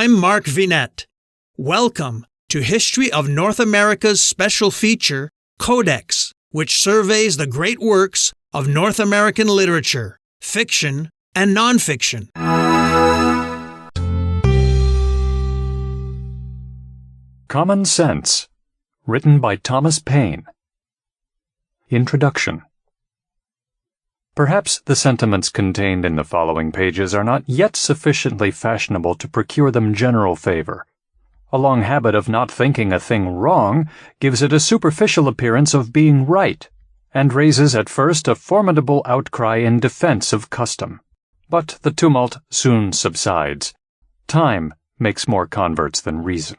I'm Mark Vinette. Welcome to History of North America's special feature, Codex, which surveys the great works of North American literature, fiction, and nonfiction. Common Sense, written by Thomas Paine. Introduction. Perhaps the sentiments contained in the following pages are not yet sufficiently fashionable to procure them general favor. A long habit of not thinking a thing wrong gives it a superficial appearance of being right, and raises at first a formidable outcry in defense of custom. But the tumult soon subsides. Time makes more converts than reason.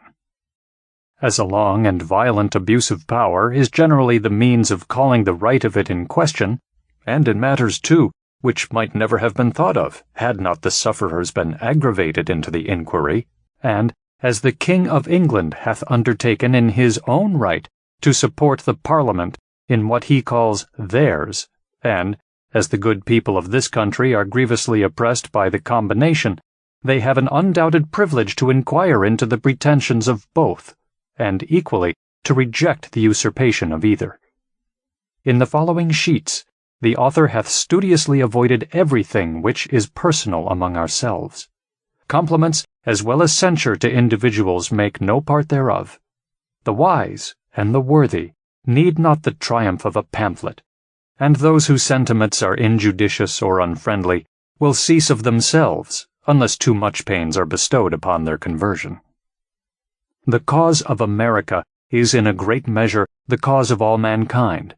As a long and violent abuse of power is generally the means of calling the right of it in question, and in matters, too, which might never have been thought of, had not the sufferers been aggravated into the inquiry, and, as the King of England hath undertaken in his own right to support the Parliament in what he calls theirs, and, as the good people of this country are grievously oppressed by the combination, they have an undoubted privilege to inquire into the pretensions of both, and equally to reject the usurpation of either. In the following sheets, the author hath studiously avoided everything which is personal among ourselves. Compliments as well as censure to individuals make no part thereof. The wise and the worthy need not the triumph of a pamphlet, and those whose sentiments are injudicious or unfriendly will cease of themselves unless too much pains are bestowed upon their conversion. The cause of America is in a great measure the cause of all mankind.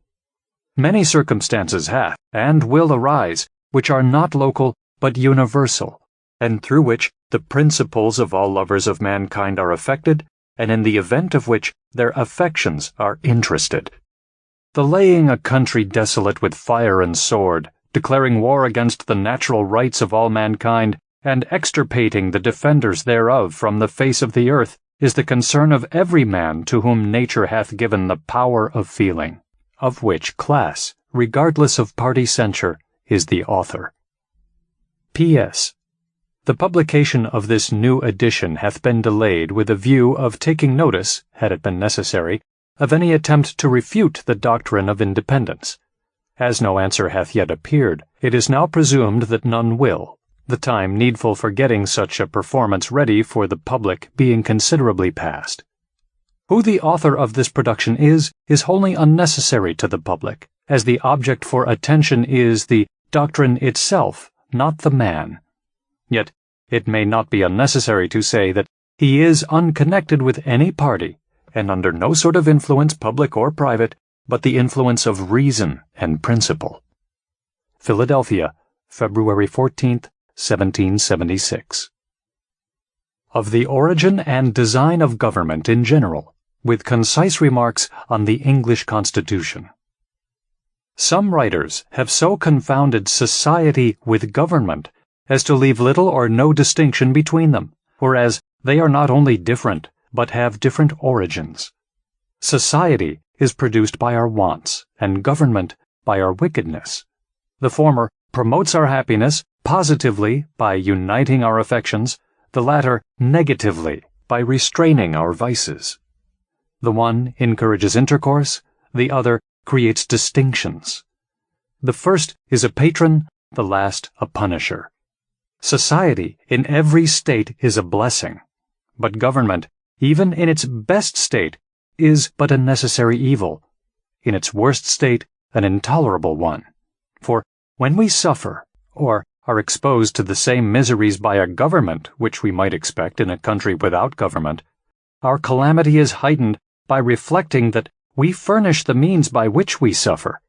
Many circumstances hath, and will arise, which are not local but universal, and through which the principles of all lovers of mankind are affected, and in the event of which their affections are interested. The laying a country desolate with fire and sword, declaring war against the natural rights of all mankind, and extirpating the defenders thereof from the face of the earth, is the concern of every man to whom nature hath given the power of feeling, of which class, regardless of party censure, is the author. P.S. The publication of this new edition hath been delayed with a view of taking notice, had it been necessary, of any attempt to refute the doctrine of independence. As no answer hath yet appeared, it is now presumed that none will, the time needful for getting such a performance ready for the public being considerably past. Who the author of this production is wholly unnecessary to the public, as the object for attention is the doctrine itself, not the man. Yet it may not be unnecessary to say that he is unconnected with any party, and under no sort of influence, public or private, but the influence of reason and principle. Philadelphia, February 14th, 1776. Of the origin and design of government in general, with concise remarks on the English Constitution. Some writers have so confounded society with government as to leave little or no distinction between them, whereas they are not only different, but have different origins. Society is produced by our wants, and government by our wickedness. The former promotes our happiness positively by uniting our affections, the latter negatively by restraining our vices. The one encourages intercourse, the other creates distinctions. The first is a patron, the last a punisher. Society in every state is a blessing, but government, even in its best state, is but a necessary evil, in its worst state an intolerable one. For when we suffer, or are exposed to the same miseries by a government which we might expect in a country without government, our calamity is heightened by reflecting that we furnish the means by which we suffer.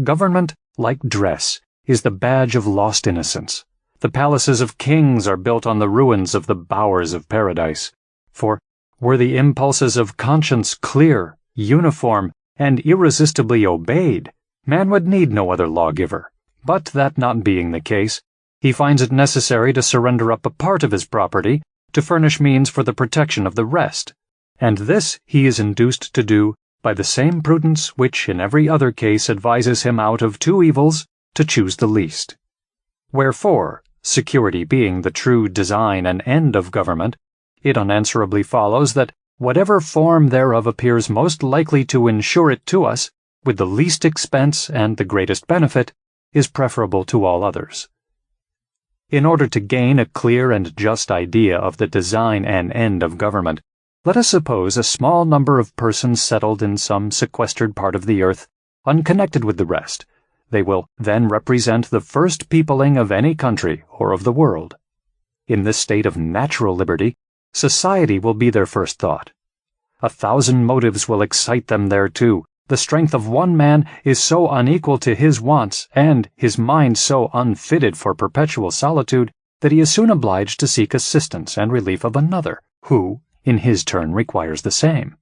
Government, like dress, is the badge of lost innocence. The palaces of kings are built on the ruins of the bowers of paradise. For, were the impulses of conscience clear, uniform, and irresistibly obeyed, man would need no other lawgiver. But that not being the case, he finds it necessary to surrender up a part of his property to furnish means for the protection of the rest, and this he is induced to do by the same prudence which in every other case advises him out of two evils to choose the least. Wherefore, security being the true design and end of government, it unanswerably follows that whatever form thereof appears most likely to ensure it to us, with the least expense and the greatest benefit, is preferable to all others. In order to gain a clear and just idea of the design and end of government, let us suppose a small number of persons settled in some sequestered part of the earth, unconnected with the rest. They will then represent the first peopling of any country or of the world. In this state of natural liberty, society will be their first thought. 1,000 motives will excite them thereto. The strength of one man is so unequal to his wants, and his mind so unfitted for perpetual solitude, that he is soon obliged to seek assistance and relief of another, who, in his turn, requires the same.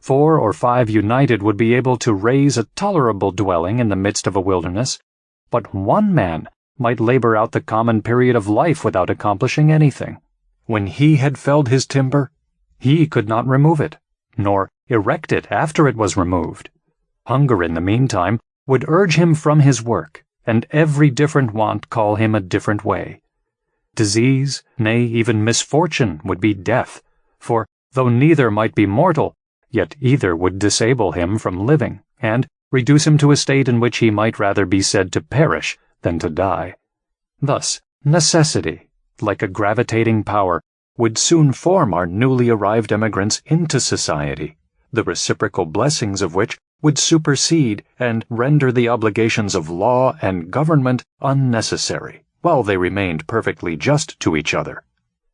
4 or 5 united would be able to raise a tolerable dwelling in the midst of a wilderness, but one man might labor out the common period of life without accomplishing anything. When he had felled his timber, he could not remove it, nor erect it after it was removed. Hunger, in the meantime, would urge him from his work, and every different want call him a different way. Disease, nay, even misfortune, would be death, for though neither might be mortal, yet either would disable him from living, and reduce him to a state in which he might rather be said to perish than to die. Thus, necessity, like a gravitating power, would soon form our newly arrived emigrants into society, the reciprocal blessings of which would supersede and render the obligations of law and government unnecessary, while they remained perfectly just to each other.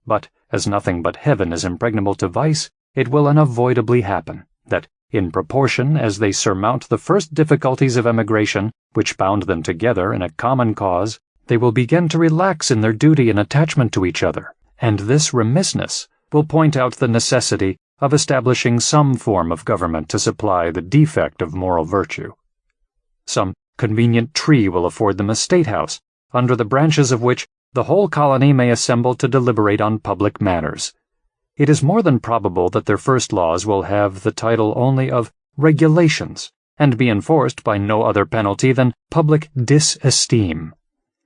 But, as nothing but heaven is impregnable to vice, it will unavoidably happen that, in proportion as they surmount the first difficulties of emigration, which bound them together in a common cause, they will begin to relax in their duty and attachment to each other, and this remissness will point out the necessity of establishing some form of government to supply the defect of moral virtue. Some convenient tree will afford them a state-house, under the branches of which the whole colony may assemble to deliberate on public matters. It is more than probable that their first laws will have the title only of regulations, and be enforced by no other penalty than public disesteem.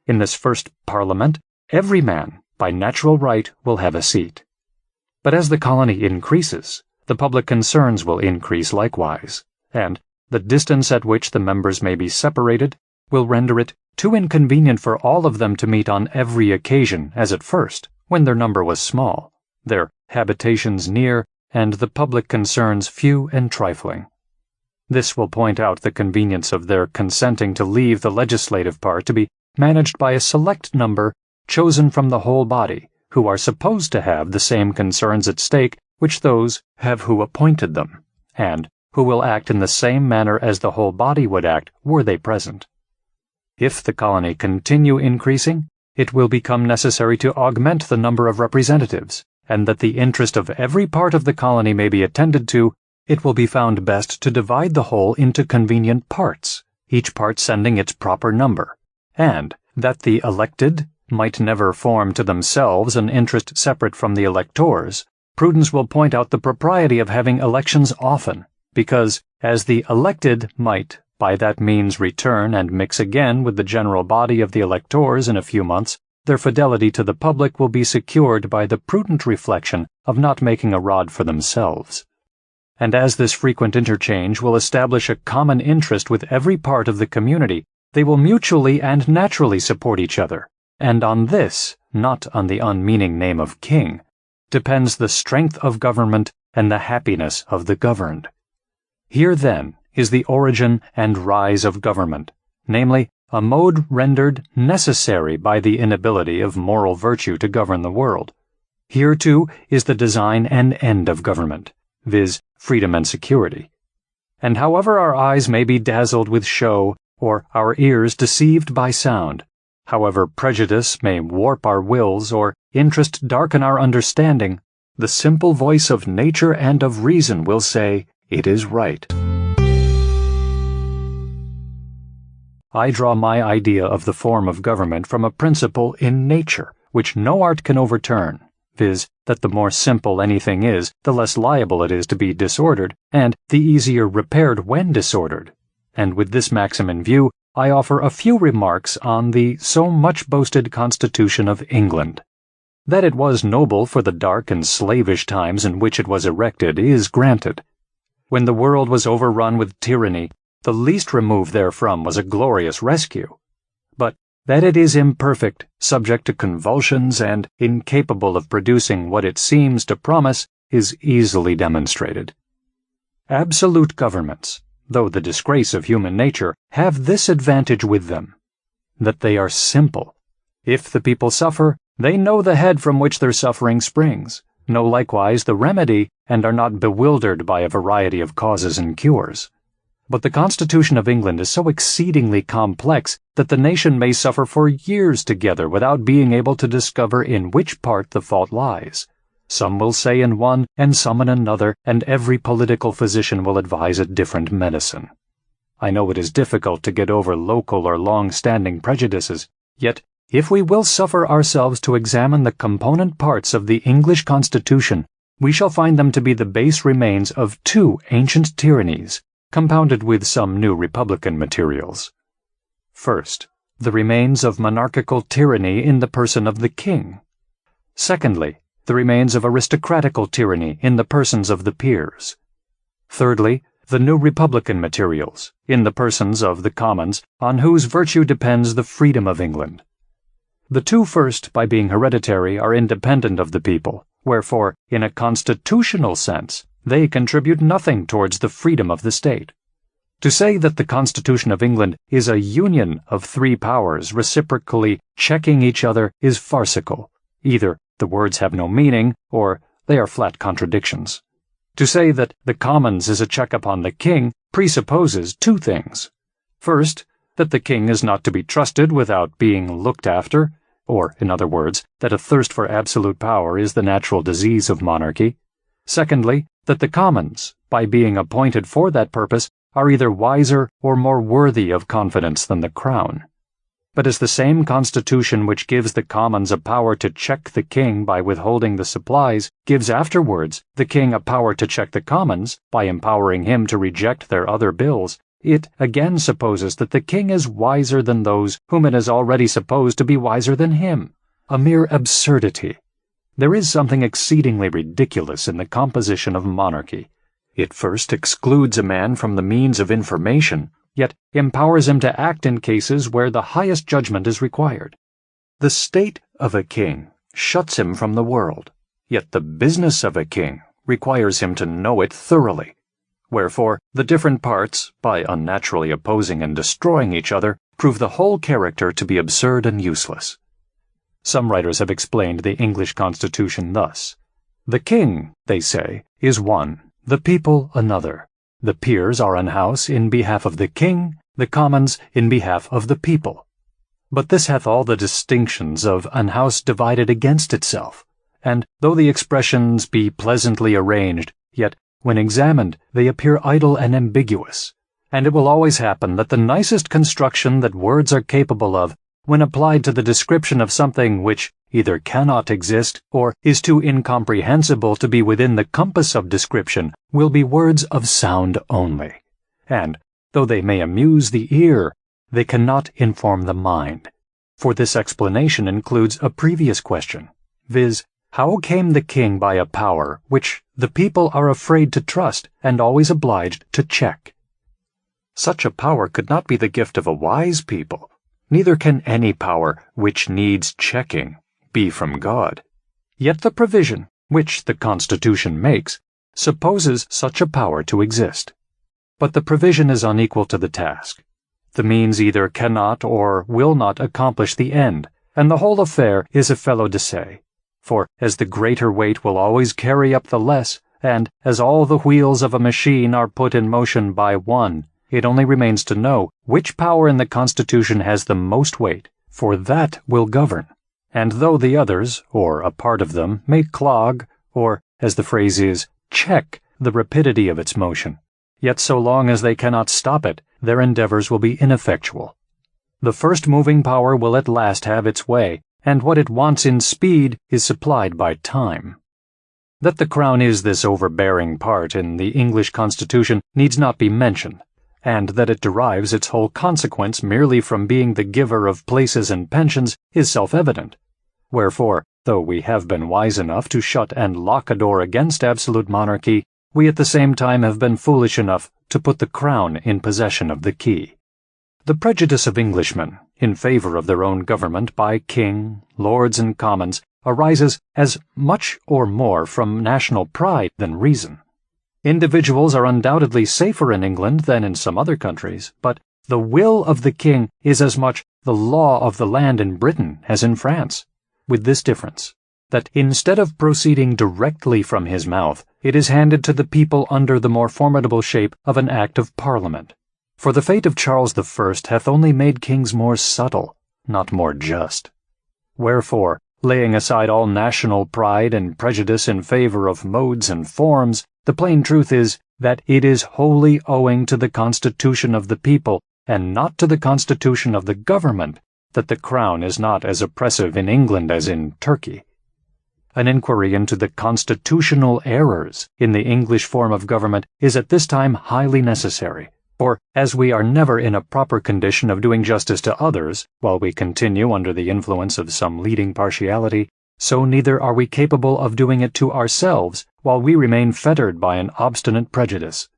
In this first Parliament, every man, by natural right, will have a seat. But as the colony increases, the public concerns will increase likewise, and the distance at which the members may be separated will render it too inconvenient for all of them to meet on every occasion as at first, when their number was small, their habitations near, and the public concerns few and trifling. This will point out the convenience of their consenting to leave the legislative part to be managed by a select number chosen from the whole body, who are supposed to have the same concerns at stake which those have who appointed them, and who will act in the same manner as the whole body would act were they present. If the colony continue increasing, it will become necessary to augment the number of representatives, and that the interest of every part of the colony may be attended to, it will be found best to divide the whole into convenient parts, each part sending its proper number, and that the elected might never form to themselves an interest separate from the electors, prudence will point out the propriety of having elections often, because, as the elected might by that means return and mix again with the general body of the electors in a few months, their fidelity to the public will be secured by the prudent reflection of not making a rod for themselves. And as this frequent interchange will establish a common interest with every part of the community, they will mutually and naturally support each other, and on this, not on the unmeaning name of king, depends the strength of government and the happiness of the governed. Here, then, is the origin and rise of government, namely, a mode rendered necessary by the inability of moral virtue to govern the world. Here, too, is the design and end of government, viz., freedom and security. And however our eyes may be dazzled with show, or our ears deceived by sound, however prejudice may warp our wills or interest darken our understanding, the simple voice of nature and of reason will say, "It is right." I draw my idea of the form of government from a principle in nature, which no art can overturn, viz., that the more simple anything is, the less liable it is to be disordered, and the easier repaired when disordered. And with this maxim in view, I offer a few remarks on the so much boasted Constitution of England. That it was noble for the dark and slavish times in which it was erected is granted. When the world was overrun with tyranny, the least remove therefrom was a glorious rescue. But that it is imperfect, subject to convulsions, and incapable of producing what it seems to promise is easily demonstrated. Absolute governments, though the disgrace of human nature, have this advantage with them, that they are simple. If the people suffer, they know the head from which their suffering springs, know likewise the remedy, and are not bewildered by a variety of causes and cures. But the Constitution of England is so exceedingly complex that the nation may suffer for years together without being able to discover in which part the fault lies. Some will say in one, and some in another, and every political physician will advise a different medicine. I know it is difficult to get over local or long-standing prejudices, yet if we will suffer ourselves to examine the component parts of the English Constitution, we shall find them to be the base remains of two ancient tyrannies, compounded with some new republican materials. First, the remains of monarchical tyranny in the person of the king. Secondly, the remains of aristocratical tyranny in the persons of the peers. Thirdly, the new republican materials, in the persons of the commons, on whose virtue depends the freedom of England. The two first, by being hereditary, are independent of the people, wherefore, in a constitutional sense, they contribute nothing towards the freedom of the state. To say that the Constitution of England is a union of three powers reciprocally checking each other is farcical. Either the words have no meaning, or they are flat contradictions. To say that the Commons is a check upon the king presupposes two things. First, that the king is not to be trusted without being looked after, or, in other words, that a thirst for absolute power is the natural disease of monarchy. Secondly, that the Commons, by being appointed for that purpose, are either wiser or more worthy of confidence than the Crown. But as the same Constitution which gives the Commons a power to check the king by withholding the supplies gives afterwards the king a power to check the Commons by empowering him to reject their other bills, it again supposes that the king is wiser than those whom it is already supposed to be wiser than him. A mere absurdity. There is something exceedingly ridiculous in the composition of monarchy. It first excludes a man from the means of information, yet empowers him to act in cases where the highest judgment is required. The state of a king shuts him from the world, yet the business of a king requires him to know it thoroughly. Wherefore, the different parts, by unnaturally opposing and destroying each other, prove the whole character to be absurd and useless. Some writers have explained the English Constitution thus. The king, they say, is one, the people another. The peers are an house in behalf of the king, the commons in behalf of the people. But this hath all the distinctions of an house divided against itself, and though the expressions be pleasantly arranged, yet when examined they appear idle and ambiguous, and it will always happen that the nicest construction that words are capable of, when applied to the description of something which either cannot exist or is too incomprehensible to be within the compass of description, will be words of sound only. And, though they may amuse the ear, they cannot inform the mind. For this explanation includes a previous question, viz., how came the king by a power which the people are afraid to trust and always obliged to check? Such a power could not be the gift of a wise people. Neither can any power which needs checking be from God. Yet the provision, which the Constitution makes, supposes such a power to exist. But the provision is unequal to the task. The means either cannot or will not accomplish the end, and the whole affair is a felo de se. For as the greater weight will always carry up the less, and as all the wheels of a machine are put in motion by one, it only remains to know which power in the Constitution has the most weight, for that will govern. And though the others, or a part of them, may clog, or, as the phrase is, check the rapidity of its motion, yet so long as they cannot stop it, their endeavors will be ineffectual. The first moving power will at last have its way, and what it wants in speed is supplied by time. That the Crown is this overbearing part in the English Constitution needs not be mentioned, and that it derives its whole consequence merely from being the giver of places and pensions is self-evident. Wherefore, Though we have been wise enough to shut and lock a door against absolute monarchy, we at the same time have been foolish enough to put the crown in possession of the key. The prejudice of Englishmen in favor of their own government by king, lords, and commons arises as much or more from national pride than reason. Individuals are undoubtedly safer in England than in some other countries, but the will of the king is as much the law of the land in Britain as in France, with this difference, that instead of proceeding directly from his mouth, it is handed to the people under the more formidable shape of an Act of Parliament. For the fate of Charles I hath only made kings more subtle, not more just. Wherefore, laying aside all national pride and prejudice in favor of modes and forms, the plain truth is that it is wholly owing to the constitution of the people, and not to the constitution of the government, that the crown is not as oppressive in England as in Turkey. An inquiry into the constitutional errors in the English form of government is at this time highly necessary, for as we are never in a proper condition of doing justice to others, while we continue under the influence of some leading partiality, so neither are we capable of doing it to ourselves while we remain fettered by an obstinate prejudice.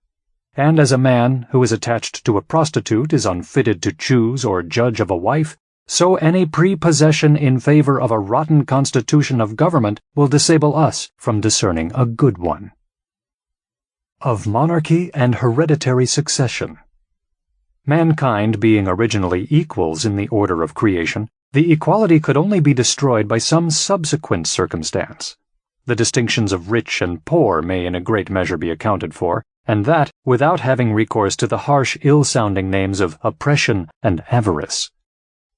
And as a man who is attached to a prostitute is unfitted to choose or judge of a wife, so any prepossession in favor of a rotten constitution of government will disable us from discerning a good one. Of monarchy and hereditary succession. Mankind being originally equals in the order of creation, the equality could only be destroyed by some subsequent circumstance. The distinctions of rich and poor may in a great measure be accounted for, and that without having recourse to the harsh, ill-sounding names of oppression and avarice.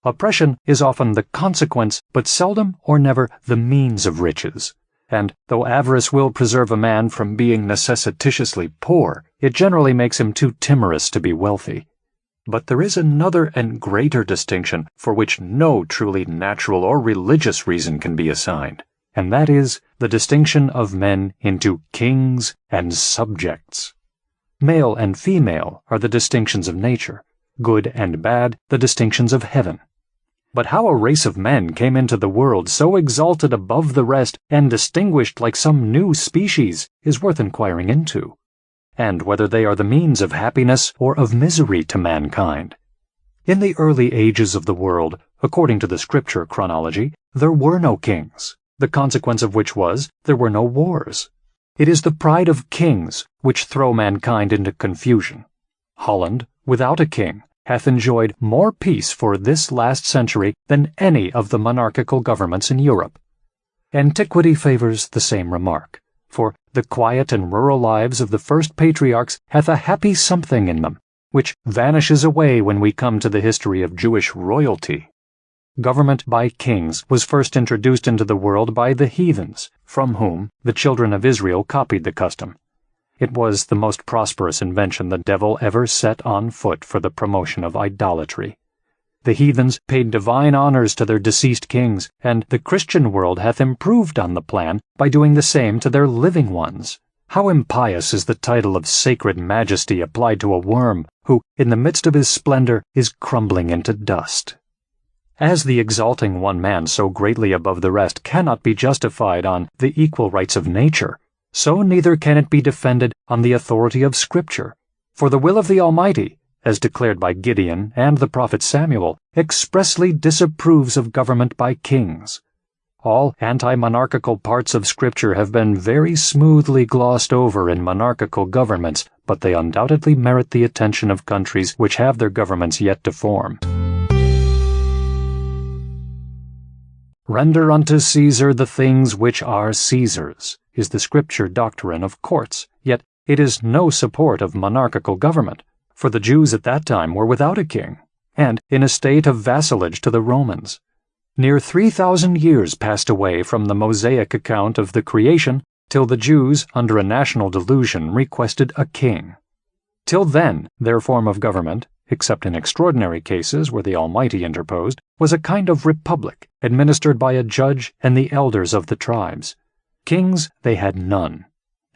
Oppression is often the consequence, but seldom or never the means of riches, and though avarice will preserve a man from being necessititiously poor, it generally makes him too timorous to be wealthy. But there is another and greater distinction for which no truly natural or religious reason can be assigned, and that is the distinction of men into kings and subjects. Male and female are the distinctions of nature, good and bad the distinctions of heaven. But how a race of men came into the world so exalted above the rest and distinguished like some new species is worth inquiring into, and whether they are the means of happiness or of misery to mankind. In the early ages of the world, according to the scripture chronology, there were no kings, the consequence of which was there were no wars. It is the pride of kings which throw mankind into confusion. Holland, without a king, hath enjoyed more peace for this last century than any of the monarchical governments in Europe. Antiquity favors the same remark, for the quiet and rural lives of the first patriarchs hath a happy something in them, which vanishes away when we come to the history of Jewish royalty. Government by kings was first introduced into the world by the heathens, from whom the children of Israel copied the custom. It was the most prosperous invention the devil ever set on foot for the promotion of idolatry. The heathens paid divine honors to their deceased kings, and the Christian world hath improved on the plan by doing the same to their living ones. How impious is the title of sacred majesty applied to a worm who, in the midst of his splendor, is crumbling into dust. As the exalting one man so greatly above the rest cannot be justified on the equal rights of nature, so neither can it be defended on the authority of Scripture. For the will of the Almighty, as declared by Gideon and the prophet Samuel, expressly disapproves of government by kings. All anti-monarchical parts of Scripture have been very smoothly glossed over in monarchical governments, but they undoubtedly merit the attention of countries which have their governments yet to form. Render unto Caesar the things which are Caesar's, is the Scripture doctrine of courts, yet it is no support of monarchical government, for the Jews at that time were without a king, and in a state of vassalage to the Romans. Near 3,000 years passed away from the Mosaic account of the creation till the Jews, under a national delusion, requested a king. Till then, their form of government, except in extraordinary cases where the Almighty interposed, was a kind of republic, administered by a judge and the elders of the tribes. Kings they had none,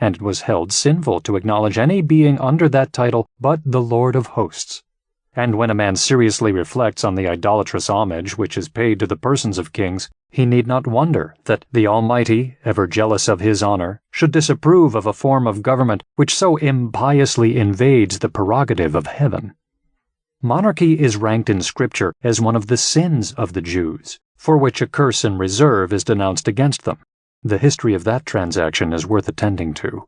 and it was held sinful to acknowledge any being under that title but the Lord of hosts. And when a man seriously reflects on the idolatrous homage which is paid to the persons of kings, He need not wonder that the Almighty, ever jealous of his honor, should disapprove of a form of government which so impiously invades the prerogative of heaven. Monarchy is ranked in Scripture as one of the sins of the Jews, for which a curse in reserve is denounced against them. The history of that transaction is worth attending to.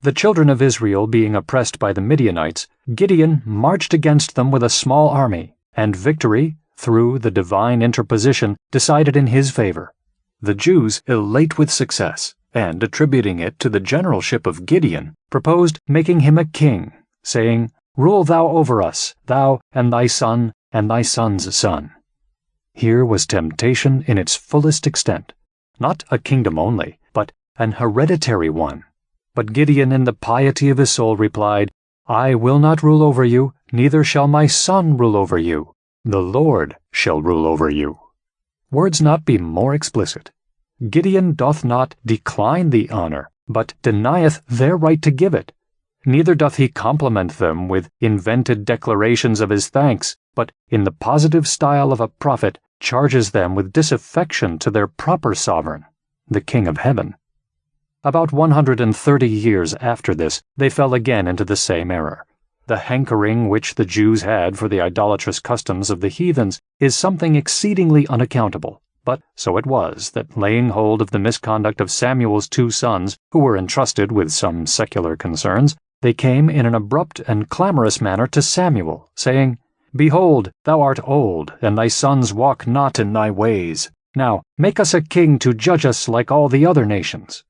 The children of Israel being oppressed by the Midianites, Gideon marched against them with a small army, and victory, through the divine interposition, decided in his favor. The Jews, elate with success, and attributing it to the generalship of Gideon, proposed making him a king, saying, "Rule thou over us, thou and thy son and thy son's son." Here was temptation in its fullest extent, not a kingdom only, but an hereditary one. But Gideon in the piety of his soul replied, "I will not rule over you, neither shall my son rule over you. The Lord shall rule over you." Words not be more explicit. Gideon doth not decline the honor, but denieth their right to give it. Neither doth he compliment them with invented declarations of his thanks, but in the positive style of a prophet charges them with disaffection to their proper sovereign, the King of Heaven. About 130 years after this, they fell again into the same error. The hankering which the Jews had for the idolatrous customs of the heathens is something exceedingly unaccountable. But so it was that, laying hold of the misconduct of Samuel's 2 sons, who were entrusted with some secular concerns, they came in an abrupt and clamorous manner to Samuel, saying, "Behold, thou art old, and thy sons walk not in thy ways. Now make us a king to judge us like all the other nations."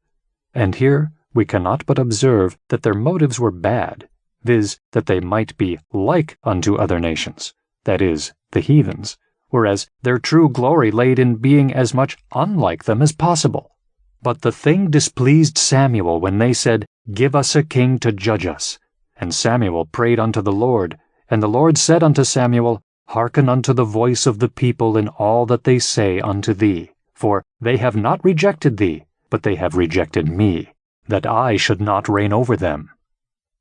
And here we cannot but observe that their motives were bad, viz., that they might be like unto other nations, that is, the heathens, whereas their true glory laid in being as much unlike them as possible. But the thing displeased Samuel when they said, "Give us a king to judge us." And Samuel prayed unto the Lord, and the Lord said unto Samuel, "Hearken unto the voice of the people in all that they say unto thee, for they have not rejected thee, but they have rejected me, that I should not reign over them.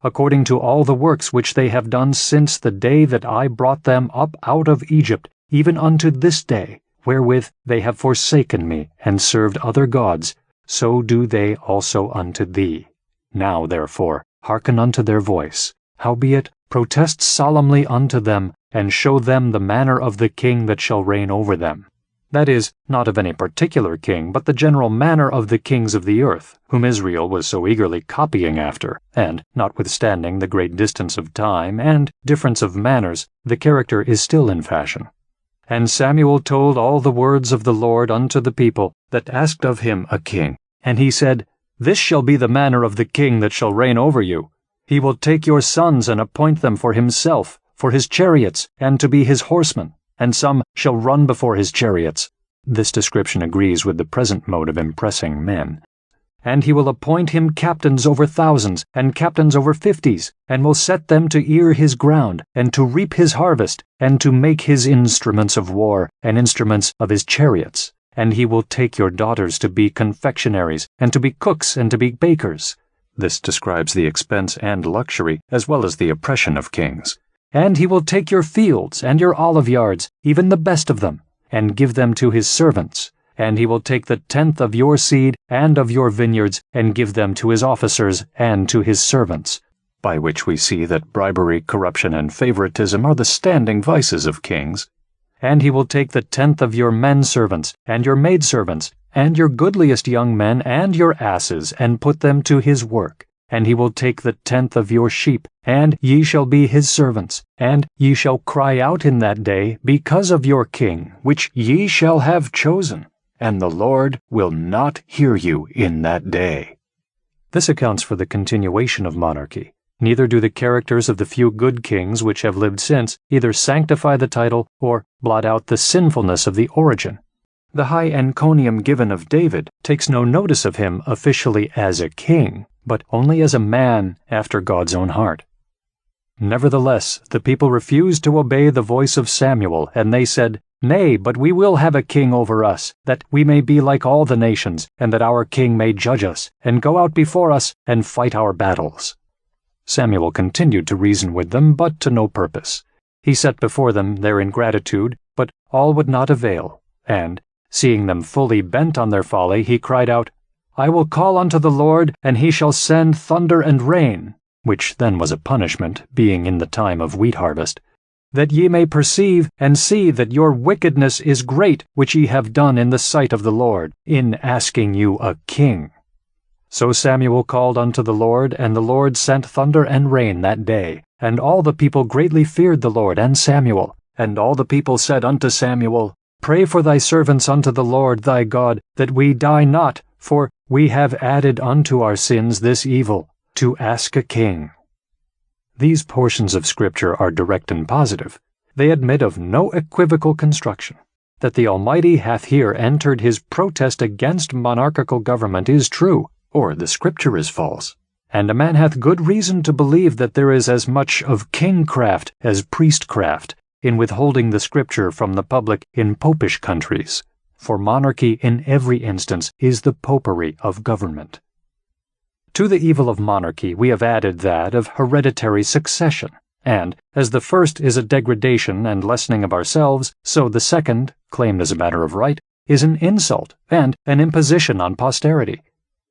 According to all the works which they have done since the day that I brought them up out of Egypt, even unto this day, wherewith they have forsaken me, and served other gods, so do they also unto thee. Now therefore hearken unto their voice, howbeit protest solemnly unto them, and show them the manner of the king that shall reign over them. That is, not of any particular king, but the general manner of the kings of the earth, whom Israel was so eagerly copying after, and, notwithstanding the great distance of time and difference of manners, the character is still in fashion. And Samuel told all the words of the Lord unto the people that asked of him a king. And he said, "This shall be the manner of the king that shall reign over you. He will take your sons and appoint them for himself, for his chariots, and to be his horsemen, and some shall run before his chariots." This description agrees with the present mode of impressing men. "And he will appoint him captains over thousands, and captains over 50s, and will set them to ear his ground, and to reap his harvest, and to make his instruments of war, and instruments of his chariots. And he will take your daughters to be confectionaries, and to be cooks, and to be bakers." This describes the expense and luxury, as well as the oppression of kings. "And he will take your fields, and your olive yards, even the best of them, and give them to his servants. And he will take the 10th of your seed and of your vineyards, and give them to his officers and to his servants." By which we see that bribery, corruption, and favoritism are the standing vices of kings. "And he will take the 10th of your men servants, and your maidservants, and your goodliest young men, and your asses, and put them to his work. And he will take the 10th of your sheep, and ye shall be his servants. And ye shall cry out in that day because of your king, which ye shall have chosen. And the Lord will not hear you in that day." This accounts for the continuation of monarchy. Neither do the characters of the few good kings which have lived since either sanctify the title or blot out the sinfulness of the origin. The high encomium given of David takes no notice of him officially as a king, but only as a man after God's own heart. Nevertheless, the people refused to obey the voice of Samuel, and they said, "Nay, but we will have a king over us, that we may be like all the nations, and that our king may judge us, and go out before us, and fight our battles." Samuel continued to reason with them, but to no purpose. He set before them their ingratitude, but all would not avail, and, seeing them fully bent on their folly, he cried out, I will call unto the Lord, and he shall send thunder and rain, which then was a punishment, being in the time of wheat harvest, that ye may perceive and see that your wickedness is great, which ye have done in the sight of the Lord, in asking you a king. So Samuel called unto the Lord, and the Lord sent thunder and rain that day. And all the people greatly feared the Lord and Samuel. And all the people said unto Samuel, Pray for thy servants unto the Lord thy God, that we die not, for we have added unto our sins this evil, to ask a king. These portions of Scripture are direct and positive. They admit of no equivocal construction. That the Almighty hath here entered his protest against monarchical government is true, or the Scripture is false. And a man hath good reason to believe that there is as much of kingcraft as priestcraft in withholding the Scripture from the public in popish countries, for monarchy in every instance is the popery of government. To the evil of monarchy we have added that of hereditary succession, and, as the first is a degradation and lessening of ourselves, so the second, claimed as a matter of right, is an insult and an imposition on posterity.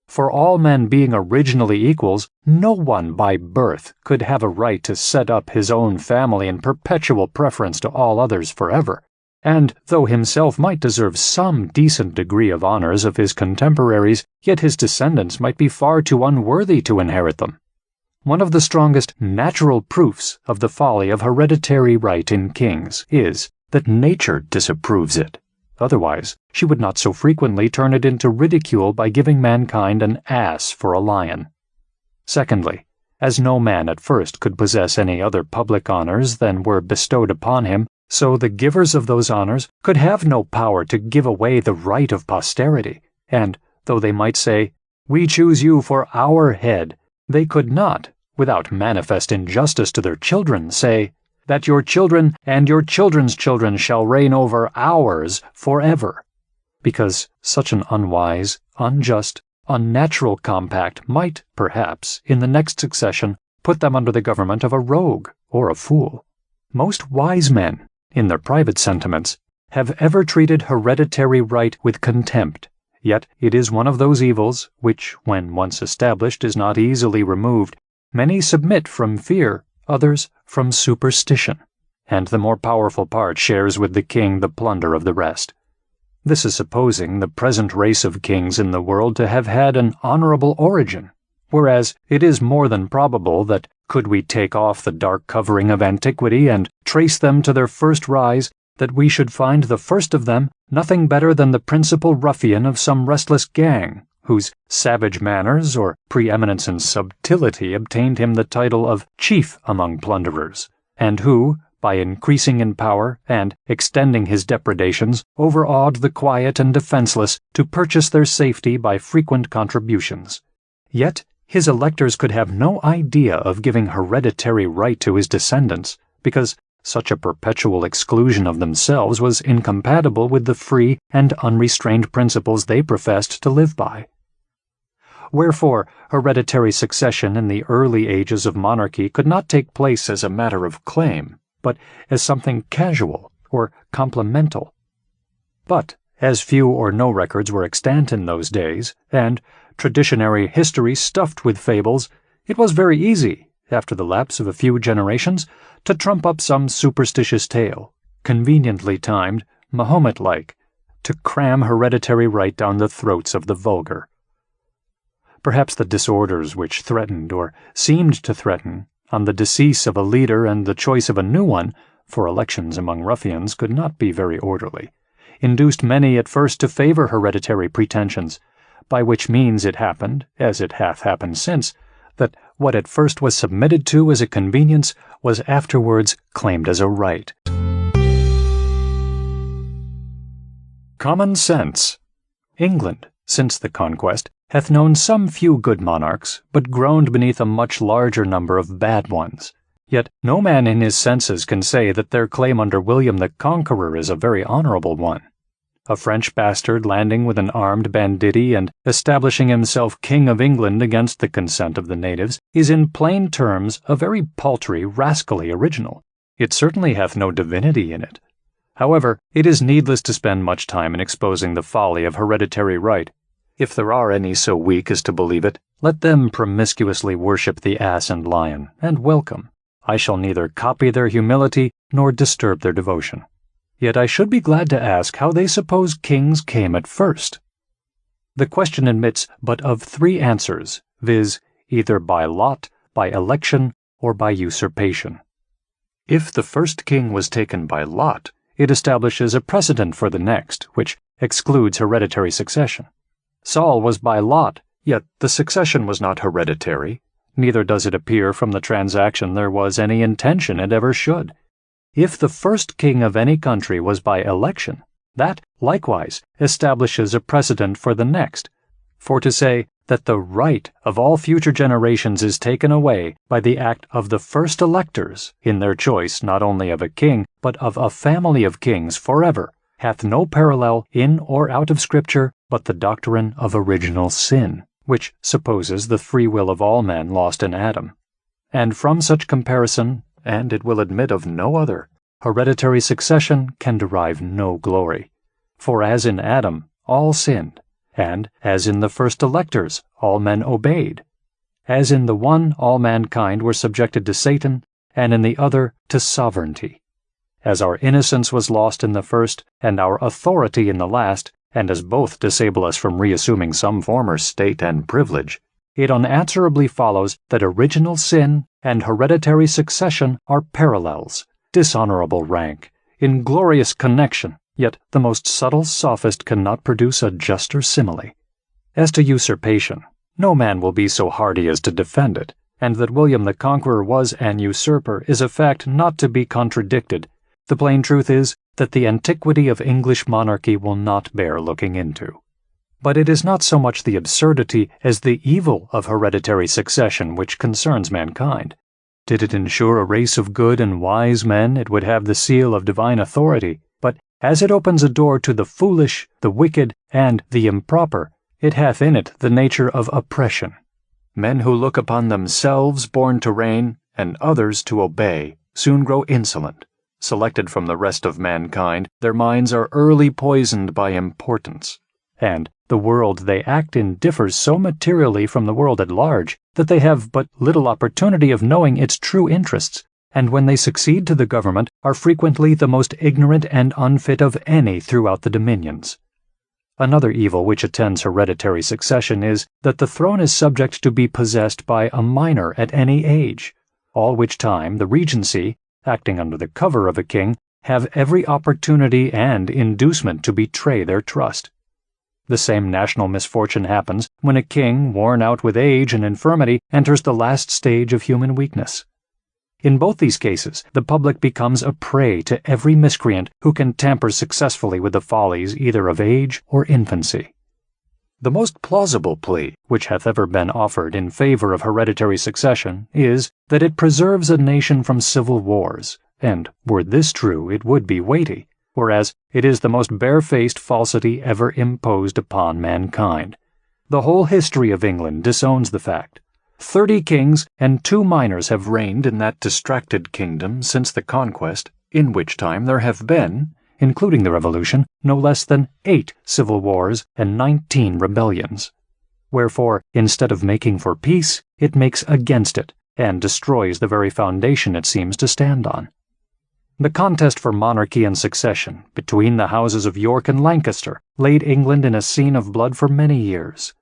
For all men being originally equals, no one by birth could have a right to set up his own family in perpetual preference to all others forever, and though himself might deserve some decent degree of honors of his contemporaries, yet his descendants might be far too unworthy to inherit them. One of the strongest natural proofs of the folly of hereditary right in kings is that nature disapproves it. Otherwise, she would not so frequently turn it into ridicule by giving mankind an ass for a lion. Secondly, as no man at first could possess any other public honors than were bestowed upon him, so the givers of those honors could have no power to give away the right of posterity, and, though they might say, We choose you for our head, they could not, without manifest injustice to their children, say, That your children and your children's children shall reign over ours forever, because such an unwise, unjust, unnatural compact might, perhaps, in the next succession, put them under the government of a rogue or a fool. Most wise men, in their private sentiments, have ever treated hereditary right with contempt, yet it is one of those evils which, when once established, is not easily removed. Many submit from fear, others from superstition, and the more powerful part shares with the king the plunder of the rest. This is supposing the present race of kings in the world to have had an honorable origin, whereas it is more than probable that, could we take off the dark covering of antiquity and trace them to their first rise, that we should find the first of them nothing better than the principal ruffian of some restless gang, whose savage manners or preeminence in subtlety obtained him the title of chief among plunderers, and who, by increasing in power and extending his depredations, overawed the quiet and defenseless to purchase their safety by frequent contributions. Yet his electors could have no idea of giving hereditary right to his descendants, because such a perpetual exclusion of themselves was incompatible with the free and unrestrained principles they professed to live by. Wherefore, hereditary succession in the early ages of monarchy could not take place as a matter of claim, but as something casual or complemental. But, as few or no records were extant in those days, and traditionary history stuffed with fables, it was very easy, after the lapse of a few generations, to trump up some superstitious tale, conveniently timed, Mahomet-like, to cram hereditary right down the throats of the vulgar. Perhaps the disorders which threatened, or seemed to threaten, on the decease of a leader and the choice of a new one, for elections among ruffians could not be very orderly, induced many at first to favor hereditary pretensions, by which means it happened, as it hath happened since, that what at first was submitted to as a convenience was afterwards claimed as a right. Common sense. England, since the conquest, hath known some few good monarchs, but groaned beneath a much larger number of bad ones. Yet no man in his senses can say that their claim under William the Conqueror is a very honorable one. A French bastard landing with an armed banditti and establishing himself King of England against the consent of the natives is in plain terms a very paltry, rascally original. It certainly hath no divinity in it. However, it is needless to spend much time in exposing the folly of hereditary right. If there are any so weak as to believe it, let them promiscuously worship the ass and lion, and welcome. I shall neither copy their humility nor disturb their devotion. Yet I should be glad to ask how they suppose kings came at first. The question admits but of 3 answers, viz., either by lot, by election, or by usurpation. If the first king was taken by lot, it establishes a precedent for the next, which excludes hereditary succession. Saul was by lot, yet the succession was not hereditary. Neither does it appear from the transaction there was any intention it ever should. If the first king of any country was by election, that, likewise, establishes a precedent for the next. For to say that the right of all future generations is taken away by the act of the first electors in their choice not only of a king, but of a family of kings forever, hath no parallel in or out of Scripture but the doctrine of original sin, which supposes the free will of all men lost in Adam. And from such comparison, and it will admit of no other, hereditary succession can derive no glory. For as in Adam all sinned, and as in the first electors all men obeyed, as in the one all mankind were subjected to Satan, and in the other to sovereignty. As our innocence was lost in the first, and our authority in the last, and as both disable us from reassuming some former state and privilege, it unanswerably follows that original sin and hereditary succession are parallels, dishonorable rank, inglorious connection, yet the most subtle sophist cannot produce a juster simile. As to usurpation, no man will be so hardy as to defend it, and that William the Conqueror was an usurper is a fact not to be contradicted. The plain truth is that the antiquity of English monarchy will not bear looking into. But it is not so much the absurdity as the evil of hereditary succession which concerns mankind. Did it ensure a race of good and wise men, it would have the seal of divine authority, but as it opens a door to the foolish, the wicked, and the improper, it hath in it the nature of oppression. Men who look upon themselves born to reign, and others to obey, soon grow insolent. Selected from the rest of mankind, their minds are early poisoned by importance. And the world they act in differs so materially from the world at large that they have but little opportunity of knowing its true interests, and when they succeed to the government are frequently the most ignorant and unfit of any throughout the dominions. Another evil which attends hereditary succession is that the throne is subject to be possessed by a minor at any age, all which time the regency, acting under the cover of a king, have every opportunity and inducement to betray their trust. The same national misfortune happens when a king, worn out with age and infirmity, enters the last stage of human weakness. In both these cases, the public becomes a prey to every miscreant who can tamper successfully with the follies either of age or infancy. The most plausible plea which hath ever been offered in favor of hereditary succession is that it preserves a nation from civil wars, and were this true it would be weighty, whereas it is the most barefaced falsity ever imposed upon mankind. The whole history of England disowns the fact. 30 kings and 2 minors have reigned in that distracted kingdom since the conquest, in which time there have been, including the Revolution, no less than 8 civil wars and 19 rebellions. Wherefore, instead of making for peace, it makes against it, and destroys the very foundation it seems to stand on. The contest for monarchy and succession between the houses of York and Lancaster laid England in a scene of blood for many years.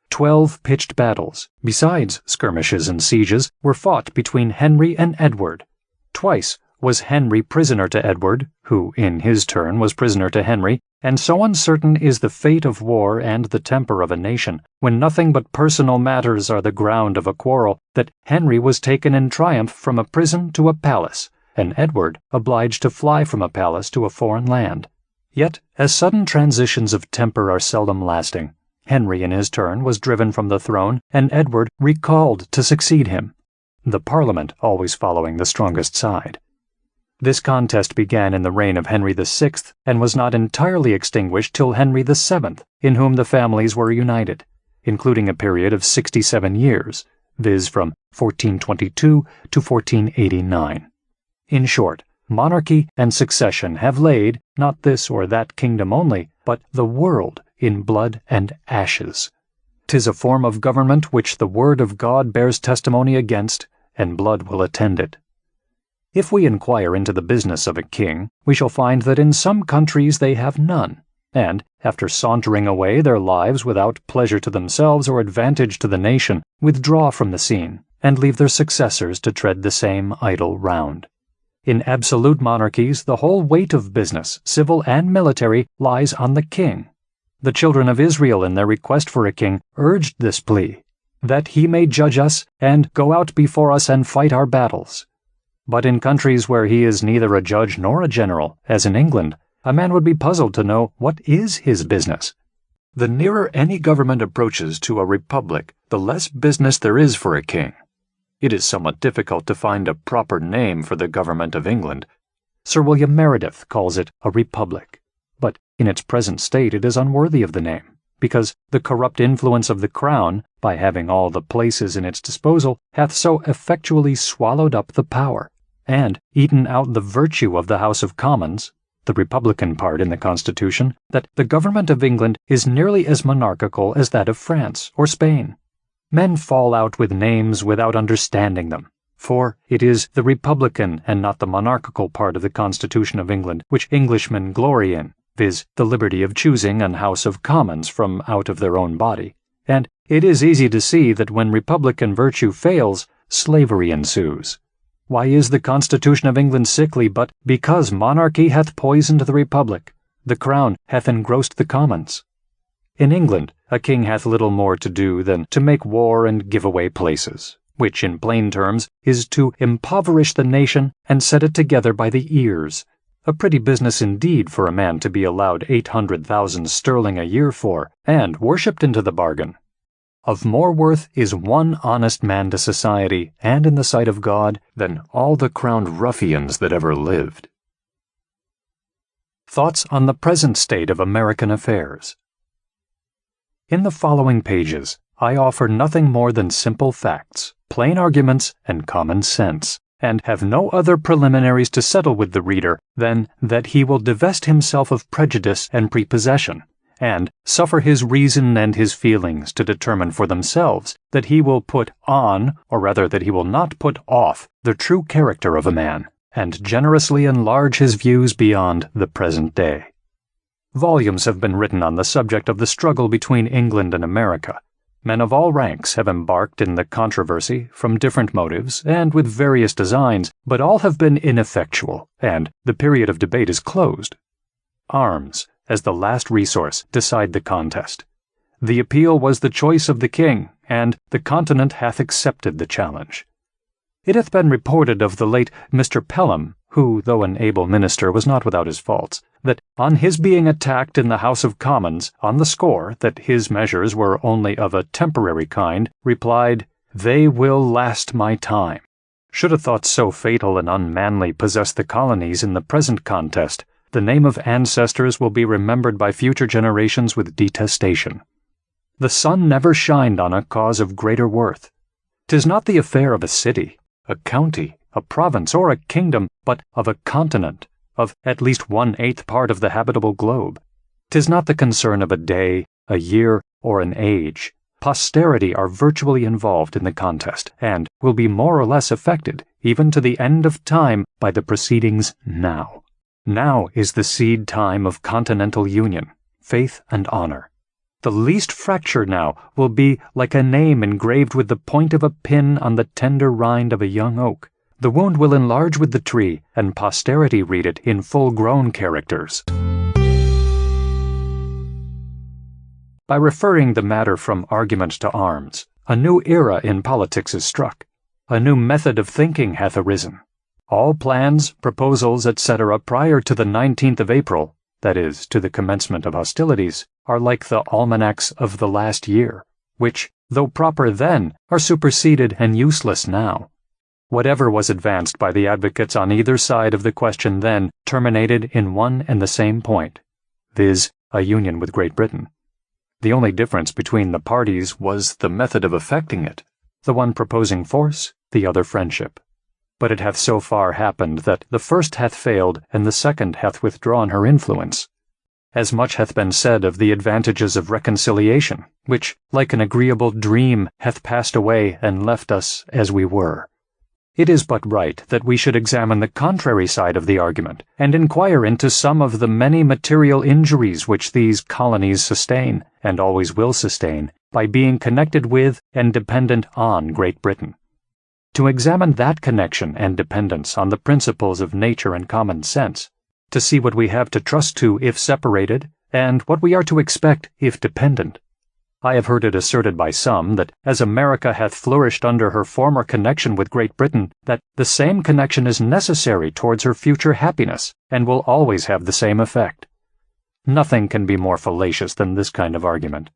12 pitched battles, besides skirmishes and sieges, were fought between Henry and Edward. Twice was Henry prisoner to Edward, who in his turn was prisoner to Henry, and so uncertain is the fate of war and the temper of a nation, when nothing but personal matters are the ground of a quarrel, that Henry was taken in triumph from a prison to a palace, and Edward obliged to fly from a palace to a foreign land. Yet, as sudden transitions of temper are seldom lasting, Henry in his turn was driven from the throne, and Edward recalled to succeed him, the Parliament always following the strongest side. This contest began in the reign of Henry VI, and was not entirely extinguished till Henry VII, in whom the families were united, including a period of 67 years, viz. from 1422 to 1489. In short, monarchy and succession have laid, not this or that kingdom only, but the world in blood and ashes. 'Tis a form of government which the word of God bears testimony against, and blood will attend it. If we inquire into the business of a king, we shall find that in some countries they have none, and, after sauntering away their lives without pleasure to themselves or advantage to the nation, withdraw from the scene, and leave their successors to tread the same idle round. In absolute monarchies, the whole weight of business, civil and military, lies on the king. The children of Israel, in their request for a king, urged this plea, that he may judge us and go out before us and fight our battles. But in countries where he is neither a judge nor a general, as in England, a man would be puzzled to know what is his business. The nearer any government approaches to a republic, the less business there is for a king. It is somewhat difficult to find a proper name for the government of England. Sir William Meredith calls it a republic, but in its present state it is unworthy of the name, because the corrupt influence of the crown, by having all the places in its disposal, hath so effectually swallowed up the power, and eaten out the virtue of the House of Commons, the republican part in the Constitution, that the government of England is nearly as monarchical as that of France or Spain. Men fall out with names without understanding them, for it is the republican and not the monarchical part of the Constitution of England which Englishmen glory in, viz., the liberty of choosing an House of Commons from out of their own body, and it is easy to see that when republican virtue fails, slavery ensues. Why is the Constitution of England sickly but because monarchy hath poisoned the republic, the crown hath engrossed the commons? In England, a king hath little more to do than to make war and give away places, which, in plain terms, is to impoverish the nation and set it together by the ears. A pretty business indeed for a man to be allowed 800,000 sterling a year for, and worshipped into the bargain. Of more worth is one honest man to society, and in the sight of God, than all the crowned ruffians that ever lived. Thoughts on the present state of American affairs. In the following pages, I offer nothing more than simple facts, plain arguments, and common sense, and have no other preliminaries to settle with the reader than that he will divest himself of prejudice and prepossession, and suffer his reason and his feelings to determine for themselves that he will put on, or rather that he will not put off, the true character of a man, and generously enlarge his views beyond the present day. Volumes have been written on the subject of the struggle between England and America. Men of all ranks have embarked in the controversy from different motives and with various designs, but all have been ineffectual, and the period of debate is closed. Arms, as the last resource, decide the contest. The appeal was the choice of the king, and the continent hath accepted the challenge. It hath been reported of the late Mr. Pelham, who, though an able minister, was not without his faults, that on his being attacked in the House of Commons on the score that his measures were only of a temporary kind, replied, "They will last my time." Should a thought so fatal and unmanly possess the colonies in the present contest, the name of ancestors will be remembered by future generations with detestation. The sun never shined on a cause of greater worth. 'Tis not the affair of a city, a county, a province, or a kingdom, but of a continent, of at least 1/8 part of the habitable globe. 'Tis not the concern of a day, a year, or an age. Posterity are virtually involved in the contest, and will be more or less affected, even to the end of time, by the proceedings now. Now is the seed time of continental union, faith, and honor. The least fracture now will be like a name engraved with the point of a pin on the tender rind of a young oak. The wound will enlarge with the tree, and posterity read it in full-grown characters. By referring the matter from argument to arms, a new era in politics is struck. A new method of thinking hath arisen. All plans, proposals, etc. prior to the 19th of April, that is, to the commencement of hostilities, are like the almanacs of the last year, which, though proper then, are superseded and useless now. Whatever was advanced by the advocates on either side of the question then terminated in one and the same point, viz., a union with Great Britain. The only difference between the parties was the method of effecting it, the one proposing force, the other friendship. But it hath so far happened that the first hath failed, and the second hath withdrawn her influence. As much hath been said of the advantages of reconciliation, which, like an agreeable dream, hath passed away and left us as we were. It is but right that we should examine the contrary side of the argument, and inquire into some of the many material injuries which these colonies sustain, and always will sustain, by being connected with and dependent on Great Britain. To examine that connection and dependence on the principles of nature and common sense, to see what we have to trust to if separated, and what we are to expect if dependent. I have heard it asserted by some that as America hath flourished under her former connection with Great Britain, that the same connection is necessary towards her future happiness, and will always have the same effect. Nothing can be more fallacious than this kind of argument.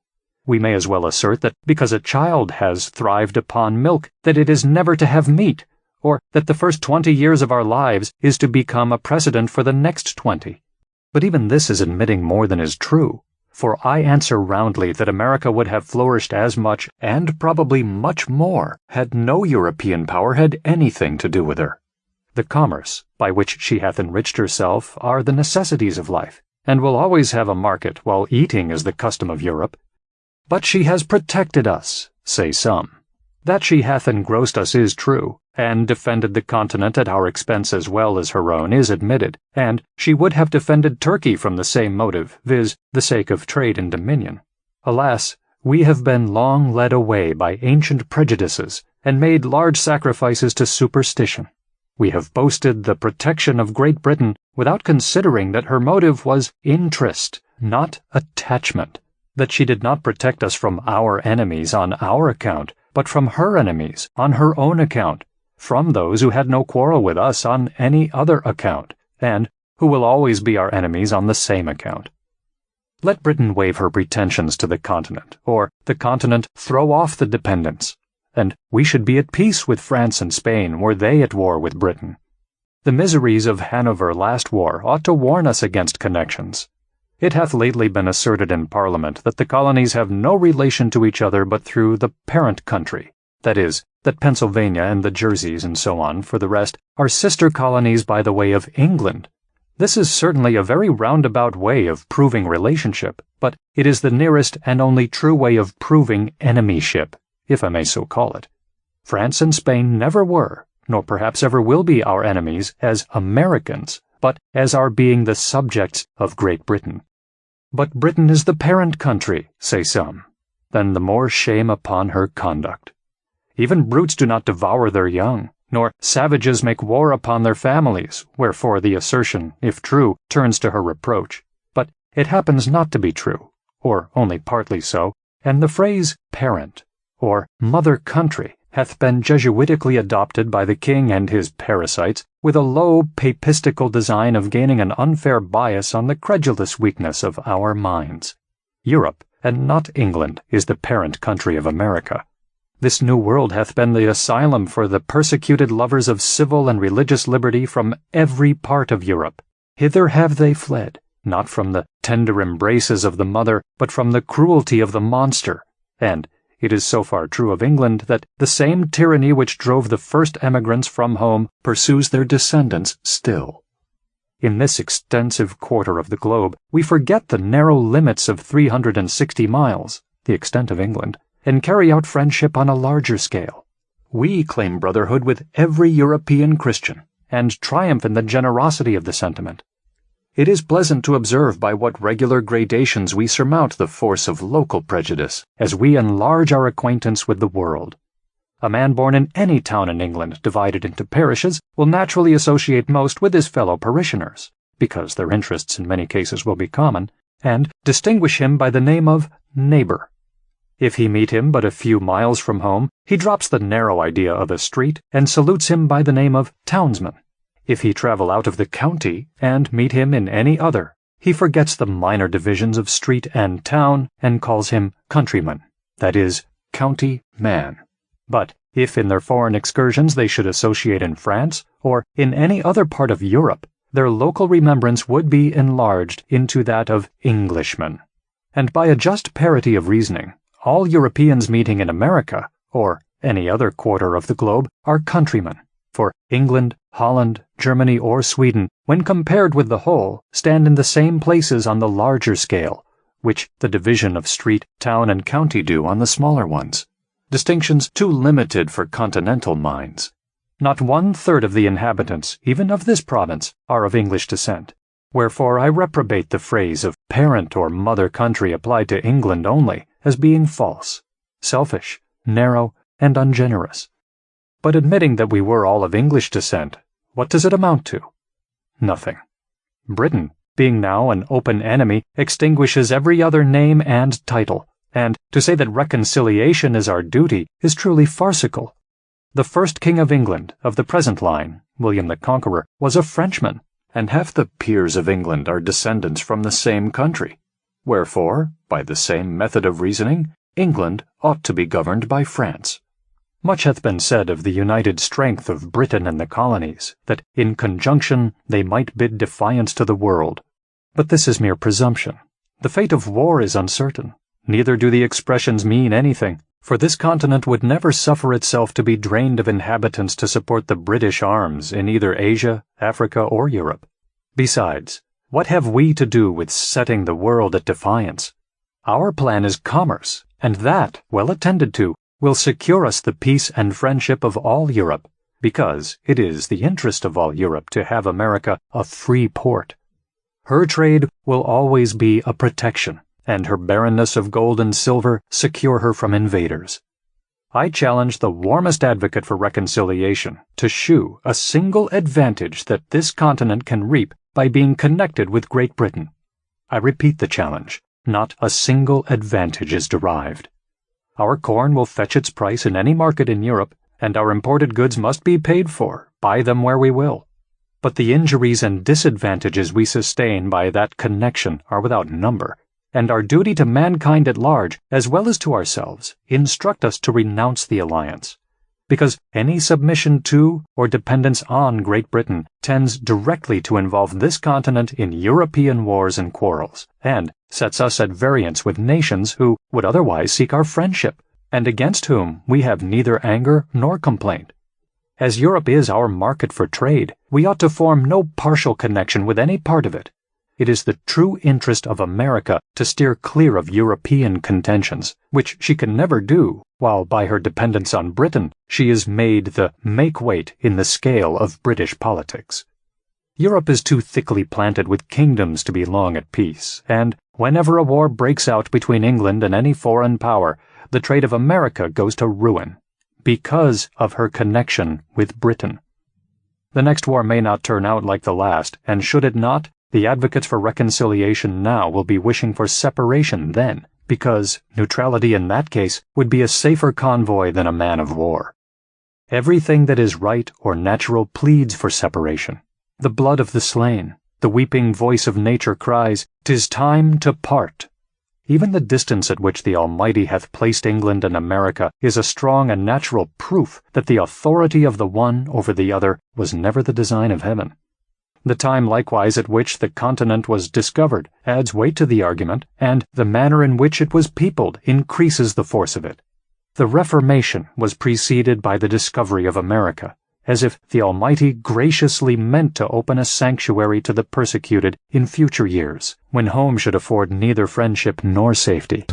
We may as well assert that because a child has thrived upon milk, that it is never to have meat, or that the first 20 years of our lives is to become a precedent for the next 20. But even this is admitting more than is true, for I answer roundly that America would have flourished as much, and probably much more, had no European power had anything to do with her. The commerce by which she hath enriched herself are the necessities of life, and will always have a market while eating is the custom of Europe. But she has protected us, say some. That she hath engrossed us is true, and defended the continent at our expense as well as her own is admitted, and she would have defended Turkey from the same motive, viz., the sake of trade and dominion. Alas, we have been long led away by ancient prejudices, and made large sacrifices to superstition. We have boasted the protection of Great Britain without considering that her motive was interest, not attachment. That she did not protect us from our enemies on our account, but from her enemies on her own account, from those who had no quarrel with us on any other account, and who will always be our enemies on the same account. Let Britain waive her pretensions to the continent, or the continent throw off the dependence, and we should be at peace with France and Spain were they at war with Britain. The miseries of Hanover last war ought to warn us against connections. It hath lately been asserted in Parliament that the colonies have no relation to each other but through the parent country, that is, that Pennsylvania and the Jerseys and so on, for the rest, are sister colonies by the way of England. This is certainly a very roundabout way of proving relationship, but it is the nearest and only true way of proving enemyship, if I may so call it. France and Spain never were, nor perhaps ever will be our enemies as Americans, but as our being the subjects of Great Britain. But Britain is the parent country, say some. Then the more shame upon her conduct. Even brutes do not devour their young, nor savages make war upon their families, wherefore the assertion, if true, turns to her reproach. But it happens not to be true, or only partly so, and the phrase parent, or mother country, hath been Jesuitically adopted by the king and his parasites, with a low papistical design of gaining an unfair bias on the credulous weakness of our minds. Europe, and not England, is the parent country of America. This new world hath been the asylum for the persecuted lovers of civil and religious liberty from every part of Europe. Hither have they fled, not from the tender embraces of the mother, but from the cruelty of the monster, and it is so far true of England that the same tyranny which drove the first emigrants from home pursues their descendants still. In this extensive quarter of the globe, we forget the narrow limits of 360 miles, the extent of England, and carry out friendship on a larger scale. We claim brotherhood with every European Christian, and triumph in the generosity of the sentiment. It is pleasant to observe by what regular gradations we surmount the force of local prejudice, as we enlarge our acquaintance with the world. A man born in any town in England, divided into parishes, will naturally associate most with his fellow parishioners, because their interests in many cases will be common, and distinguish him by the name of neighbor. If he meet him but a few miles from home, he drops the narrow idea of a street and salutes him by the name of townsman. If he travel out of the county and meet him in any other, he forgets the minor divisions of street and town and calls him countryman, that is, county man. But if in their foreign excursions they should associate in France or in any other part of Europe, their local remembrance would be enlarged into that of Englishman. And by a just parity of reasoning, all Europeans meeting in America, or any other quarter of the globe, are countrymen, for England, Holland, Germany, or Sweden, when compared with the whole, stand in the same places on the larger scale, which the division of street, town, and county do on the smaller ones. Distinctions too limited for continental minds. Not 1/3 of the inhabitants, even of this province, are of English descent. Wherefore I reprobate the phrase of parent or mother country applied to England only as being false, selfish, narrow, and ungenerous. But admitting that we were all of English descent, what does it amount to? Nothing. Britain, being now an open enemy, extinguishes every other name and title, and to say that reconciliation is our duty is truly farcical. The first King of England, of the present line, William the Conqueror, was a Frenchman, and half the peers of England are descendants from the same country. Wherefore, by the same method of reasoning, England ought to be governed by France. Much hath been said of the united strength of Britain and the colonies, that in conjunction they might bid defiance to the world. But this is mere presumption. The fate of war is uncertain. Neither do the expressions mean anything, for this continent would never suffer itself to be drained of inhabitants to support the British arms in either Asia, Africa, or Europe. Besides, what have we to do with setting the world at defiance? Our plan is commerce, and that, well attended to, will secure us the peace and friendship of all Europe, because it is the interest of all Europe to have America a free port. Her trade will always be a protection, and her barrenness of gold and silver secure her from invaders. I challenge the warmest advocate for reconciliation to shew a single advantage that this continent can reap by being connected with Great Britain. I repeat the challenge. Not a single advantage is derived. Our corn will fetch its price in any market in Europe, and our imported goods must be paid for, buy them where we will. But the injuries and disadvantages we sustain by that connection are without number, and our duty to mankind at large, as well as to ourselves, instruct us to renounce the alliance, because any submission to or dependence on Great Britain tends directly to involve this continent in European wars and quarrels, and sets us at variance with nations who would otherwise seek our friendship, and against whom we have neither anger nor complaint. As Europe is our market for trade, we ought to form no partial connection with any part of it. It is the true interest of America to steer clear of European contentions, which she can never do, while by her dependence on Britain she is made the make-weight in the scale of British politics. Europe is too thickly planted with kingdoms to be long at peace, and whenever a war breaks out between England and any foreign power, the trade of America goes to ruin, because of her connection with Britain. The next war may not turn out like the last, and should it not, the advocates for reconciliation now will be wishing for separation then, because neutrality in that case would be a safer convoy than a man of war. Everything that is right or natural pleads for separation. The blood of the slain, the weeping voice of nature cries, "'Tis time to part." Even the distance at which the Almighty hath placed England and America is a strong and natural proof that the authority of the one over the other was never the design of heaven. The time likewise at which the continent was discovered adds weight to the argument, and the manner in which it was peopled increases the force of it. The Reformation was preceded by the discovery of America, as if the Almighty graciously meant to open a sanctuary to the persecuted in future years, when home should afford neither friendship nor safety.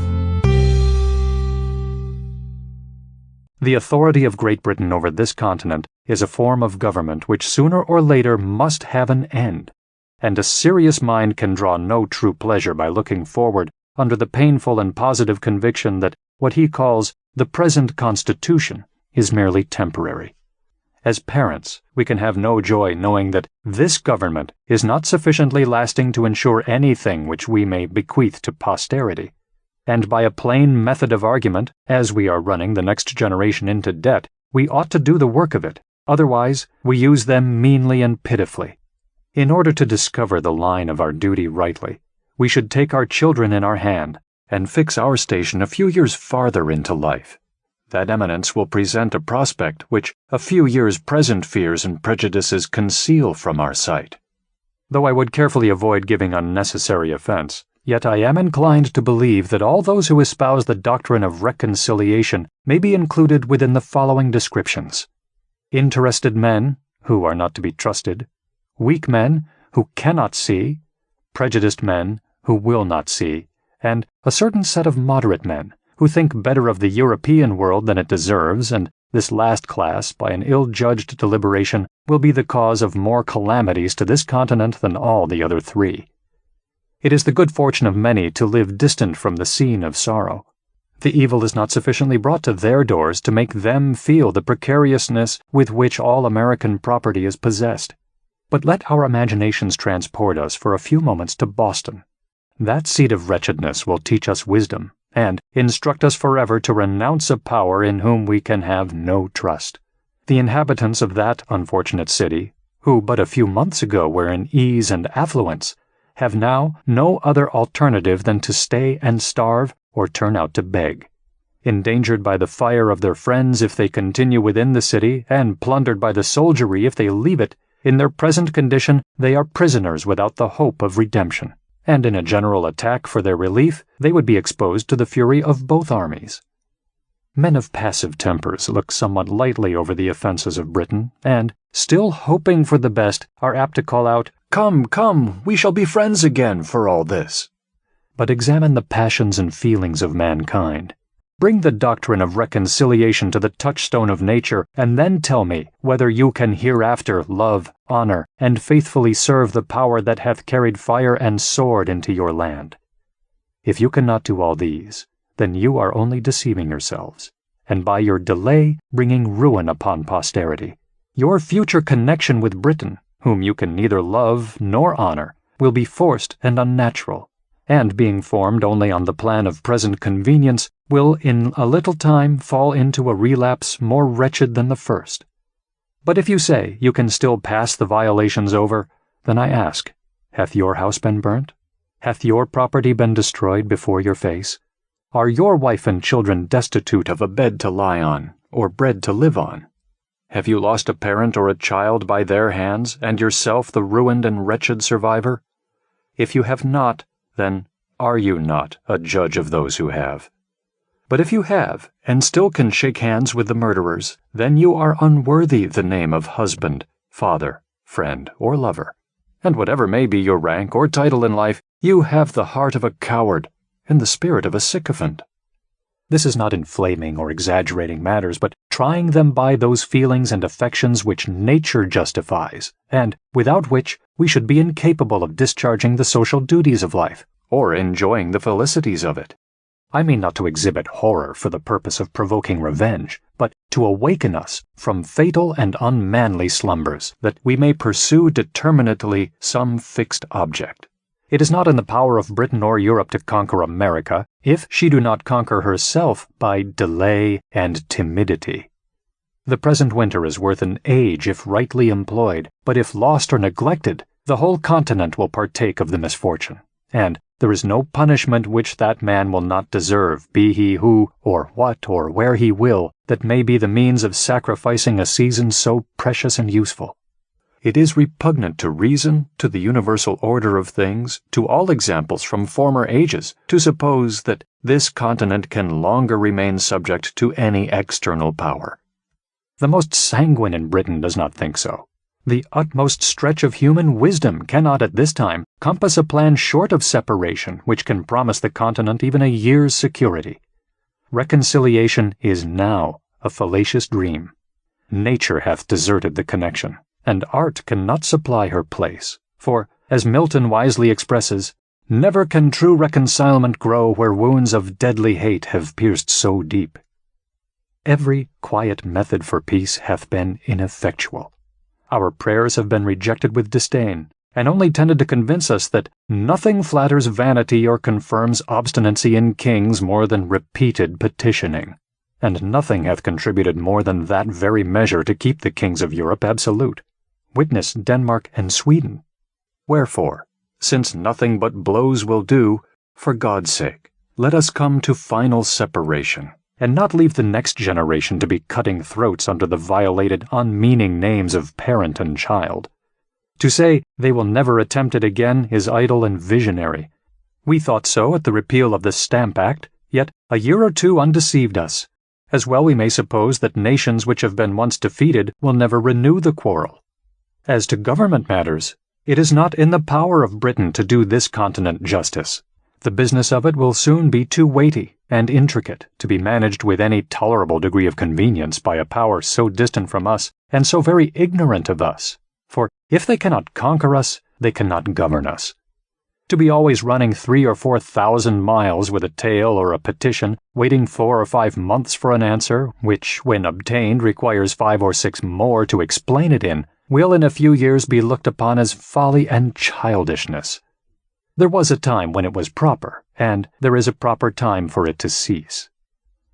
The authority of Great Britain over this continent is a form of government which sooner or later must have an end, and a serious mind can draw no true pleasure by looking forward under the painful and positive conviction that what he calls the present Constitution is merely temporary. As parents, we can have no joy knowing that this government is not sufficiently lasting to ensure anything which we may bequeath to posterity. And by a plain method of argument, as we are running the next generation into debt, we ought to do the work of it, otherwise we use them meanly and pitifully. In order to discover the line of our duty rightly, we should take our children in our hand, and fix our station a few years farther into life. That eminence will present a prospect which a few years' present fears and prejudices conceal from our sight. Though I would carefully avoid giving unnecessary offense, yet I am inclined to believe that all those who espouse the doctrine of reconciliation may be included within the following descriptions. interested men, who are not to be trusted, weak men, who cannot see, prejudiced men, who will not see, and a certain set of moderate men, who think better of the European world than it deserves, and this last class, by an ill-judged deliberation, will be the cause of more calamities to this continent than all the other three. It is the good fortune of many to live distant from the scene of sorrow. The evil is not sufficiently brought to their doors to make them feel the precariousness with which all American property is possessed. But let our imaginations transport us for a few moments to Boston. That seat of wretchedness will teach us wisdom, and instruct us forever to renounce a power in whom we can have no trust. The inhabitants of that unfortunate city, who but a few months ago were in ease and affluence, have now no other alternative than to stay and starve or turn out to beg. Endangered by the fire of their friends if they continue within the city, and plundered by the soldiery if they leave it, in their present condition they are prisoners without the hope of redemption, and in a general attack for their relief they would be exposed to the fury of both armies. Men of passive tempers look somewhat lightly over the offences of Britain, and, still hoping for the best, are apt to call out, "Come, come, we shall be friends again for all this." But examine the passions and feelings of mankind. Bring the doctrine of reconciliation to the touchstone of nature, and then tell me whether you can hereafter love, honor, and faithfully serve the power that hath carried fire and sword into your land. If you cannot do all these, then you are only deceiving yourselves, and by your delay bringing ruin upon posterity. Your future connection with Britain, whom you can neither love nor honor, will be forced and unnatural, and being formed only on the plan of present convenience, will in a little time fall into a relapse more wretched than the first. But if you say you can still pass the violations over, then I ask, hath your house been burnt? Hath your property been destroyed before your face? Are your wife and children destitute of a bed to lie on, or bread to live on? Have you lost a parent or a child by their hands, and yourself the ruined and wretched survivor? If you have not, then are you not a judge of those who have? But if you have, and still can shake hands with the murderers, then you are unworthy the name of husband, father, friend, or lover. And whatever may be your rank or title in life, you have the heart of a coward and the spirit of a sycophant. This is not inflaming or exaggerating matters, but trying them by those feelings and affections which nature justifies, and without which we should be incapable of discharging the social duties of life, or enjoying the felicities of it. I mean not to exhibit horror for the purpose of provoking revenge, but to awaken us from fatal and unmanly slumbers, that we may pursue determinately some fixed object. It is not in the power of Britain or Europe to conquer America, if she do not conquer herself by delay and timidity. The present winter is worth an age if rightly employed, but if lost or neglected, the whole continent will partake of the misfortune, and there is no punishment which that man will not deserve, be he who, or what, or where he will, that may be the means of sacrificing a season so precious and useful. It is repugnant to reason, to the universal order of things, to all examples from former ages, to suppose that this continent can longer remain subject to any external power. The most sanguine in Britain does not think so. The utmost stretch of human wisdom cannot at this time compass a plan short of separation which can promise the continent even a year's security. Reconciliation is now a fallacious dream. Nature hath deserted the connection, and art cannot supply her place, for, as Milton wisely expresses, never can true reconcilement grow where wounds of deadly hate have pierced so deep. Every quiet method for peace hath been ineffectual. Our prayers have been rejected with disdain, and only tended to convince us that nothing flatters vanity or confirms obstinacy in kings more than repeated petitioning, and nothing hath contributed more than that very measure to keep the kings of Europe absolute. Witness Denmark and Sweden. Wherefore, since nothing but blows will do, for God's sake, let us come to final separation, and not leave the next generation to be cutting throats under the violated, unmeaning names of parent and child. To say they will never attempt it again is idle and visionary. We thought so at the repeal of the Stamp Act, yet a year or two undeceived us, As well we may suppose that nations which have been once defeated will never renew the quarrel. As to government matters, it is not in the power of Britain to do this continent justice. The business of it will soon be too weighty and intricate to be managed with any tolerable degree of convenience by a power so distant from us and so very ignorant of us. For if they cannot conquer us, they cannot govern us. To be always running 3,000 or 4,000 miles with a tale or a petition, waiting 4 or 5 months for an answer, which, when obtained, requires 5 or 6 more to explain it in, will in a few years be looked upon as folly and childishness. There was a time when it was proper, and there is a proper time for it to cease.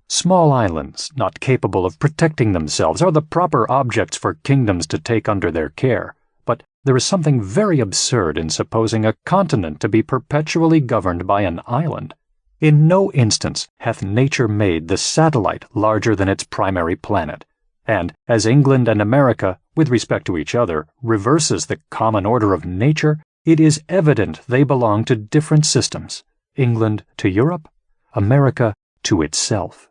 Small islands, not capable of protecting themselves, are the proper objects for kingdoms to take under their care, but there is something very absurd in supposing a continent to be perpetually governed by an island. In no instance hath nature made the satellite larger than its primary planet, and as England and America, with respect to each other, reverses the common order of nature, it is evident they belong to different systems, England to Europe, America to itself.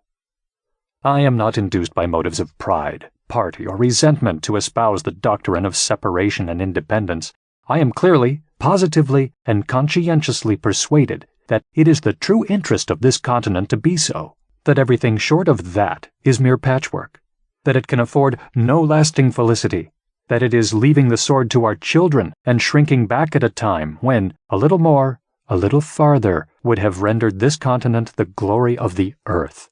I am not induced by motives of pride, party, or resentment to espouse the doctrine of separation and independence. I am clearly, positively, and conscientiously persuaded that it is the true interest of this continent to be so, that everything short of that is mere patchwork, that it can afford no lasting felicity, that it is leaving the sword to our children and shrinking back at a time when a little more, a little farther, would have rendered this continent the glory of the earth.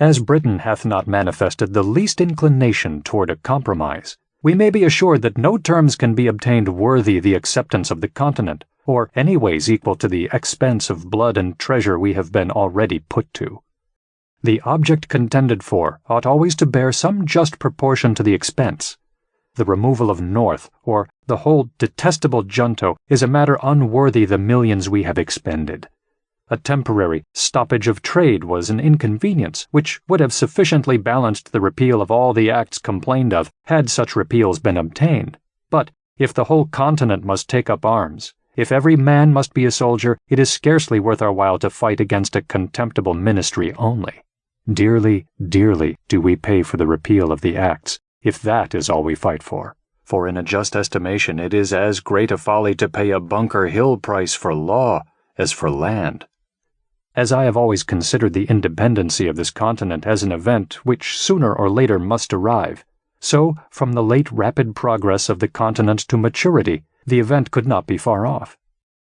As Britain hath not manifested the least inclination toward a compromise, we may be assured that no terms can be obtained worthy the acceptance of the continent, or anyways equal to the expense of blood and treasure we have been already put to. The object contended for ought always to bear some just proportion to the expense. The removal of North, or the whole detestable junto, is a matter unworthy the millions we have expended. A temporary stoppage of trade was an inconvenience which would have sufficiently balanced the repeal of all the acts complained of had such repeals been obtained. But if the whole continent must take up arms, if every man must be a soldier, it is scarcely worth our while to fight against a contemptible ministry only. Dearly, dearly do we pay for the repeal of the acts, if that is all we fight for. For in a just estimation it is as great a folly to pay a Bunker Hill price for law as for land. As I have always considered the independency of this continent as an event which sooner or later must arrive, so, from the late rapid progress of the continent to maturity, the event could not be far off.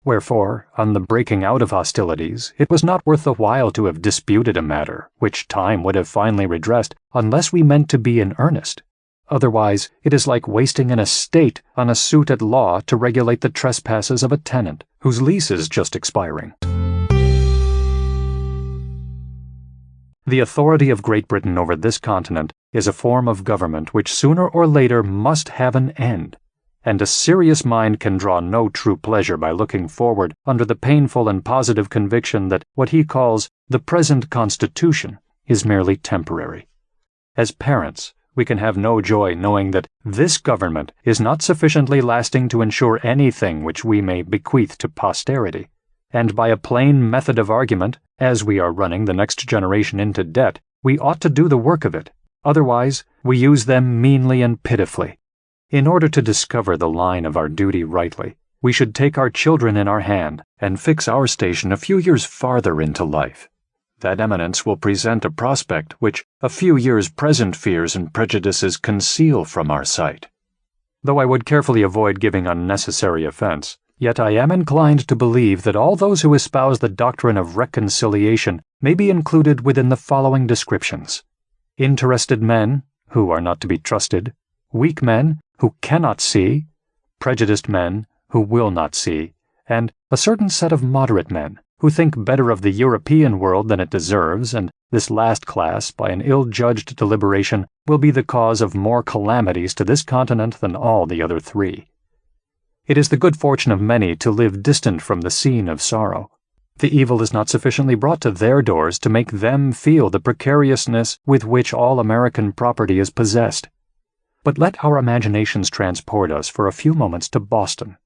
Wherefore, on the breaking out of hostilities, it was not worth the while to have disputed a matter, which time would have finally redressed, unless we meant to be in earnest. Otherwise, it is like wasting an estate on a suit at law to regulate the trespasses of a tenant, whose lease is just expiring. The authority of Great Britain over this continent is a form of government which sooner or later must have an end, and a serious mind can draw no true pleasure by looking forward under the painful and positive conviction that what he calls the present Constitution is merely temporary. As parents, we can have no joy knowing that this government is not sufficiently lasting to ensure anything which we may bequeath to posterity, and by a plain method of argument, as we are running the next generation into debt, we ought to do the work of it. Otherwise, we use them meanly and pitifully. In order to discover the line of our duty rightly, we should take our children in our hand and fix our station a few years farther into life. That eminence will present a prospect which a few years' present fears and prejudices conceal from our sight. Though I would carefully avoid giving unnecessary offense, yet I am inclined to believe that all those who espouse the doctrine of reconciliation may be included within the following descriptions: interested men, who are not to be trusted, weak men, who cannot see, prejudiced men, who will not see, and a certain set of moderate men, who think better of the European world than it deserves, and this last class, by an ill-judged deliberation, will be the cause of more calamities to this continent than all the other three. It is the good fortune of many to live distant from the scene of sorrow. The evil is not sufficiently brought to their doors to make them feel the precariousness with which all American property is possessed. But let our imaginations transport us for a few moments to Boston.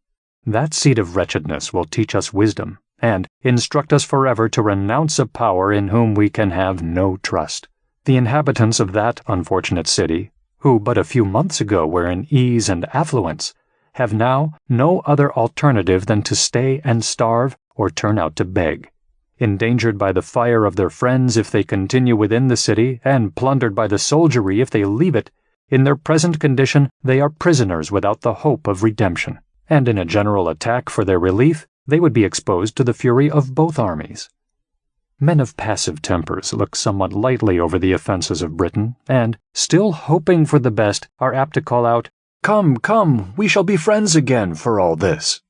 That seat of wretchedness will teach us wisdom, and instruct us forever to renounce a power in whom we can have no trust. The inhabitants of that unfortunate city, who but a few months ago were in ease and affluence, have now no other alternative than to stay and starve or turn out to beg. Endangered by the fire of their friends if they continue within the city, and plundered by the soldiery if they leave it, in their present condition they are prisoners without the hope of redemption, and in a general attack for their relief they would be exposed to the fury of both armies. Men of passive tempers look somewhat lightly over the offenses of Britain, and, still hoping for the best, are apt to call out, "Come, come, we shall be friends again for all this."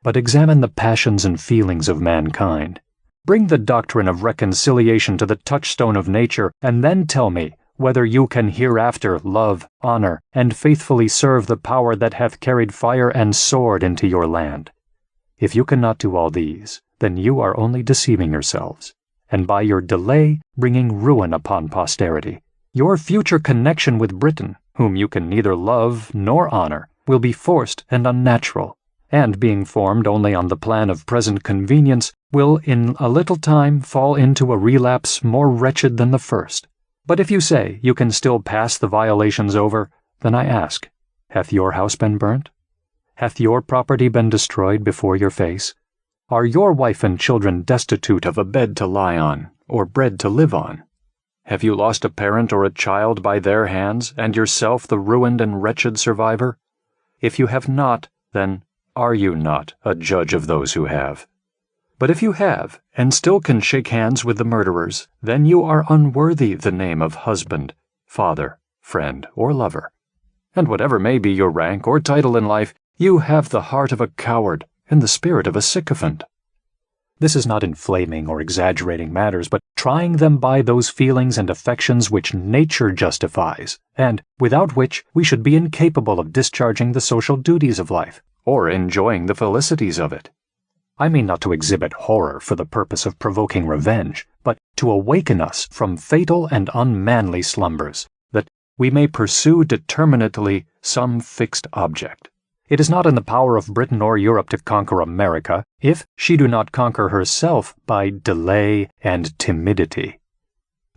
But examine the passions and feelings of mankind. Bring the doctrine of reconciliation to the touchstone of nature, and then tell me whether you can hereafter love, honor, and faithfully serve the power that hath carried fire and sword into your land. If you cannot do all these, then you are only deceiving yourselves, and by your delay bringing ruin upon posterity. Your future connection with Britain, whom you can neither love nor honor, will be forced and unnatural, and being formed only on the plan of present convenience, will in a little time fall into a relapse more wretched than the first. But if you say you can still pass the violations over, then I ask, hath your house been burnt? Hath your property been destroyed before your face? Are your wife and children destitute of a bed to lie on, or bread to live on? Have you lost a parent or a child by their hands, and yourself the ruined and wretched survivor? If you have not, then are you not a judge of those who have? But if you have, and still can shake hands with the murderers, then you are unworthy the name of husband, father, friend, or lover. And whatever may be your rank or title in life, you have the heart of a coward and the spirit of a sycophant. This is not inflaming or exaggerating matters, but trying them by those feelings and affections which nature justifies, and without which we should be incapable of discharging the social duties of life, or enjoying the felicities of it. I mean not to exhibit horror for the purpose of provoking revenge, but to awaken us from fatal and unmanly slumbers, that we may pursue determinately some fixed object. It is not in the power of Britain or Europe to conquer America, if she do not conquer herself by delay and timidity.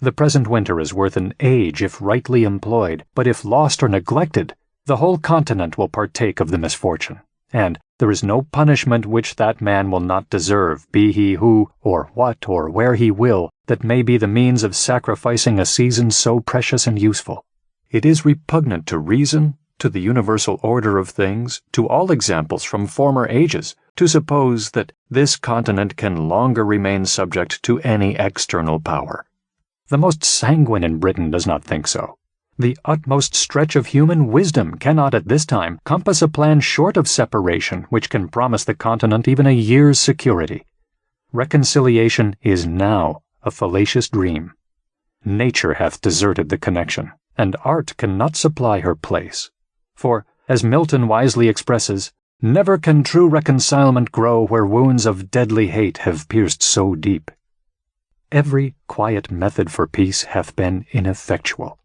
The present winter is worth an age if rightly employed, but if lost or neglected, the whole continent will partake of the misfortune, and there is no punishment which that man will not deserve, be he who, or what, or where he will, that may be the means of sacrificing a season so precious and useful. It is repugnant to reason, to the universal order of things, to all examples from former ages, to suppose that this continent can longer remain subject to any external power. The most sanguine in Britain does not think so. The utmost stretch of human wisdom cannot at this time compass a plan short of separation which can promise the continent even a year's security. Reconciliation is now a fallacious dream. Nature hath deserted the connection, and art cannot supply her place. For, as Milton wisely expresses, never can true reconcilement grow where wounds of deadly hate have pierced so deep. Every quiet method for peace hath been ineffectual.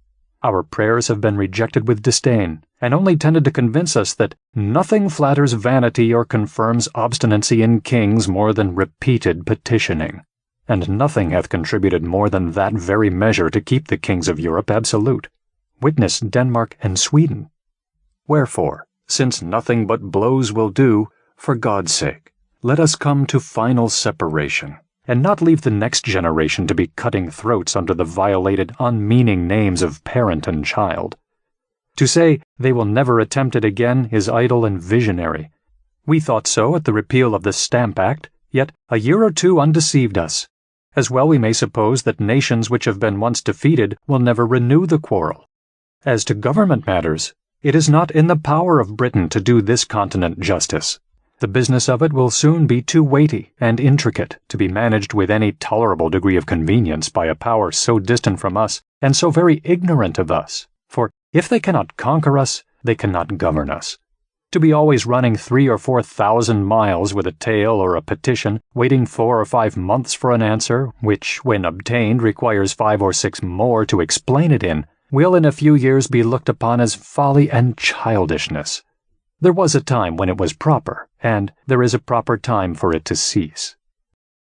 Our prayers have been rejected with disdain, and only tended to convince us that nothing flatters vanity or confirms obstinacy in kings more than repeated petitioning, and nothing hath contributed more than that very measure to keep the kings of Europe absolute. Witness Denmark and Sweden. Wherefore, since nothing but blows will do, for God's sake, let us come to final separation, and not leave the next generation to be cutting throats under the violated, unmeaning names of parent and child. To say they will never attempt it again is idle and visionary. We thought so at the repeal of the Stamp Act, yet a year or two undeceived us. As well we may suppose that nations which have been once defeated will never renew the quarrel. As to government matters, it is not in the power of Britain to do this continent justice. The business of it will soon be too weighty and intricate to be managed with any tolerable degree of convenience by a power so distant from us and so very ignorant of us. For if they cannot conquer us, they cannot govern us. To be always running 3,000 or 4,000 miles with a tale or a petition, waiting 4 or 5 months for an answer, which, when obtained, requires 5 or 6 more to explain it in, will in a few years be looked upon as folly and childishness. There was a time when it was proper, and there is a proper time for it to cease.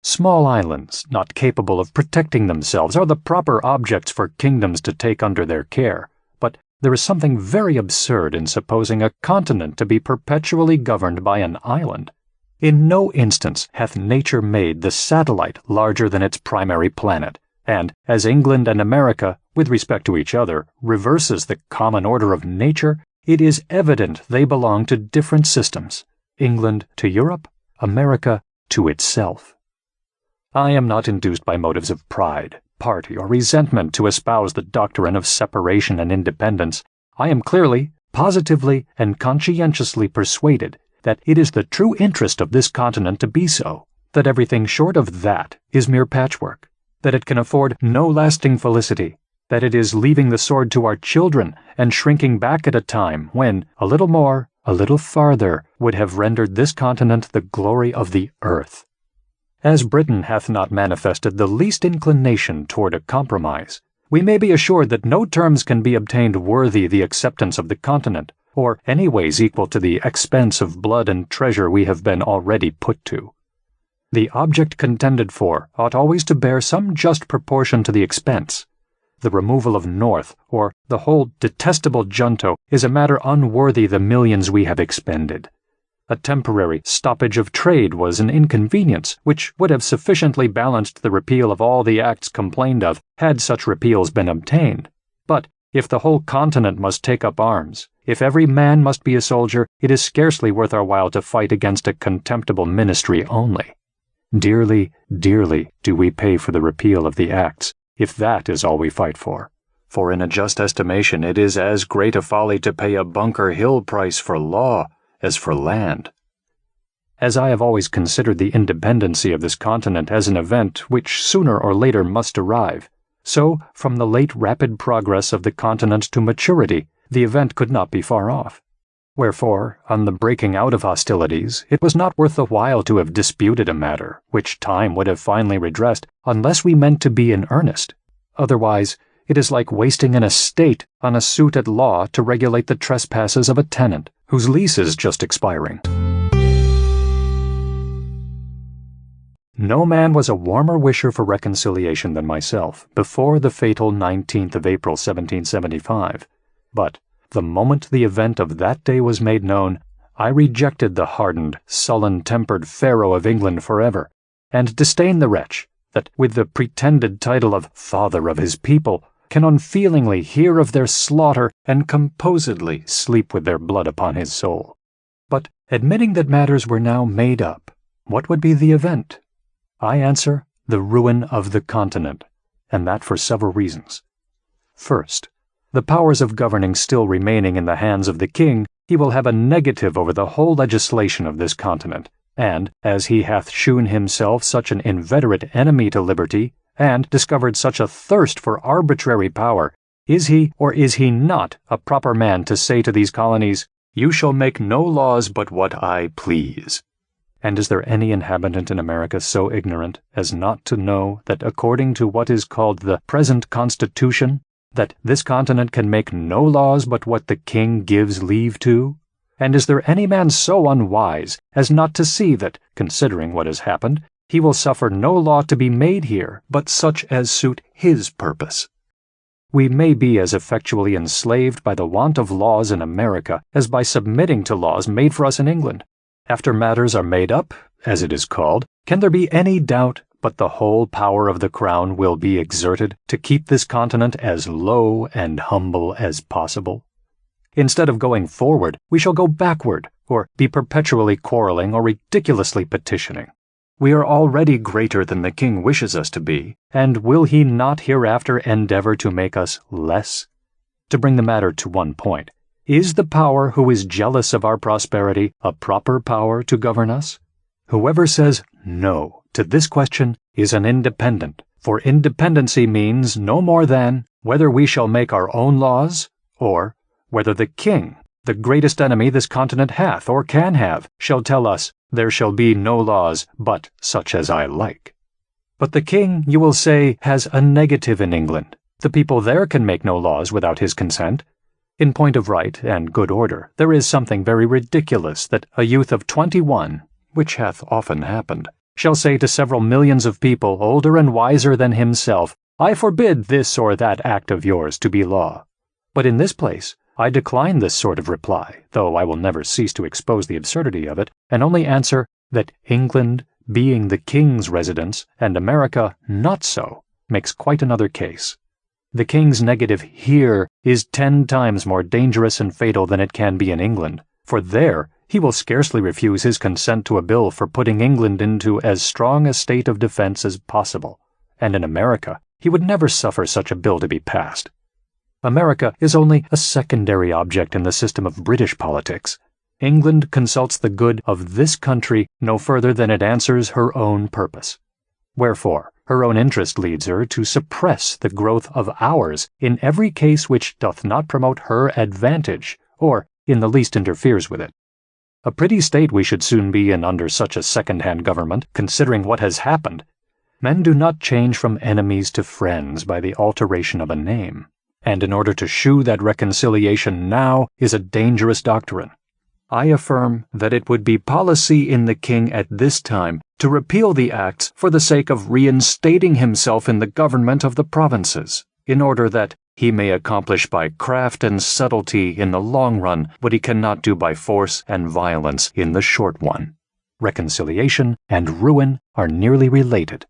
Small islands, not capable of protecting themselves, are the proper objects for kingdoms to take under their care, but there is something very absurd in supposing a continent to be perpetually governed by an island. In no instance hath nature made the satellite larger than its primary planet, and as England and America, with respect to each other, reverses the common order of nature, it is evident they belong to different systems, England to Europe, America to itself. I am not induced by motives of pride, party, or resentment to espouse the doctrine of separation and independence. I am clearly, positively, and conscientiously persuaded that it is the true interest of this continent to be so, that everything short of that is mere patchwork, that it can afford no lasting felicity, that it is leaving the sword to our children and shrinking back at a time when a little more, a little farther, would have rendered this continent the glory of the earth. As Britain hath not manifested the least inclination toward a compromise, we may be assured that no terms can be obtained worthy the acceptance of the continent, or any ways equal to the expense of blood and treasure we have been already put to. The object contended for ought always to bear some just proportion to the expense. The removal of North, or the whole detestable junto, is a matter unworthy the millions we have expended. A temporary stoppage of trade was an inconvenience which would have sufficiently balanced the repeal of all the acts complained of, had such repeals been obtained. But if the whole continent must take up arms, if every man must be a soldier, it is scarcely worth our while to fight against a contemptible ministry only. Dearly, dearly do we pay for the repeal of the acts, if that is all we fight for. For in a just estimation it is as great a folly to pay a Bunker Hill price for law as for land. As I have always considered the independency of this continent as an event which sooner or later must arrive, so from the late rapid progress of the continent to maturity, the event could not be far off. Wherefore, on the breaking out of hostilities, it was not worth the while to have disputed a matter which time would have finally redressed, unless we meant to be in earnest. Otherwise, it is like wasting an estate on a suit at law to regulate the trespasses of a tenant whose lease is just expiring. No man was a warmer wisher for reconciliation than myself before the fatal 19th of April 1775, but the moment the event of that day was made known, I rejected the hardened, sullen-tempered Pharaoh of England forever, and disdained the wretch that, with the pretended title of father of his people, can unfeelingly hear of their slaughter and composedly sleep with their blood upon his soul. But admitting that matters were now made up, what would be the event? I answer, the ruin of the continent, and that for several reasons. First, the powers of governing still remaining in the hands of the king, he will have a negative over the whole legislation of this continent, and, as he hath shewn himself such an inveterate enemy to liberty, and discovered such a thirst for arbitrary power, is he or is he not a proper man to say to these colonies, "You shall make no laws but what I please"? And is there any inhabitant in America so ignorant as not to know that according to what is called the present Constitution, that this continent can make no laws but what the king gives leave to? And is there any man so unwise as not to see that, considering what has happened, he will suffer no law to be made here but such as suit his purpose? We may be as effectually enslaved by the want of laws in America as by submitting to laws made for us in England. After matters are made up, as it is called, can there be any doubt but the whole power of the crown will be exerted to keep this continent as low and humble as possible? Instead of going forward, we shall go backward, or be perpetually quarreling or ridiculously petitioning. We are already greater than the king wishes us to be, and will he not hereafter endeavor to make us less? To bring the matter to one point, is the power who is jealous of our prosperity a proper power to govern us? Whoever says no to this question is an independent, for independency means no more than whether we shall make our own laws, or whether the king, the greatest enemy this continent hath or can have, shall tell us, "There shall be no laws but such as I like." But the king, you will say, has a negative in England. The people there can make no laws without his consent. In point of right and good order, there is something very ridiculous that a youth of 21, which hath often happened, shall say to several millions of people older and wiser than himself, I forbid this or that act of yours to be law. But in this place, I decline this sort of reply, though I will never cease to expose the absurdity of it, and only answer that England, being the king's residence, and America not so, makes quite another case. The king's negative here is 10 times more dangerous and fatal than it can be in England, for there he will scarcely refuse his consent to a bill for putting England into as strong a state of defense as possible, and in America he would never suffer such a bill to be passed. America is only a secondary object in the system of British politics. England consults the good of this country no further than it answers her own purpose. Wherefore, her own interest leads her to suppress the growth of ours in every case which doth not promote her advantage, or in the least interferes with it. A pretty state we should soon be in under such a second-hand government, considering what has happened. Men do not change from enemies to friends by the alteration of a name, and in order to shew that reconciliation now is a dangerous doctrine, I affirm that it would be policy in the king at this time to repeal the acts for the sake of reinstating himself in the government of the provinces, in order that he may accomplish by craft and subtlety in the long run what he cannot do by force and violence in the short one. Reconciliation and ruin are nearly related.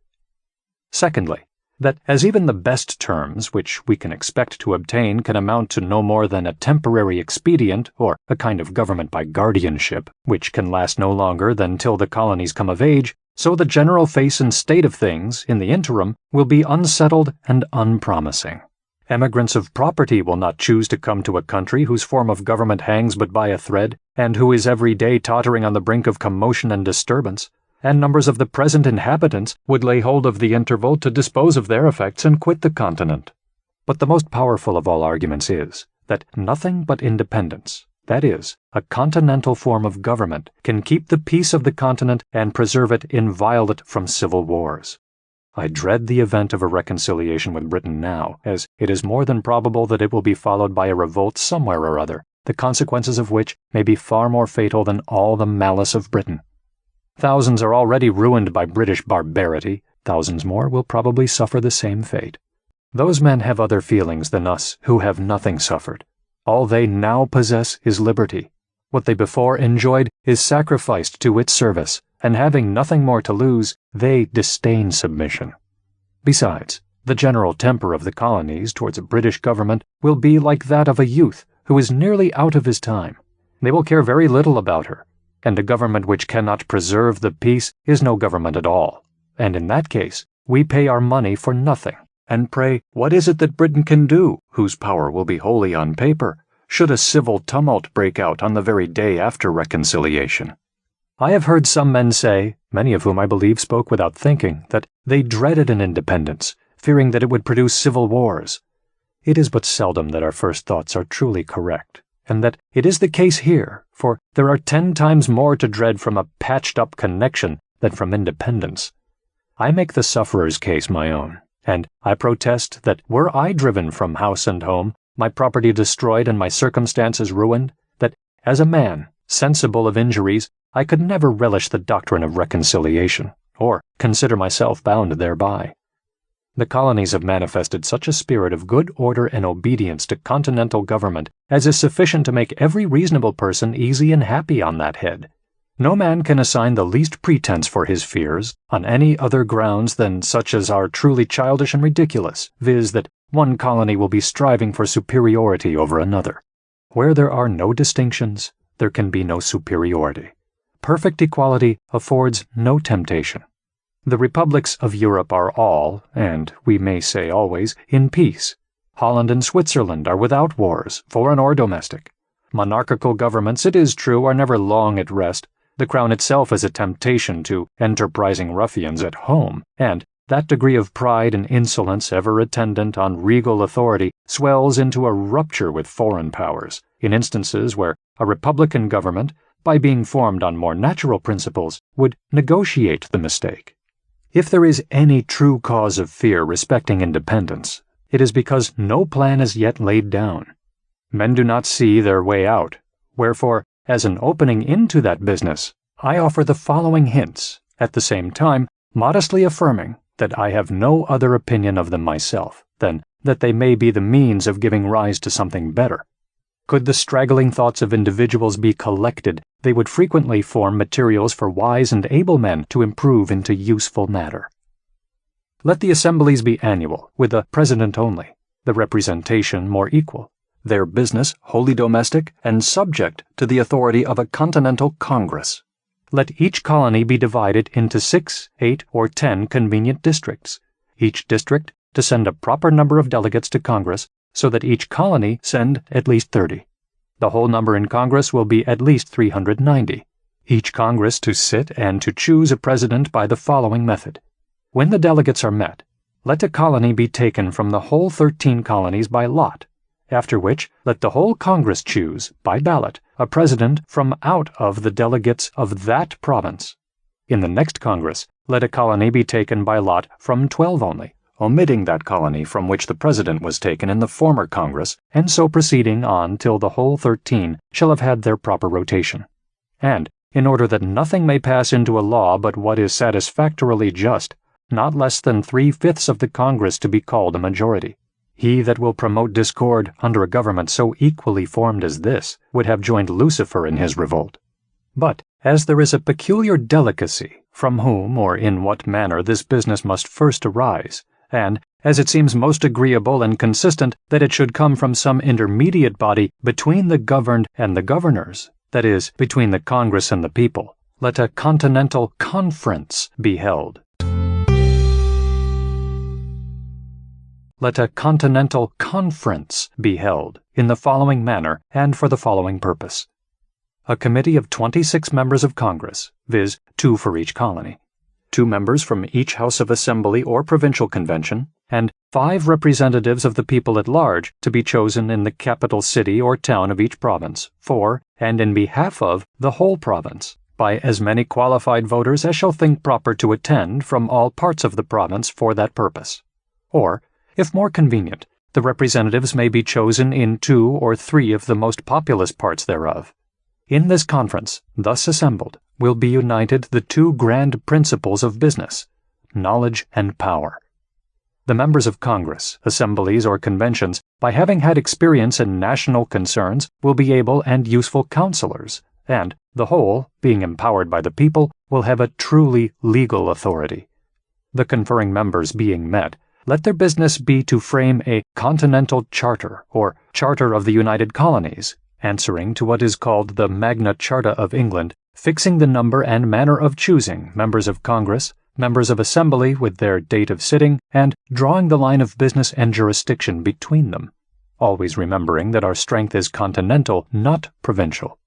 Secondly, that as even the best terms which we can expect to obtain can amount to no more than a temporary expedient or a kind of government by guardianship, which can last no longer than till the colonies come of age, so the general face and state of things, in the interim, will be unsettled and unpromising. Emigrants of property will not choose to come to a country whose form of government hangs but by a thread, and who is every day tottering on the brink of commotion and disturbance, and numbers of the present inhabitants would lay hold of the interval to dispose of their effects and quit the continent. But the most powerful of all arguments is, that nothing but independence, that is, a continental form of government, can keep the peace of the continent and preserve it inviolate from civil wars. I dread the event of a reconciliation with Britain now, as it is more than probable that it will be followed by a revolt somewhere or other, the consequences of which may be far more fatal than all the malice of Britain. Thousands are already ruined by British barbarity, thousands more will probably suffer the same fate. Those men have other feelings than us who have nothing suffered. All they now possess is liberty. What they before enjoyed is sacrificed to its service, and having nothing more to lose, they disdain submission. Besides, the general temper of the colonies towards a British government will be like that of a youth who is nearly out of his time. They will care very little about her, and a government which cannot preserve the peace is no government at all, and in that case we pay our money for nothing, and pray, what is it that Britain can do, whose power will be wholly on paper, should a civil tumult break out on the very day after reconciliation? I have heard some men say, many of whom I believe spoke without thinking, that they dreaded an independence, fearing that it would produce civil wars. It is but seldom that our first thoughts are truly correct, and that it is the case here, for there are 10 times more to dread from a patched-up connection than from independence. I make the sufferer's case my own, and I protest that were I driven from house and home, my property destroyed and my circumstances ruined, that as a man, sensible of injuries, I could never relish the doctrine of reconciliation, or consider myself bound thereby. The colonies have manifested such a spirit of good order and obedience to continental government as is sufficient to make every reasonable person easy and happy on that head. No man can assign the least pretense for his fears on any other grounds than such as are truly childish and ridiculous, viz. That one colony will be striving for superiority over another. Where there are no distinctions, there can be no superiority. Perfect equality affords no temptation. The republics of Europe are all, and we may say always, in peace. Holland and Switzerland are without wars, foreign or domestic. Monarchical governments, it is true, are never long at rest. The crown itself is a temptation to enterprising ruffians at home, and that degree of pride and insolence ever attendant on regal authority swells into a rupture with foreign powers, in instances where a republican government, by being formed on more natural principles, would negotiate the mistake. If there is any true cause of fear respecting independence, it is because no plan is yet laid down. Men do not see their way out, wherefore, as an opening into that business, I offer the following hints, at the same time modestly affirming that I have no other opinion of them myself than that they may be the means of giving rise to something better. Could the straggling thoughts of individuals be collected, they would frequently form materials for wise and able men to improve into useful matter. Let the assemblies be annual, with a president only, the representation more equal, their business wholly domestic and subject to the authority of a continental congress. Let each colony be divided into 6, 8, or 10 convenient districts, each district to send a proper number of delegates to Congress, so that each colony send at least 30. The whole number in Congress will be at least 390. Each Congress to sit and to choose a president by the following method. When the delegates are met, let a colony be taken from the whole 13 colonies by lot, after which let the whole Congress choose, by ballot, a president from out of the delegates of that province. In the next Congress, let a colony be taken by lot from 12 only, omitting that colony from which the president was taken in the former Congress, and so proceeding on till the whole 13 shall have had their proper rotation. And, in order that nothing may pass into a law but what is satisfactorily just, not less than 3/5 of the Congress to be called a majority. He that will promote discord under a government so equally formed as this would have joined Lucifer in his revolt. But, as there is a peculiar delicacy from whom or in what manner this business must first arise, and as it seems most agreeable and consistent that it should come from some intermediate body between the governed and the governors, that is, between the Congress and the people, let a continental conference be held. Let a continental conference be held in the following manner and for the following purpose. A committee of 26 members of Congress, viz., 2 for each colony, 2 members from each House of Assembly or Provincial Convention, and 5 representatives of the people at large to be chosen in the capital city or town of each province, for and in behalf of the whole province, by as many qualified voters as shall think proper to attend from all parts of the province for that purpose. Or, if more convenient, the representatives may be chosen in 2 or 3 of the most populous parts thereof. In this conference, thus assembled, will be united the 2 grand principles of business, knowledge and power. The members of Congress, assemblies, or conventions, by having had experience in national concerns, will be able and useful counselors, and, the whole, being empowered by the people, will have a truly legal authority. The conferring members being met, let their business be to frame a continental charter, or charter of the United Colonies, answering to what is called the Magna Charta of England, fixing the number and manner of choosing members of Congress, members of Assembly with their date of sitting, and drawing the line of business and jurisdiction between them, always remembering that our strength is continental, not provincial.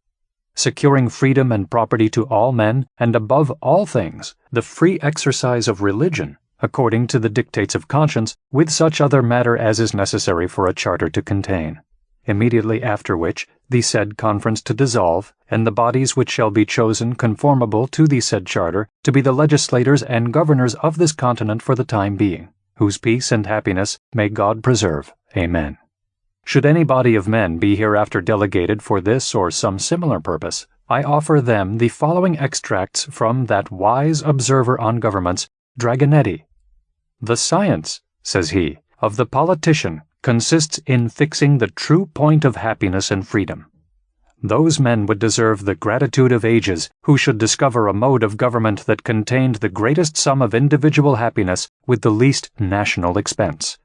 Securing freedom and property to all men, and above all things, the free exercise of religion, according to the dictates of conscience, with such other matter as is necessary for a charter to contain. Immediately after which, the said conference to dissolve, and the bodies which shall be chosen conformable to the said charter to be the legislators and governors of this continent for the time being, whose peace and happiness may God preserve. Amen. Should any body of men be hereafter delegated for this or some similar purpose, I offer them the following extracts from that wise observer on governments, Dragonetti. The science, says he, of the politician consists in fixing the true point of happiness and freedom. Those men would deserve the gratitude of ages who should discover a mode of government that contained the greatest sum of individual happiness with the least national expense.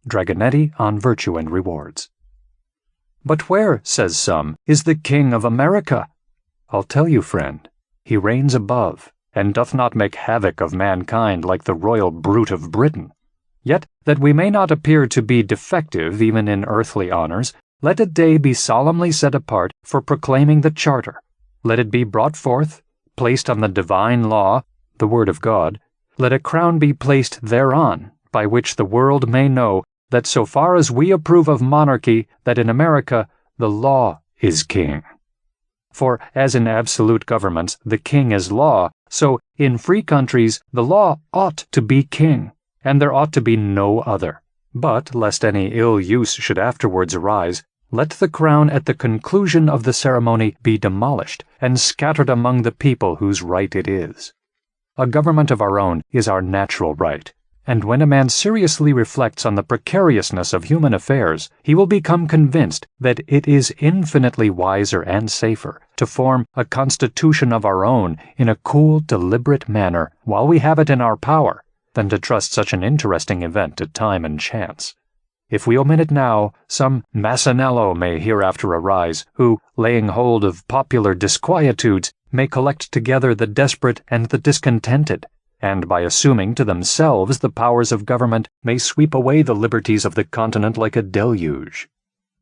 Dragonetti on Virtue and Rewards. But where, says some, is the King of America? I'll tell you, friend, he reigns above, and doth not make havoc of mankind like the royal brute of Britain. Yet, that we may not appear to be defective even in earthly honors, let a day be solemnly set apart for proclaiming the Charter. Let it be brought forth, placed on the divine law, the Word of God. Let a crown be placed thereon, by which the world may know that so far as we approve of monarchy, that in America the law is king. For as in absolute governments the king is law, so in free countries the law ought to be king, and there ought to be no other. But lest any ill use should afterwards arise, let the crown at the conclusion of the ceremony be demolished and scattered among the people whose right it is. A government of our own is our natural right, and when a man seriously reflects on the precariousness of human affairs, he will become convinced that it is infinitely wiser and safer to form a constitution of our own in a cool, deliberate manner while we have it in our power, than to trust such an interesting event to time and chance. If we omit it now, some Massanello may hereafter arise, who, laying hold of popular disquietudes, may collect together the desperate and the discontented, and by assuming to themselves the powers of government, may sweep away the liberties of the continent like a deluge.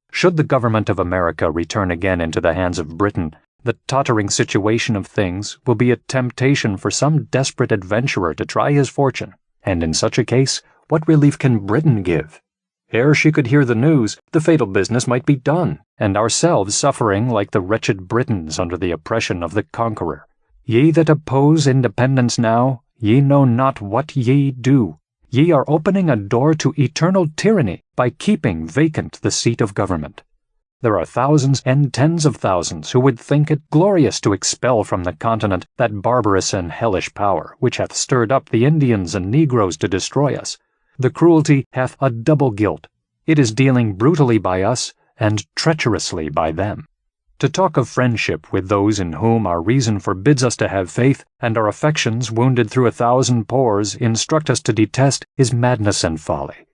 Should the government of America return again into the hands of Britain, the tottering situation of things will be a temptation for some desperate adventurer to try his fortune, and in such a case, what relief can Britain give? Ere she could hear the news, the fatal business might be done, and ourselves suffering like the wretched Britons under the oppression of the conqueror. Ye that oppose independence now, ye know not what ye do. Ye are opening a door to eternal tyranny by keeping vacant the seat of government. There are thousands and tens of thousands who would think it glorious to expel from the continent that barbarous and hellish power which hath stirred up the Indians and Negroes to destroy us. The cruelty hath a double guilt. It is dealing brutally by us and treacherously by them. To talk of friendship with those in whom our reason forbids us to have faith, and our affections, wounded through 1,000 pores, instruct us to detest, is madness and folly.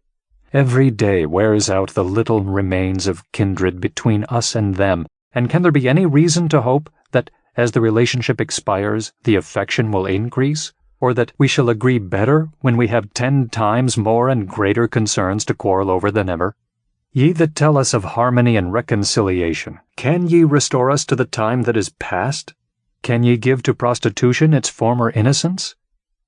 Every day wears out the little remains of kindred between us and them, and can there be any reason to hope that, as the relationship expires, the affection will increase, or that we shall agree better when we have 10 times more and greater concerns to quarrel over than ever? Ye that tell us of harmony and reconciliation, can ye restore us to the time that is past? Can ye give to prostitution its former innocence?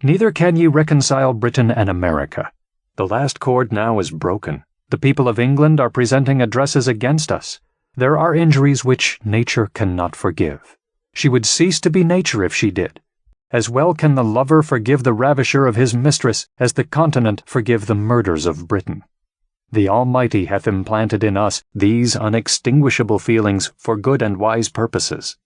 Neither can ye reconcile Britain and America. The last cord now is broken. The people of England are presenting addresses against us. There are injuries which nature cannot forgive. She would cease to be nature if she did. As well can the lover forgive the ravisher of his mistress as the continent forgive the murders of Britain. The Almighty hath implanted in us these unextinguishable feelings for good and wise purposes.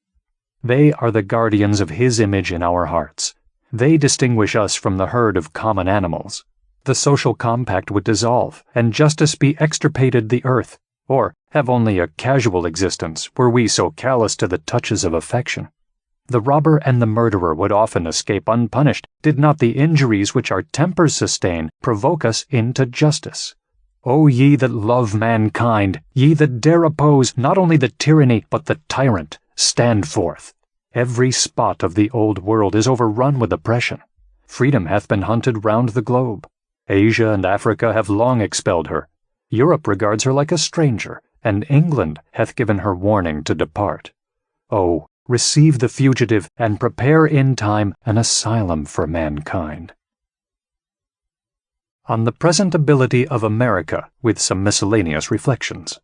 They are the guardians of His image in our hearts. They distinguish us from the herd of common animals. The social compact would dissolve, and justice be extirpated the earth, or have only a casual existence were we so callous to the touches of affection. The robber and the murderer would often escape unpunished, did not the injuries which our tempers sustain provoke us into justice. O ye that love mankind, ye that dare oppose not only the tyranny but the tyrant, stand forth. Every spot of the old world is overrun with oppression. Freedom hath been hunted round the globe. Asia and Africa have long expelled her. Europe regards her like a stranger, and England hath given her warning to depart. O, receive the fugitive, and prepare in time an asylum for mankind. On the Presentability of America, with some miscellaneous reflections.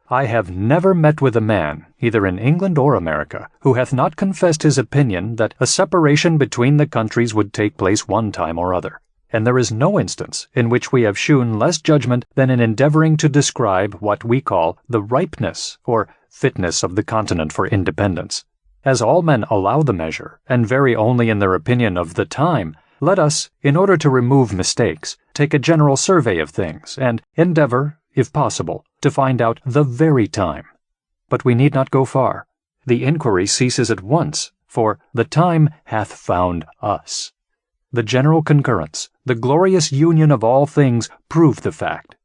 I have never met with a man, either in England or America, who hath not confessed his opinion that a separation between the countries would take place one time or other, and there is no instance in which we have shewn less judgment than in endeavoring to describe what we call the ripeness or fitness of the continent for independence. As all men allow the measure, and vary only in their opinion of the time, let us, in order to remove mistakes, take a general survey of things, and endeavor, if possible, to find out the very time. But we need not go far. The inquiry ceases at once, for the time hath found us. The general concurrence, the glorious union of all things, prove the fact.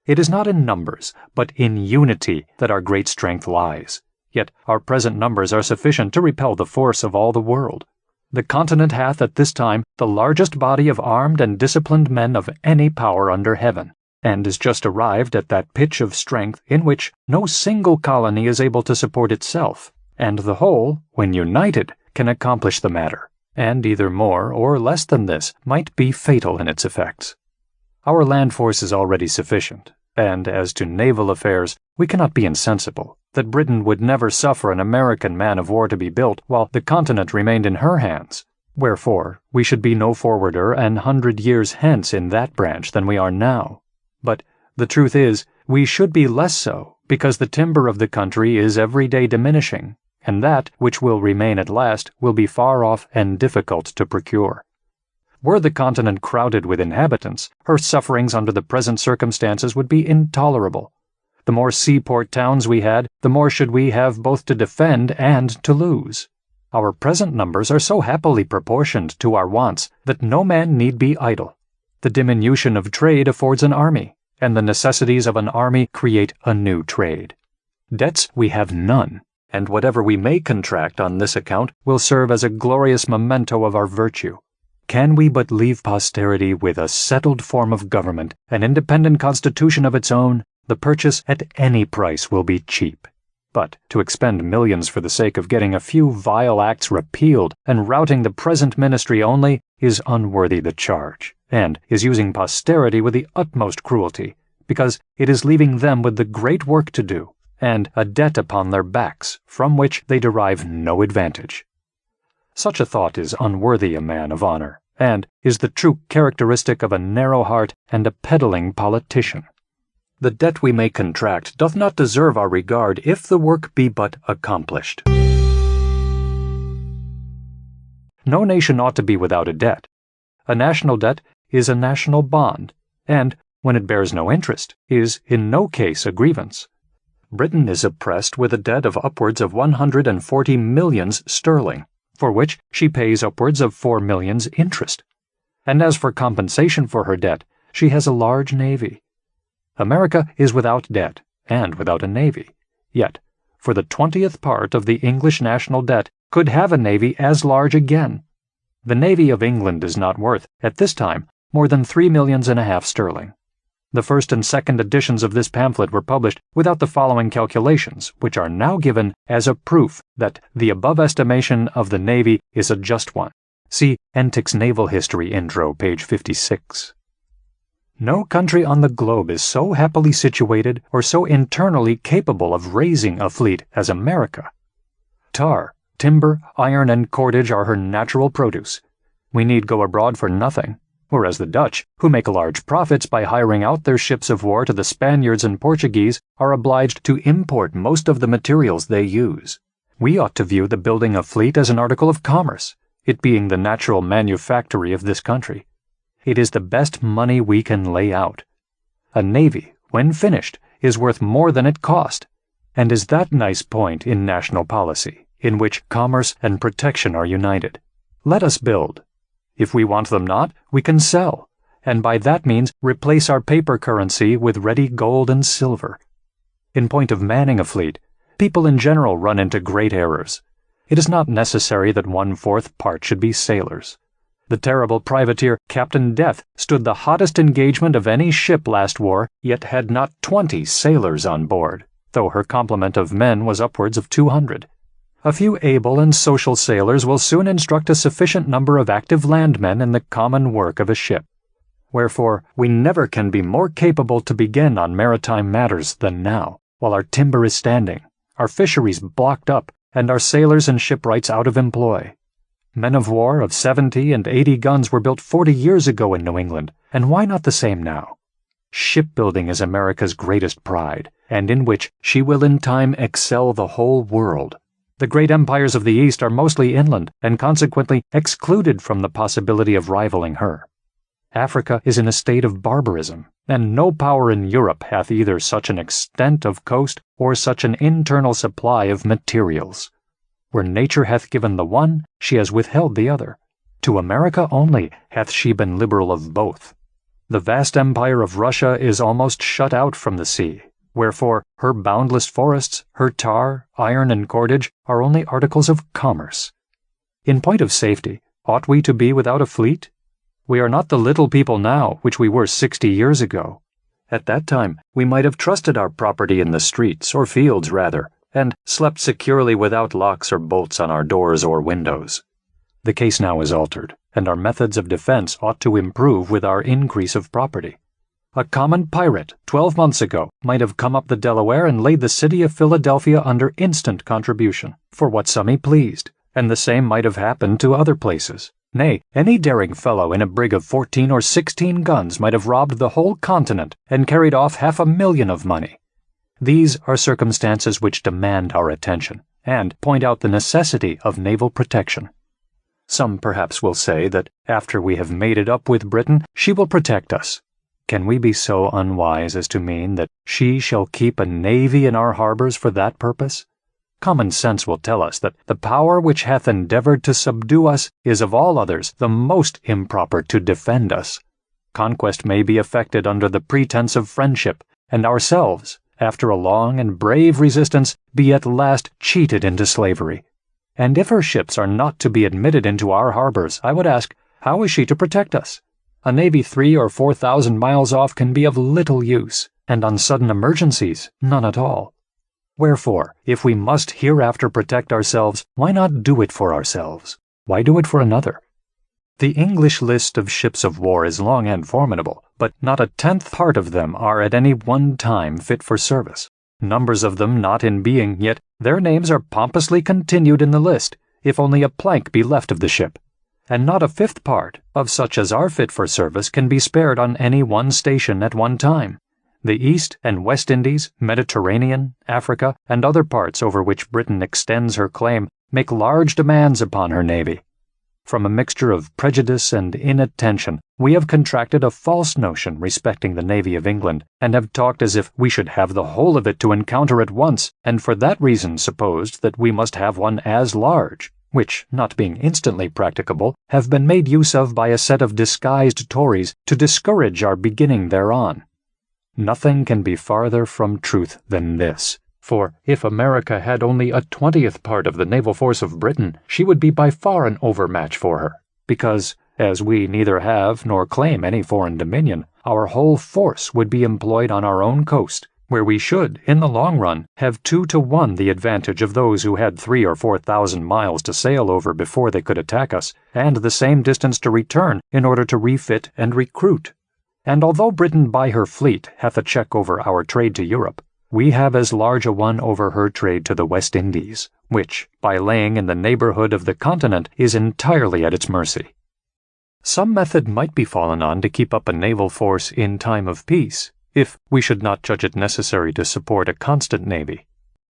It is not in numbers, but in unity that our great strength lies. Yet our present numbers are sufficient to repel the force of all the world. The continent hath at this time the largest body of armed and disciplined men of any power under heaven, and is just arrived at that pitch of strength in which no single colony is able to support itself, and the whole, when united, can accomplish the matter, and either more or less than this might be fatal in its effects. Our land force is already sufficient, and as to naval affairs, we cannot be insensible that Britain would never suffer an American man-of-war to be built while the continent remained in her hands. Wherefore, we should be no forwarder an 100 years hence in that branch than we are now. But the truth is, we should be less so, because the timber of the country is every day diminishing, and that which will remain at last will be far off and difficult to procure. Were the continent crowded with inhabitants, her sufferings under the present circumstances would be intolerable. The more seaport towns we had, the more should we have both to defend and to lose. Our present numbers are so happily proportioned to our wants that no man need be idle. The diminution of trade affords an army, and the necessities of an army create a new trade. Debts we have none, and whatever we may contract on this account will serve as a glorious memento of our virtue. Can we but leave posterity with a settled form of government, an independent constitution of its own, the purchase at any price will be cheap. But to expend millions for the sake of getting a few vile acts repealed and routing the present ministry only is unworthy the charge, and is using posterity with the utmost cruelty, because it is leaving them with the great work to do, and a debt upon their backs from which they derive no advantage. Such a thought is unworthy a man of honor, and is the true characteristic of a narrow heart and a peddling politician. The debt we may contract doth not deserve our regard if the work be but accomplished. No nation ought to be without a debt. A national debt is a national bond, and, when it bears no interest, is in no case a grievance. Britain is oppressed with a debt of upwards of 140 millions sterling, for which she pays upwards of 4 millions interest. And as for compensation for her debt, she has a large navy. America is without debt, and without a navy, yet, for the 20th part of the English national debt, could have a navy as large again. The navy of England is not worth, at this time, more than 3 millions and a half sterling. The first and second editions of this pamphlet were published without the following calculations, which are now given as a proof that the above estimation of the navy is a just one. See Entick's Naval History Intro, page 56. No country on the globe is so happily situated or so internally capable of raising a fleet as America. Tar, timber, iron, and cordage are her natural produce. We need go abroad for nothing, whereas the Dutch, who make large profits by hiring out their ships of war to the Spaniards and Portuguese, are obliged to import most of the materials they use. We ought to view the building a fleet as an article of commerce, it being the natural manufactory of this country. It is the best money we can lay out. A navy, when finished, is worth more than it cost, and is that nice point in national policy, in which commerce and protection are united. Let us build. If we want them not, we can sell, and by that means replace our paper currency with ready gold and silver. In point of manning a fleet, people in general run into great errors. It is not necessary that 1/4 part should be sailors. The terrible privateer Captain Death stood the hottest engagement of any ship last war, yet had not 20 sailors on board, though her complement of men was upwards of 200. A few able and social sailors will soon instruct a sufficient number of active landmen in the common work of a ship. Wherefore, we never can be more capable to begin on maritime matters than now, while our timber is standing, our fisheries blocked up, and our sailors and shipwrights out of employ. Men of war of 70 and 80 guns were built 40 years ago in New England, and why not the same now? Shipbuilding is America's greatest pride, and in which she will in time excel the whole world. The great empires of the East are mostly inland, and consequently excluded from the possibility of rivaling her. Africa is in a state of barbarism, and no power in Europe hath either such an extent of coast or such an internal supply of materials. Where nature hath given the one, she has withheld the other. To America only hath she been liberal of both. The vast empire of Russia is almost shut out from the sea, wherefore her boundless forests, her tar, iron, and cordage are only articles of commerce. In point of safety, ought we to be without a fleet? We are not the little people now which we were 60 years ago. At that time we might have trusted our property in the streets, or fields rather, and slept securely without locks or bolts on our doors or windows. The case now is altered, and our methods of defense ought to improve with our increase of property. A common pirate, 12 months ago, might have come up the Delaware and laid the city of Philadelphia under instant contribution, for what sum he pleased, and the same might have happened to other places. Nay, any daring fellow in a brig of 14 or 16 guns might have robbed the whole continent and carried off 500,000 of money. These are circumstances which demand our attention, and point out the necessity of naval protection. Some perhaps will say that after we have made it up with Britain, she will protect us. Can we be so unwise as to mean that she shall keep a navy in our harbors for that purpose? Common sense will tell us that the power which hath endeavored to subdue us is of all others the most improper to defend us. Conquest may be effected under the pretense of friendship, and ourselves, after a long and brave resistance, be at last cheated into slavery. And if her ships are not to be admitted into our harbors, I would ask, how is she to protect us? A navy 3,000 or 4,000 miles off can be of little use, and on sudden emergencies, none at all. Wherefore, if we must hereafter protect ourselves, why not do it for ourselves? Why do it for another? The English list of ships of war is long and formidable, but not a tenth part of them are at any one time fit for service. Numbers of them not in being, yet their names are pompously continued in the list, if only a plank be left of the ship. And not a fifth part of such as are fit for service can be spared on any one station at one time. The East and West Indies, Mediterranean, Africa, and other parts over which Britain extends her claim make large demands upon her navy. From a mixture of prejudice and inattention, we have contracted a false notion respecting the navy of England, and have talked as if we should have the whole of it to encounter at once, and for that reason supposed that we must have one as large, which, not being instantly practicable, have been made use of by a set of disguised Tories to discourage our beginning thereon. Nothing can be farther from truth than this. For if America had only a 20th part of the naval force of Britain, she would be by far an overmatch for her, because, as we neither have nor claim any foreign dominion, our whole force would be employed on our own coast, where we should, in the long run, have 2 to 1 the advantage of those who had 3,000 or 4,000 miles to sail over before they could attack us, and the same distance to return in order to refit and recruit. And although Britain by her fleet hath a check over our trade to Europe, we have as large a one over her trade to the West Indies, which, by laying in the neighborhood of the continent, is entirely at its mercy. Some method might be fallen on to keep up a naval force in time of peace, if we should not judge it necessary to support a constant navy.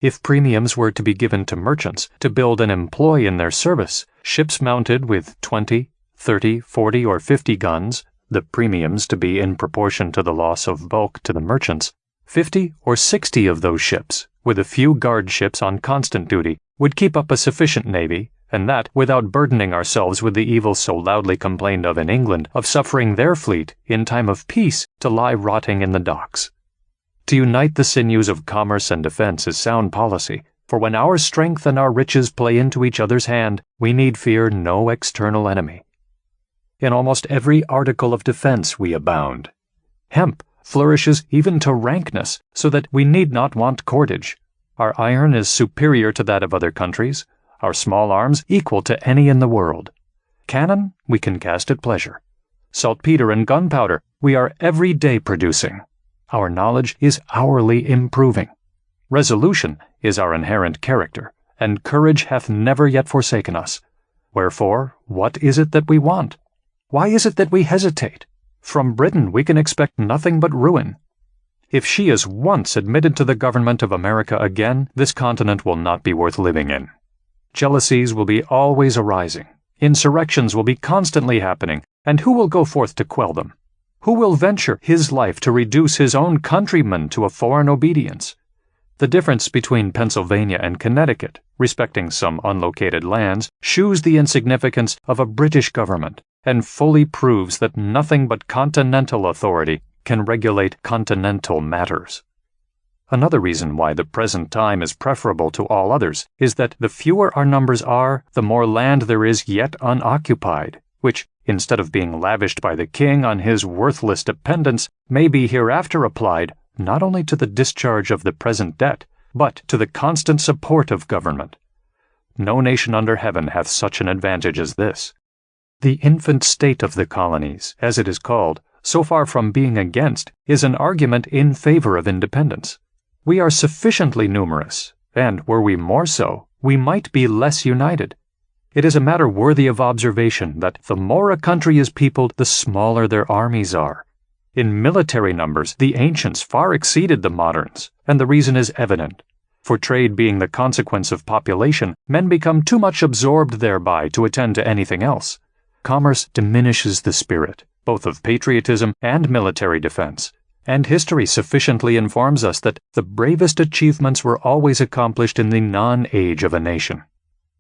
If premiums were to be given to merchants to build and employ in their service ships mounted with 20, 30, 40, or 50 guns, the premiums to be in proportion to the loss of bulk to the merchants, 50 or 60 of those ships, with a few guard ships on constant duty, would keep up a sufficient navy, and that without burdening ourselves with the evil so loudly complained of in England of suffering their fleet, in time of peace, to lie rotting in the docks. To unite the sinews of commerce and defense is sound policy, for when our strength and our riches play into each other's hand, we need fear no external enemy. In almost every article of defense we abound. Hemp flourishes even to rankness, so that we need not want cordage. Our iron is superior to that of other countries, our small arms equal to any in the world. Cannon we can cast at pleasure. Saltpeter and gunpowder we are every day producing. Our knowledge is hourly improving. Resolution is our inherent character, and courage hath never yet forsaken us. Wherefore, what is it that we want? Why is it that we hesitate? From Britain we can expect nothing but ruin. If she is once admitted to the government of America again, this continent will not be worth living in. Jealousies will be always arising. Insurrections will be constantly happening, and who will go forth to quell them? Who will venture his life to reduce his own countrymen to a foreign obedience? The difference between Pennsylvania and Connecticut, respecting some unlocated lands, shews the insignificance of a British government, and fully proves that nothing but continental authority can regulate continental matters. Another reason why the present time is preferable to all others is that the fewer our numbers are, the more land there is yet unoccupied, which, instead of being lavished by the king on his worthless dependents, may be hereafter applied not only to the discharge of the present debt, but to the constant support of government. No nation under heaven hath such an advantage as this. The infant state of the colonies, as it is called, so far from being against, is an argument in favor of independence. We are sufficiently numerous, and were we more so, we might be less united. It is a matter worthy of observation that the more a country is peopled, the smaller their armies are. In military numbers, the ancients far exceeded the moderns, and the reason is evident. for trade being the consequence of population, men become too much absorbed thereby to attend to anything else. Commerce diminishes the spirit, both of patriotism and military defense, and history sufficiently informs us that the bravest achievements were always accomplished in the non-age of a nation.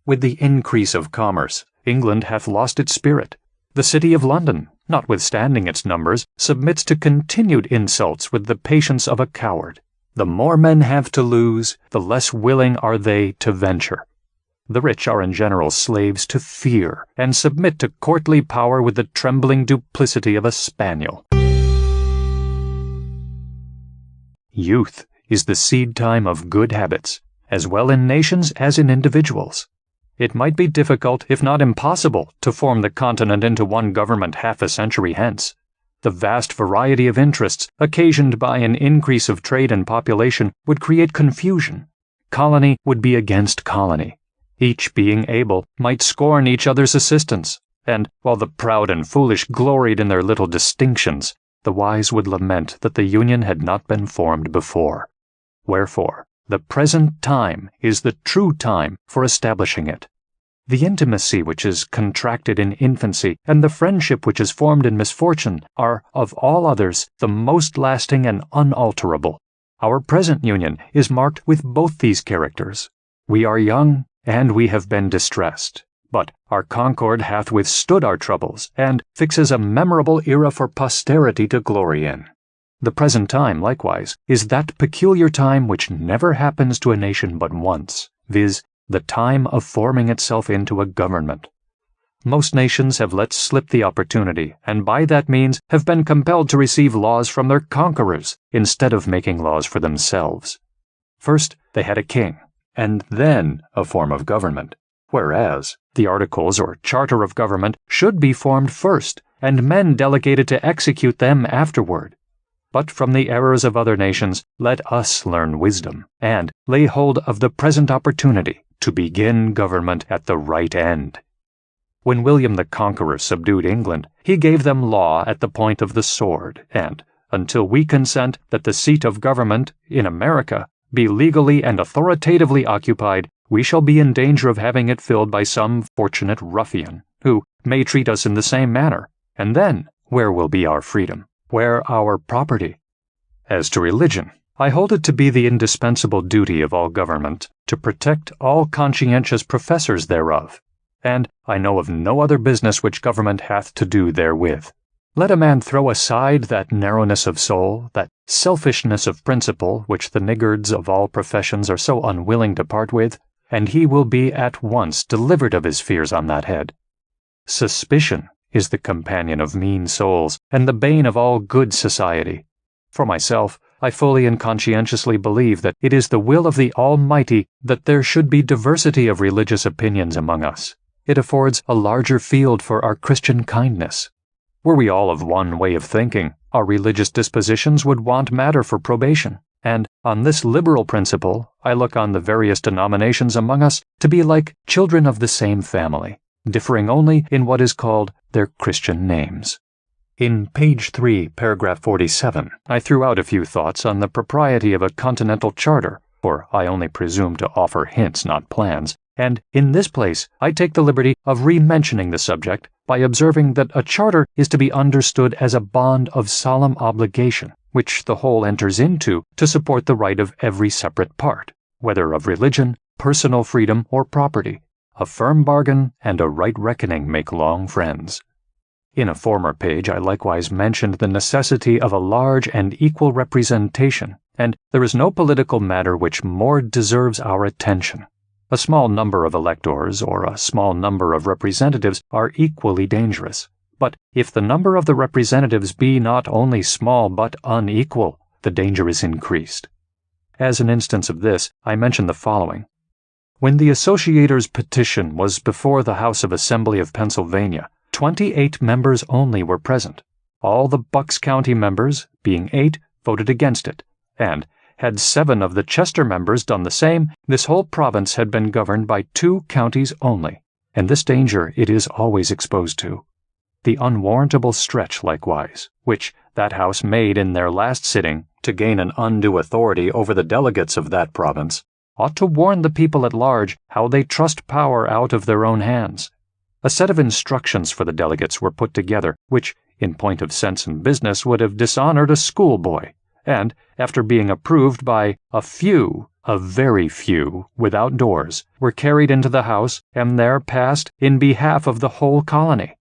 With the increase of commerce, England hath lost its spirit. The city of London, notwithstanding its numbers, submits to continued insults with the patience of a coward. The more men have to lose, the less willing are they to venture. The rich are in general slaves to fear, and submit to courtly power with the trembling duplicity of a spaniel. Youth is the seed time of good habits, as well in nations as in individuals. It might be difficult, if not impossible, to form the continent into one government half a century hence. The vast variety of interests occasioned by an increase of trade and population would create confusion. Colony would be against colony. Each being able might scorn each other's assistance, and while the proud and foolish gloried in their little distinctions, the wise would lament that the union had not been formed before. Wherefore, the present time is the true time for establishing it. The intimacy which is contracted in infancy and the friendship which is formed in misfortune are, of all others, the most lasting and unalterable. Our present union is marked with both these characters. We are young, and we have been distressed, but our concord hath withstood our troubles, and fixes a memorable era for posterity to glory in. The present time, likewise, is that peculiar time which never happens to a nation but once, viz., the time of forming itself into a government. Most nations have let slip the opportunity, and by that means have been compelled to receive laws from their conquerors, instead of making laws for themselves. First, they had a king, and then a form of government, whereas the articles or charter of government should be formed first, and men delegated to execute them afterward. But from the errors of other nations, let us learn wisdom, and lay hold of the present opportunity to begin government at the right end. When William the Conqueror subdued England, he gave them law at the point of the sword, and, until we consent that the seat of government, in America, be legally and authoritatively occupied, we shall be in danger of having it filled by some fortunate ruffian, who may treat us in the same manner, and then where will be our freedom? Where our property? As to religion, I hold it to be the indispensable duty of all government to protect all conscientious professors thereof, and I know of no other business which government hath to do therewith. Let a man throw aside that narrowness of soul, that selfishness of principle which the niggards of all professions are so unwilling to part with, and he will be at once delivered of his fears on that head. Suspicion is the companion of mean souls, and the bane of all good society. For myself, I fully and conscientiously believe that it is the will of the Almighty that there should be diversity of religious opinions among us. It affords a larger field for our Christian kindness. Were we all of one way of thinking, our religious dispositions would want matter for probation, and on this liberal principle I look on the various denominations among us to be like children of the same family, differing only in what is called their Christian names. In page 3, paragraph 47, I threw out a few thoughts on the propriety of a continental charter, for I only presume to offer hints, not plans, and in this place I take the liberty of re-mentioning the subject by observing that a charter is to be understood as a bond of solemn obligation, which the whole enters into to support the right of every separate part, whether of religion, personal freedom, or property. A firm bargain and a right reckoning make long friends. In a former page I likewise mentioned the necessity of a large and equal representation, and there is no political matter which more deserves our attention. A small number of electors or a small number of representatives are equally dangerous, but if the number of the representatives be not only small but unequal, the danger is increased. As an instance of this, I mention the following. When the Associators' petition was before the House of Assembly of Pennsylvania, 28 members only were present. All the Bucks County members, being 8, voted against it, and had 7 of the Chester members done the same, this whole province had been governed by 2 counties only, and this danger it is always exposed to. The unwarrantable stretch, likewise, which that House made in their last sitting to gain an undue authority over the delegates of that province, ought to warn the people at large how they trust power out of their own hands. A set of instructions for the delegates were put together, which, in point of sense and business, would have dishonored a schoolboy, and, after being approved by a very few, without doors, were carried into the House and there passed in behalf of the whole colony.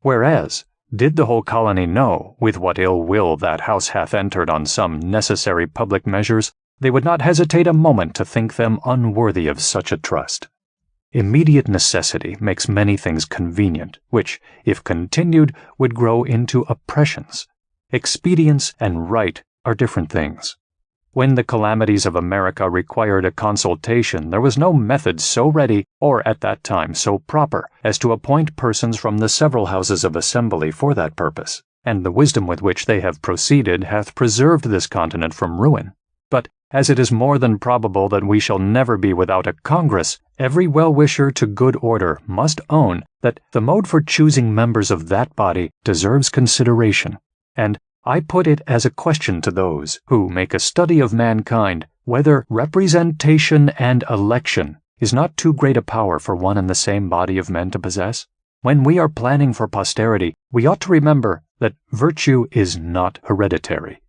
Whereas, did the whole colony know with what ill will that House hath entered on some necessary public measures, they would not hesitate a moment to think them unworthy of such a trust. Immediate necessity makes many things convenient, which, if continued, would grow into oppressions. Expedience and right are different things. When the calamities of America required a consultation, there was no method so ready, or at that time so proper, as to appoint persons from the several houses of assembly for that purpose, and the wisdom with which they have proceeded hath preserved this continent from ruin. But, as it is more than probable that we shall never be without a Congress, every well-wisher to good order must own that the mode for choosing members of that body deserves consideration, and I put it as a question to those who make a study of mankind whether representation and election is not too great a power for one and the same body of men to possess. When we are planning for posterity, we ought to remember that virtue is not hereditary.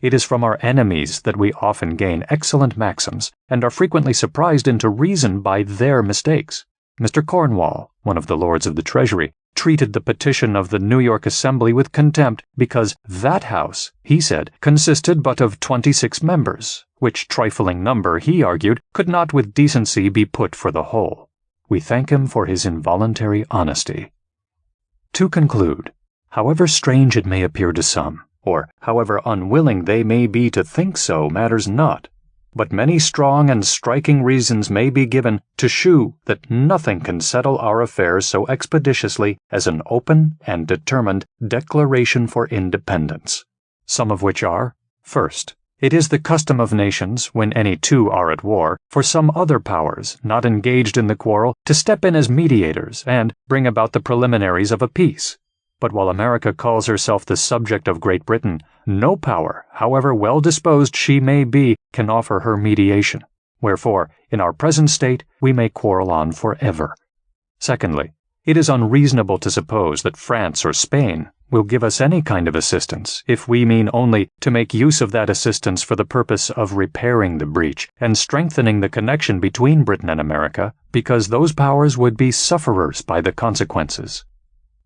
It is from our enemies that we often gain excellent maxims and are frequently surprised into reason by their mistakes. Mr. Cornwall, one of the Lords of the Treasury, treated the petition of the New York Assembly with contempt because that House, he said, consisted but of 26 members, which trifling number, he argued, could not with decency be put for the whole. We thank him for his involuntary honesty. To conclude, however strange it may appear to some, or however unwilling they may be to think so, matters not. But many strong and striking reasons may be given to shew that nothing can settle our affairs so expeditiously as an open and determined declaration for independence. Some of which are, first, it is the custom of nations, when any two are at war, for some other powers, not engaged in the quarrel, to step in as mediators and bring about the preliminaries of a peace. But while America calls herself the subject of Great Britain, no power, however well disposed she may be, can offer her mediation. Wherefore, in our present state, we may quarrel on forever. Secondly, it is unreasonable to suppose that France or Spain will give us any kind of assistance, if we mean only to make use of that assistance for the purpose of repairing the breach and strengthening the connection between Britain and America, because those powers would be sufferers by the consequences.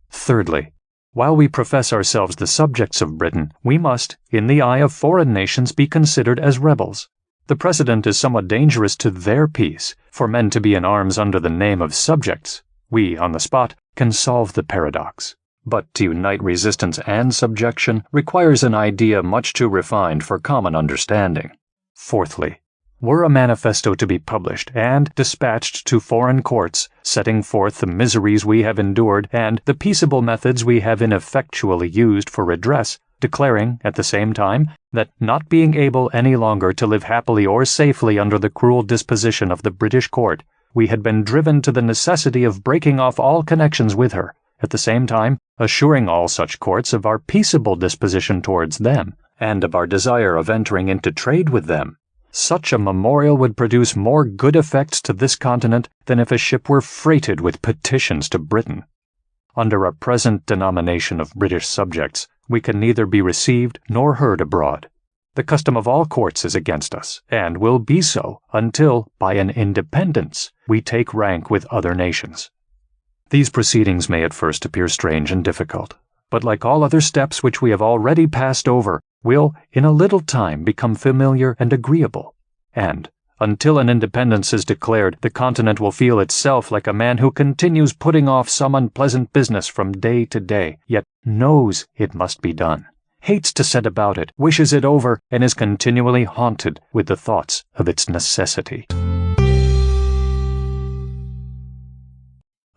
Thirdly, while we profess ourselves the subjects of Britain, we must, in the eye of foreign nations, be considered as rebels. The precedent is somewhat dangerous to their peace, for men to be in arms under the name of subjects. We, on the spot, can solve the paradox. But to unite resistance and subjection requires an idea much too refined for common understanding. Fourthly, were a manifesto to be published and dispatched to foreign courts, setting forth the miseries we have endured and the peaceable methods we have ineffectually used for redress, declaring, at the same time, that not being able any longer to live happily or safely under the cruel disposition of the British court, we had been driven to the necessity of breaking off all connections with her, at the same time assuring all such courts of our peaceable disposition towards them, and of our desire of entering into trade with them, such a memorial would produce more good effects to this continent than if a ship were freighted with petitions to Britain. Under our present denomination of British subjects, we can neither be received nor heard abroad. The custom of all courts is against us, and will be so until, by an independence, we take rank with other nations. These proceedings may at first appear strange and difficult, but like all other steps which we have already passed over, will, in a little time, become familiar and agreeable, and, until an independence is declared, the continent will feel itself like a man who continues putting off some unpleasant business from day to day, yet knows it must be done, hates to set about it, wishes it over, and is continually haunted with the thoughts of its necessity.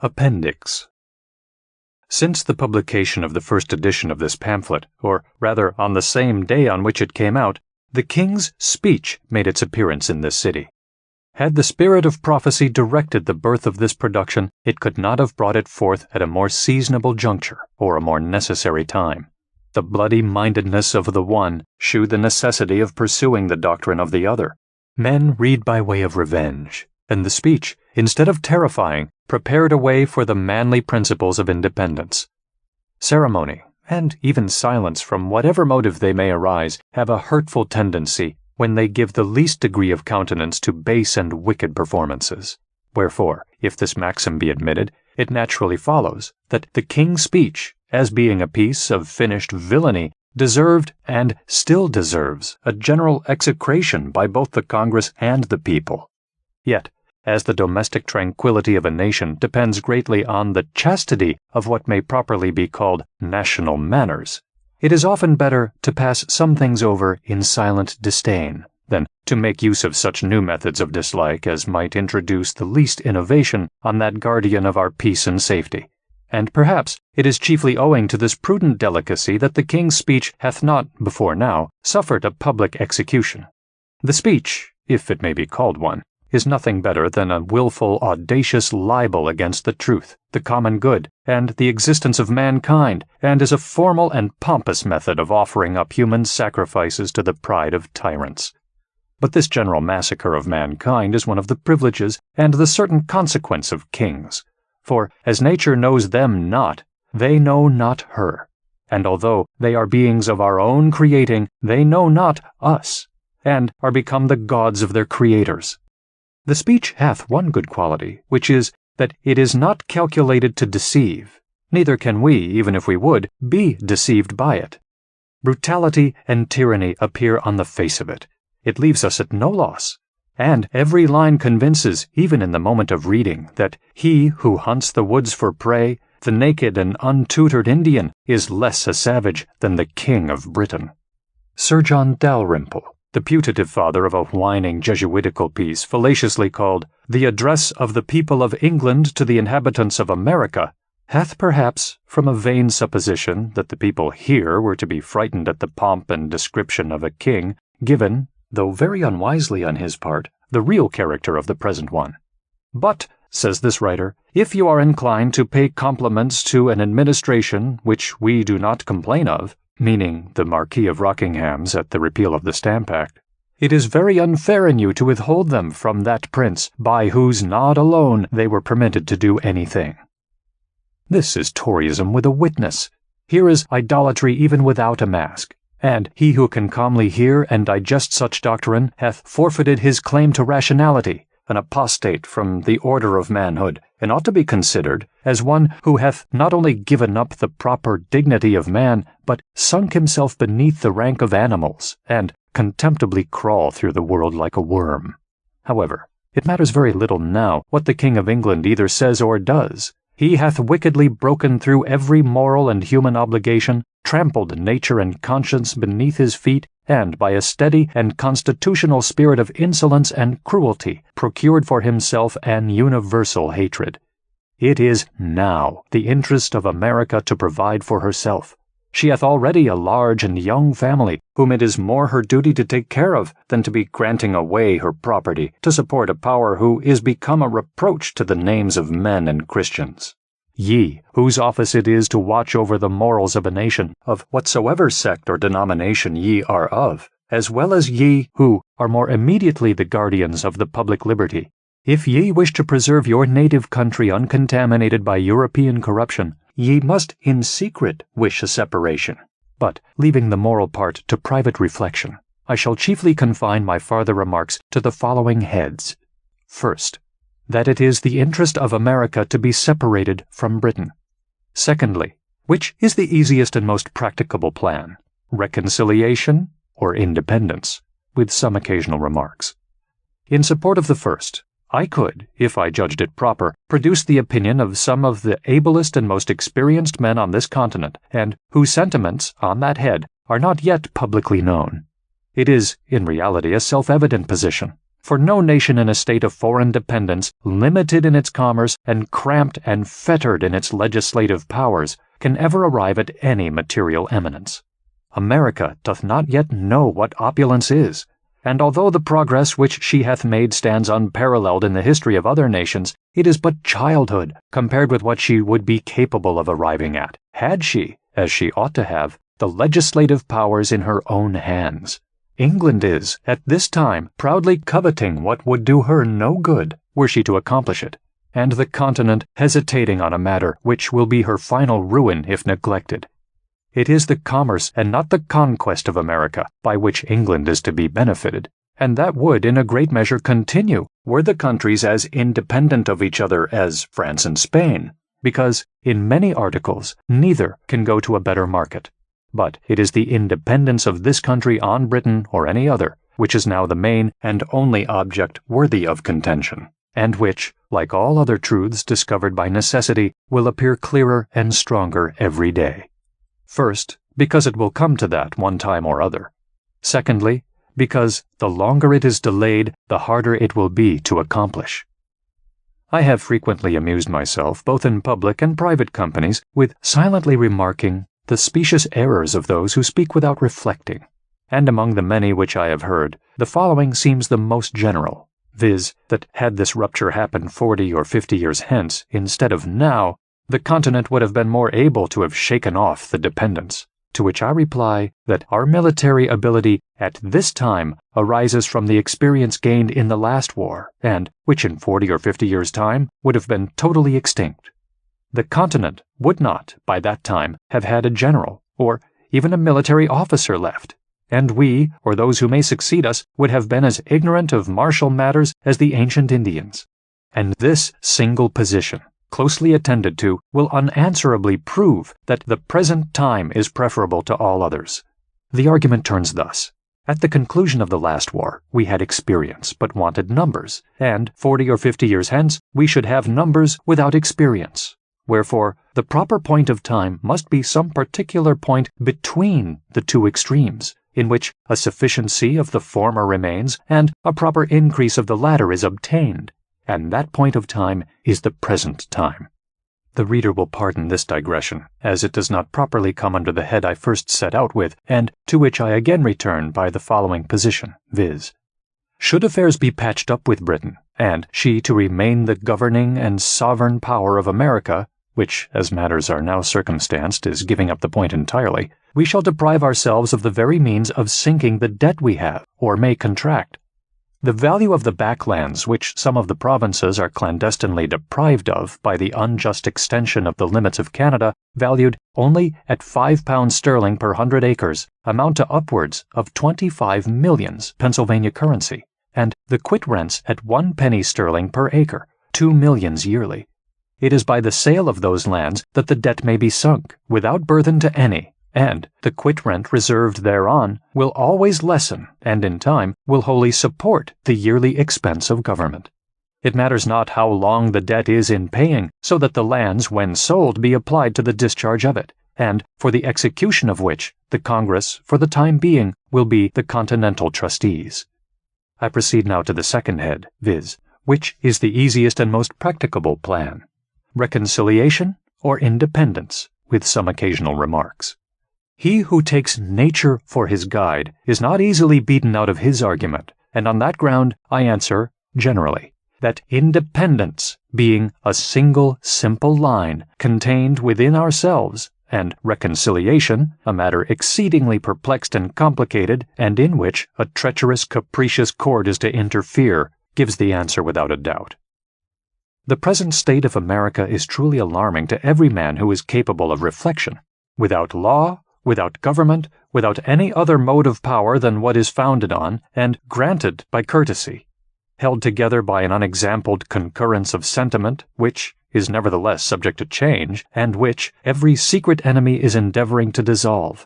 Appendix. Since the publication of the first edition of this pamphlet, or rather on the same day on which it came out, the King's Speech made its appearance in this city. Had the spirit of prophecy directed the birth of this production, it could not have brought it forth at a more seasonable juncture, or a more necessary time. The bloody mindedness of the one shewed the necessity of pursuing the doctrine of the other, Men read by way of revenge, and the speech, instead of terrifying, prepared a way for the manly principles of independence. Ceremony, and even silence from whatever motive they may arise, have a hurtful tendency when they give the least degree of countenance to base and wicked performances. Wherefore, if this maxim be admitted, it naturally follows that the king's speech, as being a piece of finished villainy, deserved and still deserves a general execration by both the Congress and the people. Yet, as the domestic tranquility of a nation depends greatly on the chastity of what may properly be called national manners, it is often better to pass some things over in silent disdain than to make use of such new methods of dislike as might introduce the least innovation on that guardian of our peace and safety. And perhaps it is chiefly owing to this prudent delicacy that the king's speech hath not, before now, suffered a public execution. The speech, if it may be called one, is nothing better than a wilful, audacious libel against the truth, the common good, and the existence of mankind, and is a formal and pompous method of offering up human sacrifices to the pride of tyrants. But this general massacre of mankind is one of the privileges and the certain consequence of kings. For, as nature knows them not, they know not her. And although they are beings of our own creating, they know not us, and are become the gods of their creators. The speech hath one good quality, which is, that it is not calculated to deceive, neither can we, even if we would, be deceived by it. Brutality and tyranny appear on the face of it. It leaves us at no loss. And every line convinces, even in the moment of reading, that he who hunts the woods for prey, the naked and untutored Indian, is less a savage than the King of Britain. Sir John Dalrymple, the putative father of a whining Jesuitical piece fallaciously called The Address of the People of England to the Inhabitants of America, hath perhaps, from a vain supposition that the people here were to be frightened at the pomp and description of a king, given, though very unwisely on his part, the real character of the present one. But, says this writer, if you are inclined to pay compliments to an administration which we do not complain of, meaning the Marquis of Rockingham's at the repeal of the Stamp Act, it is very unfair in you to withhold them from that prince by whose nod alone they were permitted to do anything. This is Toryism with a witness. Here is idolatry even without a mask. And he who can calmly hear and digest such doctrine hath forfeited his claim to rationality, an apostate from the order of manhood, and ought to be considered as one who hath not only given up the proper dignity of man, but sunk himself beneath the rank of animals, and contemptibly crawl through the world like a worm. However, it matters very little now what the King of England either says or does. He hath wickedly broken through every moral and human obligation, trampled nature and conscience beneath his feet, and by a steady and constitutional spirit of insolence and cruelty procured for himself an universal hatred. It is now the interest of America to provide for herself. She hath already a large and young family, whom it is more her duty to take care of than to be granting away her property to support a power who is become a reproach to the names of men and Christians. Ye, whose office it is to watch over the morals of a nation, of whatsoever sect or denomination ye are of, as well as ye who are more immediately the guardians of the public liberty, if ye wish to preserve your native country uncontaminated by European corruption, ye must in secret wish a separation. But, leaving the moral part to private reflection, I shall chiefly confine my farther remarks to the following heads. First, that it is the interest of America to be separated from Britain. Secondly, which is the easiest and most practicable plan, reconciliation or independence, with some occasional remarks. In support of the first, I could, if I judged it proper, produce the opinion of some of the ablest and most experienced men on this continent, and whose sentiments, on that head, are not yet publicly known. It is, in reality, a self-evident position, for no nation in a state of foreign dependence, limited in its commerce, and cramped and fettered in its legislative powers, can ever arrive at any material eminence. America doth not yet know what opulence is, and although the progress which she hath made stands unparalleled in the history of other nations, it is but childhood compared with what she would be capable of arriving at, had she, as she ought to have, the legislative powers in her own hands. England is, at this time, proudly coveting what would do her no good were she to accomplish it, and the continent hesitating on a matter which will be her final ruin if neglected. It is the commerce and not the conquest of America by which England is to be benefited, and that would in a great measure continue were the countries as independent of each other as France and Spain, because in many articles neither can go to a better market. But it is the independence of this country on Britain or any other which is now the main and only object worthy of contention, and which, like all other truths discovered by necessity, will appear clearer and stronger every day. First, because it will come to that one time or other. Secondly, because the longer it is delayed, the harder it will be to accomplish. I have frequently amused myself, both in public and private companies, with silently remarking the specious errors of those who speak without reflecting, and among the many which I have heard, the following seems the most general, viz., that had this rupture happened 40 or 50 years hence, instead of now, the continent would have been more able to have shaken off the dependence. To which I reply that our military ability at this time arises from the experience gained in the last war, and which in 40 or 50 years' time would have been totally extinct. The continent would not, by that time, have had a general, or even a military officer left, and we, or those who may succeed us, would have been as ignorant of martial matters as the ancient Indians. And this single position, closely attended to, will unanswerably prove that the present time is preferable to all others. The argument turns thus. At the conclusion of the last war, we had experience, but wanted numbers, and 40 or 50 years hence, we should have numbers without experience. Wherefore, the proper point of time must be some particular point between the two extremes, in which a sufficiency of the former remains, and a proper increase of the latter is obtained, and that point of time is the present time. The reader will pardon this digression, as it does not properly come under the head I first set out with, and to which I again return by the following position, viz. Should affairs be patched up with Britain, and she to remain the governing and sovereign power of America, which, as matters are now circumstanced, is giving up the point entirely, we shall deprive ourselves of the very means of sinking the debt we have, or may contract. The value of the backlands which some of the provinces are clandestinely deprived of by the unjust extension of the limits of Canada, valued only at £5 sterling per 100 acres, amount to upwards of 25 millions Pennsylvania currency, and the quit rents at 1 penny sterling per acre, 2 millions yearly. It is by the sale of those lands that the debt may be sunk, without burthen to any, and the quit rent reserved thereon will always lessen, and in time will wholly support the yearly expense of government. It matters not how long the debt is in paying, so that the lands, when sold, be applied to the discharge of it, and for the execution of which the Congress, for the time being, will be the continental trustees. I proceed now to the second head, viz., which is the easiest and most practicable plan: reconciliation or independence, with some occasional remarks. He who takes nature for his guide is not easily beaten out of his argument, and on that ground I answer, generally, that independence, being a single simple line contained within ourselves, and reconciliation, a matter exceedingly perplexed and complicated, and in which a treacherous, capricious court is to interfere, gives the answer without a doubt. The present state of America is truly alarming to every man who is capable of reflection. Without law, without government, without any other mode of power than what is founded on, and granted by courtesy, held together by an unexampled concurrence of sentiment, which is nevertheless subject to change, and which every secret enemy is endeavoring to dissolve.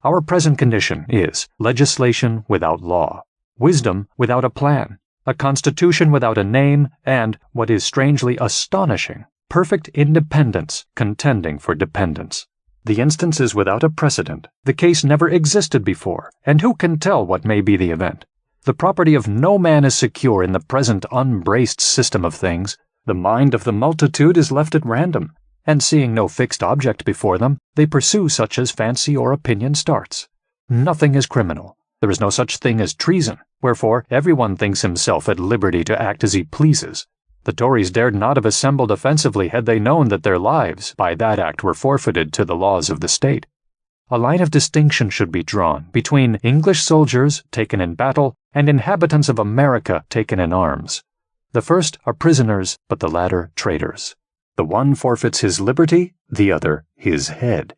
Our present condition is legislation without law, wisdom without a plan, a constitution without a name, and, what is strangely astonishing, perfect independence contending for dependence. The instance is without a precedent. The case never existed before, and who can tell what may be the event? The property of no man is secure in the present unbraced system of things. The mind of the multitude is left at random, and seeing no fixed object before them, they pursue such as fancy or opinion starts. Nothing is criminal. There is no such thing as treason, wherefore everyone thinks himself at liberty to act as he pleases. The Tories dared not have assembled offensively had they known that their lives by that act were forfeited to the laws of the state. a line of distinction should be drawn between English soldiers taken in battle and inhabitants of America taken in arms. The first are prisoners, but the latter traitors. The one forfeits his liberty, the other his head.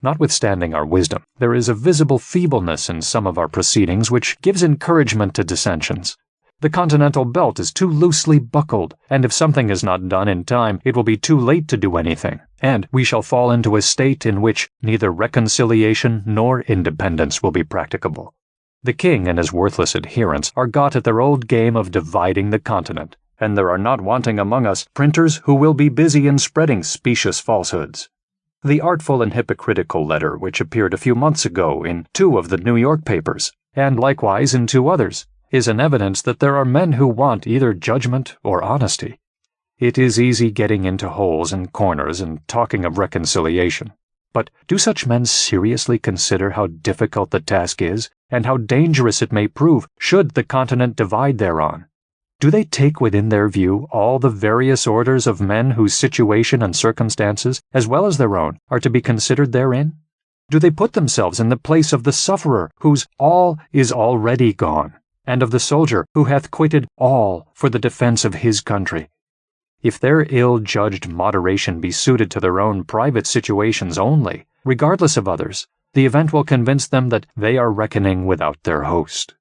Notwithstanding our wisdom, there is a visible feebleness in some of our proceedings which gives encouragement to dissensions. The continental belt is too loosely buckled, and if something is not done in time, it will be too late to do anything, and we shall fall into a state in which neither reconciliation nor independence will be practicable. The king and his worthless adherents are got at their old game of dividing the continent, and there are not wanting among us printers who will be busy in spreading specious falsehoods. The artful and hypocritical letter which appeared a few months ago in 2 of the New York papers, and likewise in 2 others, is an evidence that there are men who want either judgment or honesty. It is easy getting into holes and corners and talking of reconciliation. But do such men seriously consider how difficult the task is, and how dangerous it may prove should the continent divide thereon? Do they take within their view all the various orders of men whose situation and circumstances, as well as their own, are to be considered therein? Do they put themselves in the place of the sufferer whose all is already gone, and of the soldier who hath quitted all for the defense of his country? If their ill-judged moderation be suited to their own private situations only, regardless of others, the event will convince them that they are reckoning without their host.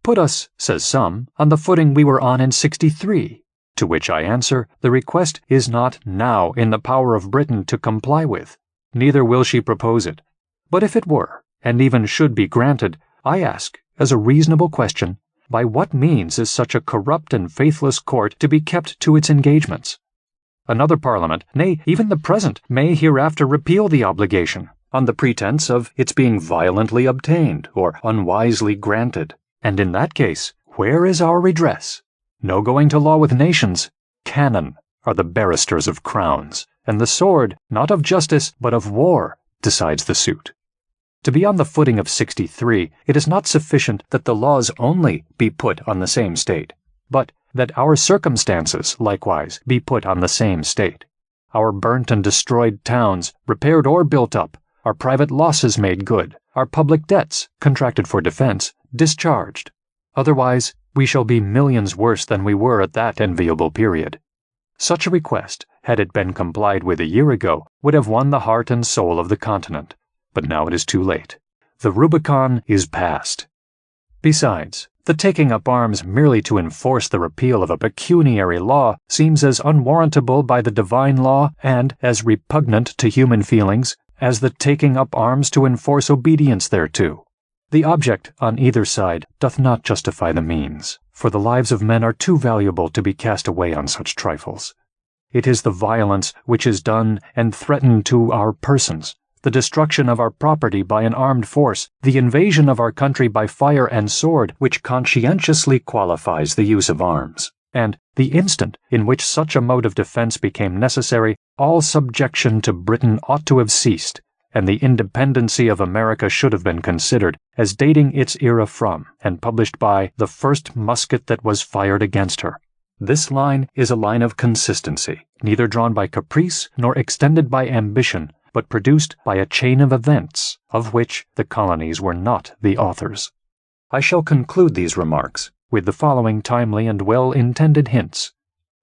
Put us, says some, on the footing we were on in 63, to which I answer, the request is not now in the power of Britain to comply with, neither will she propose it. But if it were, and even should be granted, I ask, as a reasonable question, by what means is such a corrupt and faithless court to be kept to its engagements? Another Parliament, nay, even the present, may hereafter repeal the obligation, on the pretense of its being violently obtained or unwisely granted. And in that case, where is our redress? No going to law with nations. Cannon are the barristers of crowns, and the sword, not of justice, but of war, decides the suit. To be on the footing of 63, it is not sufficient that the laws only be put on the same state, but that our circumstances, likewise, be put on the same state. Our burnt and destroyed towns, repaired or built up, our private losses made good, our public debts, contracted for defense, discharged. Otherwise, we shall be millions worse than we were at that enviable period. Such a request, had it been complied with a year ago, would have won the heart and soul of the continent. But now it is too late. The Rubicon is passed. Besides, the taking up arms merely to enforce the repeal of a pecuniary law seems as unwarrantable by the divine law and as repugnant to human feelings as the taking up arms to enforce obedience thereto. The object on either side doth not justify the means, for the lives of men are too valuable to be cast away on such trifles. It is the violence which is done and threatened to our persons, the destruction of our property by an armed force, the invasion of our country by fire and sword, which conscientiously qualifies the use of arms. And the instant in which such a mode of defense became necessary, all subjection to Britain ought to have ceased, and the independency of America should have been considered as dating its era from, and published by, the first musket that was fired against her. This line is a line of consistency, neither drawn by caprice nor extended by ambition, but produced by a chain of events, of which the colonies were not the authors. I shall conclude these remarks with the following timely and well-intended hints.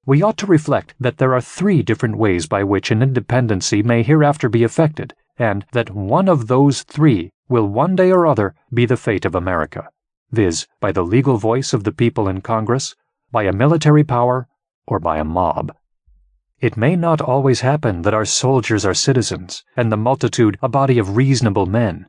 We ought to reflect that there are 3 different ways by which an independency may hereafter be effected, and that one of those 3 will one day or other be the fate of America, viz., by the legal voice of the people in Congress, by a military power, or by a mob. It may not always happen that our soldiers are citizens, and the multitude a body of reasonable men.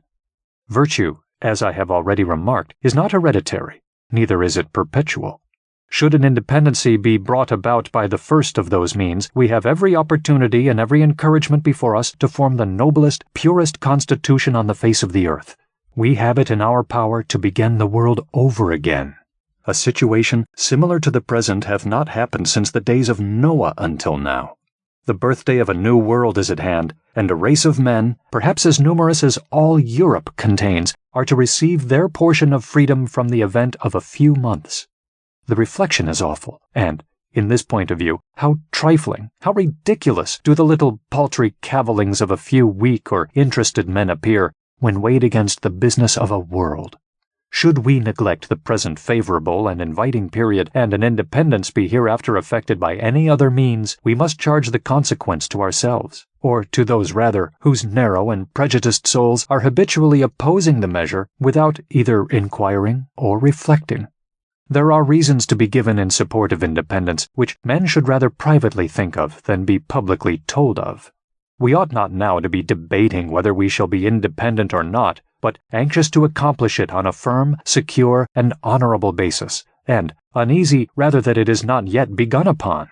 Virtue, as I have already remarked, is not hereditary, neither is it perpetual. Should an independency be brought about by the first of those means, we have every opportunity and every encouragement before us to form the noblest, purest constitution on the face of the earth. We have it in our power to begin the world over again. A situation similar to the present hath not happened since the days of Noah until now. The birthday of a new world is at hand, and a race of men, perhaps as numerous as all Europe contains, are to receive their portion of freedom from the event of a few months. The reflection is awful, and, in this point of view, how trifling, how ridiculous do the little paltry cavillings of a few weak or interested men appear, when weighed against the business of a world. Should we neglect the present favorable and inviting period, and an independence be hereafter effected by any other means, we must charge the consequence to ourselves, or to those rather whose narrow and prejudiced souls are habitually opposing the measure without either inquiring or reflecting. There are reasons to be given in support of independence which men should rather privately think of than be publicly told of. We ought not now to be debating whether we shall be independent or not, but anxious to accomplish it on a firm, secure, and honorable basis, and uneasy rather that it is not yet begun upon.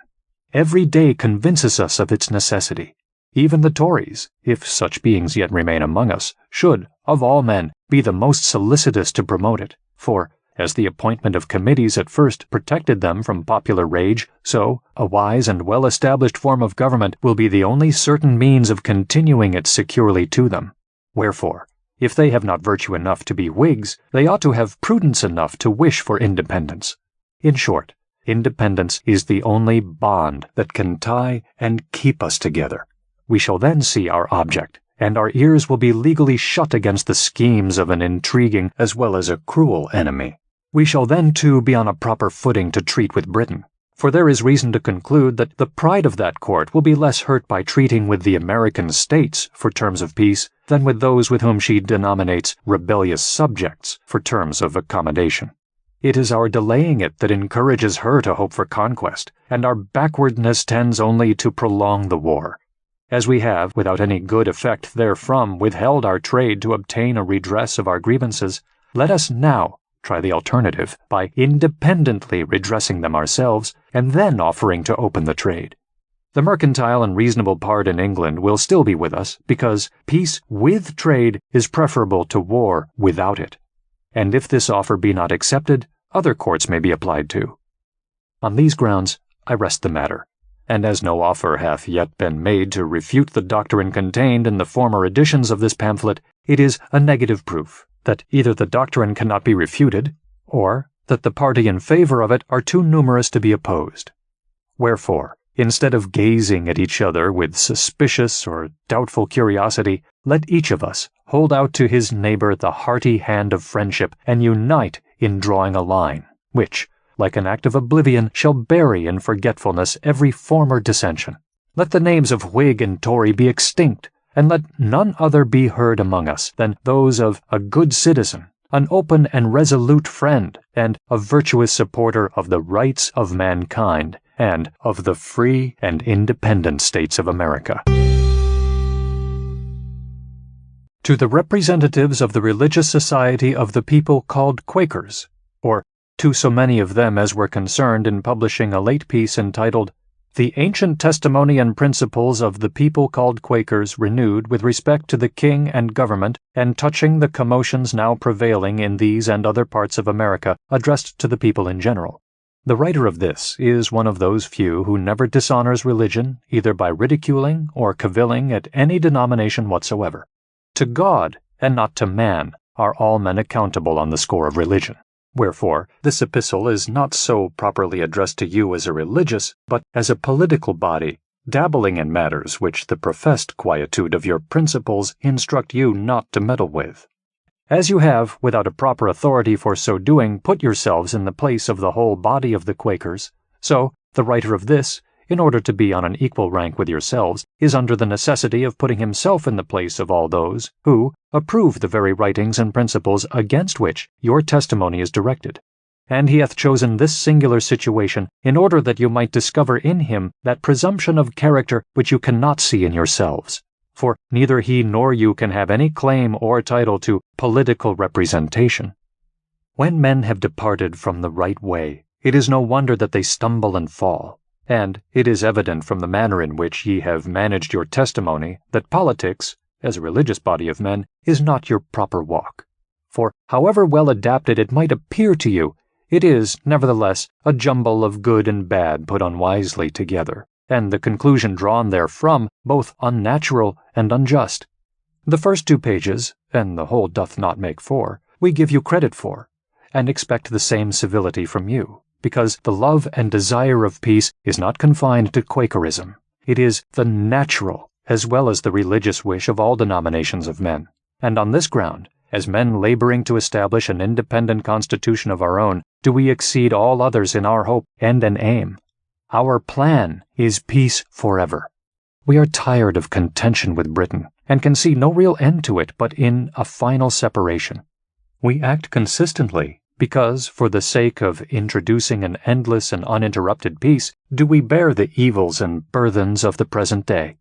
Every day convinces us of its necessity. Even the Tories, if such beings yet remain among us, should, of all men, be the most solicitous to promote it, for, as the appointment of committees at first protected them from popular rage, so a wise and well-established form of government will be the only certain means of continuing it securely to them. Wherefore, if they have not virtue enough to be Whigs, they ought to have prudence enough to wish for independence. In short, independence is the only bond that can tie and keep us together. We shall then see our object, and our ears will be legally shut against the schemes of an intriguing as well as a cruel enemy. We shall then too be on a proper footing to treat with Britain, for there is reason to conclude that the pride of that court will be less hurt by treating with the American states for terms of peace than with those with whom she denominates rebellious subjects for terms of accommodation. It is our delaying it that encourages her to hope for conquest, and our backwardness tends only to prolong the war. As we have, without any good effect therefrom, withheld our trade to obtain a redress of our grievances, let us now try the alternative by independently redressing them ourselves, and then offering to open the trade. The mercantile and reasonable part in England will still be with us, because peace with trade is preferable to war without it. And if this offer be not accepted, other courts may be applied to. On these grounds I rest the matter, and as no offer hath yet been made to refute the doctrine contained in the former editions of this pamphlet, it is a negative proof that either the doctrine cannot be refuted, or that the party in favor of it are too numerous to be opposed. Wherefore, instead of gazing at each other with suspicious or doubtful curiosity, let each of us hold out to his neighbor the hearty hand of friendship, and unite in drawing a line, which, like an act of oblivion, shall bury in forgetfulness every former dissension. Let the names of Whig and Tory be extinct, and let none other be heard among us than those of a good citizen, an open and resolute friend, and a virtuous supporter of the rights of mankind, and of the free and independent states of America. To the representatives of the religious society of the people called Quakers, or to so many of them as were concerned in publishing a late piece entitled The Ancient Testimony and Principles of the People called Quakers renewed with respect to the King and Government, and touching the commotions now prevailing in these and other parts of America, addressed to the people in general. The writer of this is one of those few who never dishonors religion, either by ridiculing or cavilling at any denomination whatsoever. To God, and not to man, are all men accountable on the score of religion. Wherefore, this epistle is not so properly addressed to you as a religious, but as a political body, dabbling in matters which the professed quietude of your principles instruct you not to meddle with. As you have, without a proper authority for so doing, put yourselves in the place of the whole body of the Quakers, so the writer of this, in order to be on an equal rank with yourselves, is under the necessity of putting himself in the place of all those who approve the very writings and principles against which your testimony is directed. And he hath chosen this singular situation in order that you might discover in him that presumption of character which you cannot see in yourselves. For neither he nor you can have any claim or title to political representation. When men have departed from the right way, it is no wonder that they stumble and fall. And it is evident from the manner in which ye have managed your testimony that politics, as a religious body of men, is not your proper walk. For however well adapted it might appear to you, it is, nevertheless, a jumble of good and bad put unwisely together, and the conclusion drawn therefrom both unnatural and unjust. The first 2 pages, and the whole doth not make 4, we give you credit for, and expect the same civility from you, because the love and desire of peace is not confined to Quakerism. It is the natural as well as the religious wish of all denominations of men. And on this ground, as men laboring to establish an independent constitution of our own, do we exceed all others in our hope and an aim. Our plan is peace forever. We are tired of contention with Britain, and can see no real end to it but in a final separation. We act consistently because, for the sake of introducing an endless and uninterrupted peace, do we bear the evils and burthens of the present day.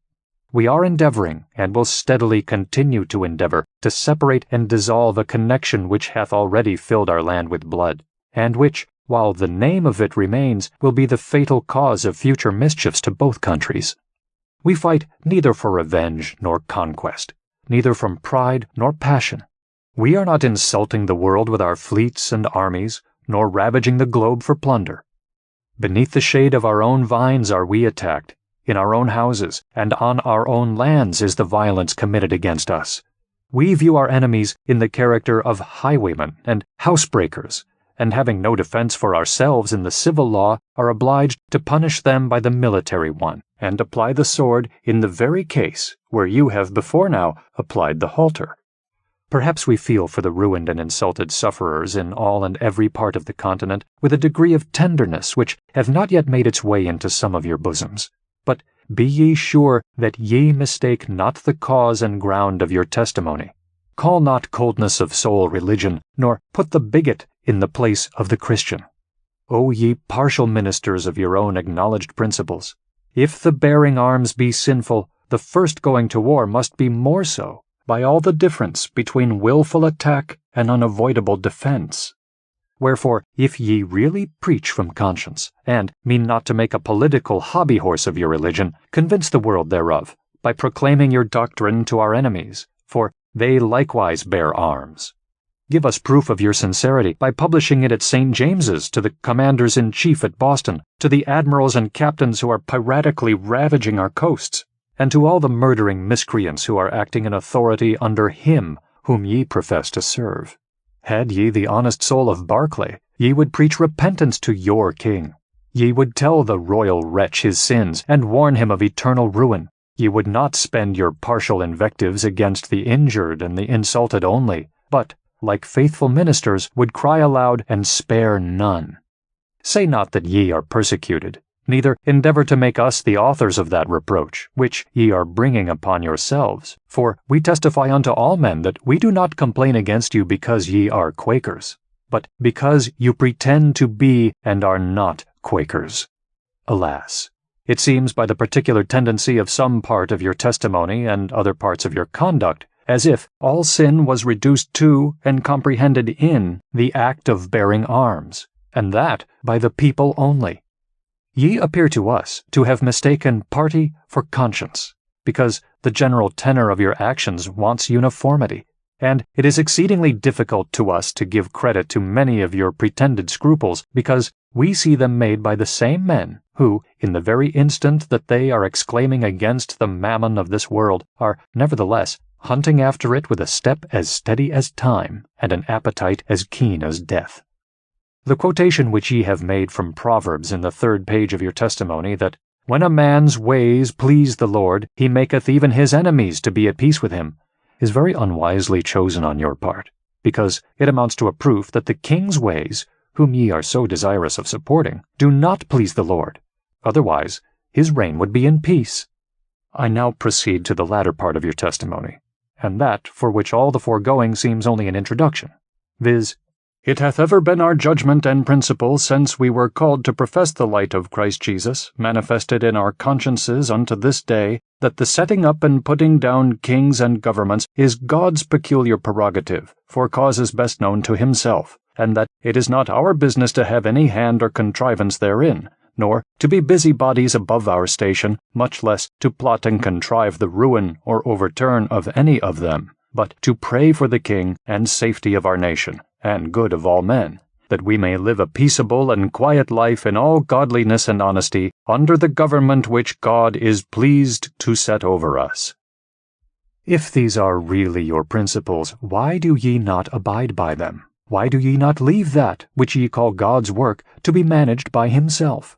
We are endeavoring, and will steadily continue to endeavor, to separate and dissolve a connection which hath already filled our land with blood, and which, while the name of it remains, will be the fatal cause of future mischiefs to both countries. We fight neither for revenge nor conquest, neither from pride nor passion. We are not insulting the world with our fleets and armies, nor ravaging the globe for plunder. Beneath the shade of our own vines are we attacked. In our own houses and on our own lands is the violence committed against us. We view our enemies in the character of highwaymen and housebreakers, and having no defense for ourselves in the civil law, are obliged to punish them by the military one, and apply the sword in the very case where you have before now applied the halter. Perhaps we feel for the ruined and insulted sufferers in all and every part of the continent with a degree of tenderness which hath not yet made its way into some of your bosoms. But be ye sure that ye mistake not the cause and ground of your testimony. Call not coldness of soul religion, nor put the bigot in the place of the Christian. O ye partial ministers of your own acknowledged principles, if the bearing arms be sinful, the first going to war must be more so, by all the difference between wilful attack and unavoidable defense. Wherefore, if ye really preach from conscience, and mean not to make a political hobby-horse of your religion, convince the world thereof, by proclaiming your doctrine to our enemies, for they likewise bear arms. Give us proof of your sincerity by publishing it at St. James's to the commanders-in-chief at Boston, to the admirals and captains who are piratically ravaging our coasts, and to all the murdering miscreants who are acting in authority under him whom ye profess to serve. Had ye the honest soul of Barclay, ye would preach repentance to your king. Ye would tell the royal wretch his sins, and warn him of eternal ruin. Ye would not spend your partial invectives against the injured and the insulted only, but, like faithful ministers, would cry aloud and spare none. Say not that ye are persecuted, neither endeavor to make us the authors of that reproach, which ye are bringing upon yourselves. For we testify unto all men that we do not complain against you because ye are Quakers, but because you pretend to be and are not Quakers. Alas, it seems by the particular tendency of some part of your testimony and other parts of your conduct, as if all sin was reduced to and comprehended in the act of bearing arms, and that by the people only. Ye appear to us to have mistaken party for conscience, because the general tenor of your actions wants uniformity, and it is exceedingly difficult to us to give credit to many of your pretended scruples, because we see them made by the same men who, in the very instant that they are exclaiming against the mammon of this world, are nevertheless hunting after it with a step as steady as time and an appetite as keen as death. The quotation which ye have made from Proverbs in the 3rd page of your testimony, that when a man's ways please the Lord, he maketh even his enemies to be at peace with him, is very unwisely chosen on your part, because it amounts to a proof that the king's ways, whom ye are so desirous of supporting, do not please the Lord. Otherwise, his reign would be in peace. I now proceed to the latter part of your testimony, and that for which all the foregoing seems only an introduction, viz., It hath ever been our judgment and principle, since we were called to profess the light of Christ Jesus, manifested in our consciences unto this day, that the setting up and putting down kings and governments is God's peculiar prerogative, for causes best known to himself, and that it is not our business to have any hand or contrivance therein, nor to be busybodies above our station, much less to plot and contrive the ruin or overturn of any of them, but to pray for the king and safety of our nation, and good of all men, that we may live a peaceable and quiet life in all godliness and honesty, under the government which God is pleased to set over us. If these are really your principles, why do ye not abide by them? Why do ye not leave that which ye call God's work to be managed by himself?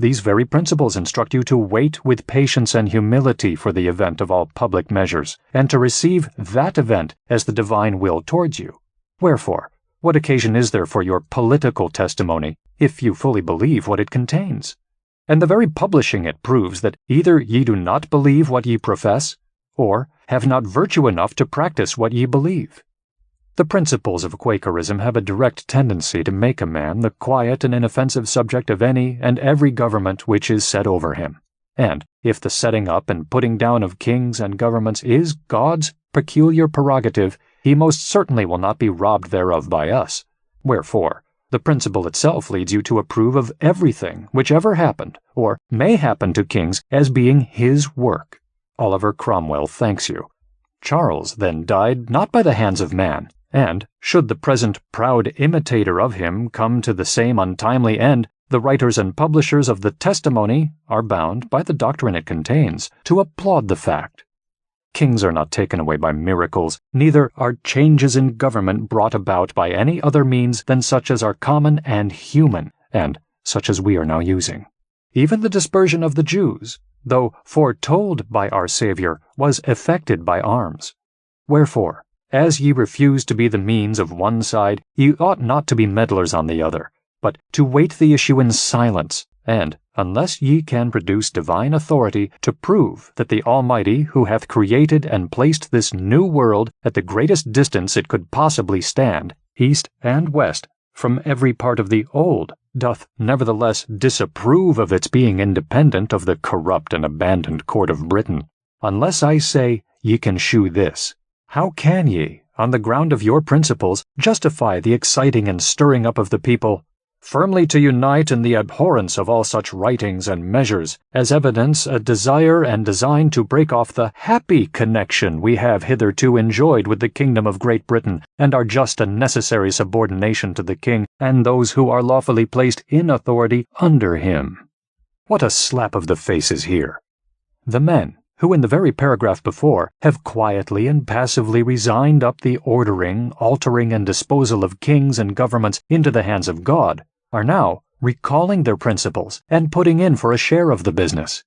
these very principles instruct you to wait with patience and humility for the event of all public measures, and to receive that event as the divine will towards you. Wherefore, what occasion is there for your political testimony, if you fully believe what it contains? And the very publishing it proves that either ye do not believe what ye profess, or have not virtue enough to practice what ye believe. The principles of Quakerism have a direct tendency to make a man the quiet and inoffensive subject of any and every government which is set over him. And if the setting up and putting down of kings and governments is God's peculiar prerogative, he most certainly will not be robbed thereof by us. Wherefore, the principle itself leads you to approve of everything which ever happened, or may happen to kings, as being his work. Oliver Cromwell thanks you. Charles then died not by the hands of man, and, should the present proud imitator of him come to the same untimely end, the writers and publishers of the testimony are bound, by the doctrine it contains, to applaud the fact. Kings are not taken away by miracles, neither are changes in government brought about by any other means than such as are common and human, and such as we are now using. Even the dispersion of the Jews, though foretold by our Saviour, was effected by arms. Wherefore, as ye refuse to be the means of one side, ye ought not to be meddlers on the other, but to wait the issue in silence, and, unless ye can produce divine authority to prove that the Almighty, who hath created and placed this new world at the greatest distance it could possibly stand, east and west, from every part of the old, doth nevertheless disapprove of its being independent of the corrupt and abandoned court of Britain, unless I say ye can shew this, how can ye, on the ground of your principles, justify the exciting and stirring up of the people, firmly to unite in the abhorrence of all such writings and measures, as evidence a desire and design to break off the happy connection we have hitherto enjoyed with the kingdom of Great Britain, and our just and necessary subordination to the king, and those who are lawfully placed in authority under him? What a slap of the face is here! The men, who in the very paragraph before have quietly and passively resigned up the ordering, altering, and disposal of kings and governments into the hands of God, are now recalling their principles and putting in for a share of the business.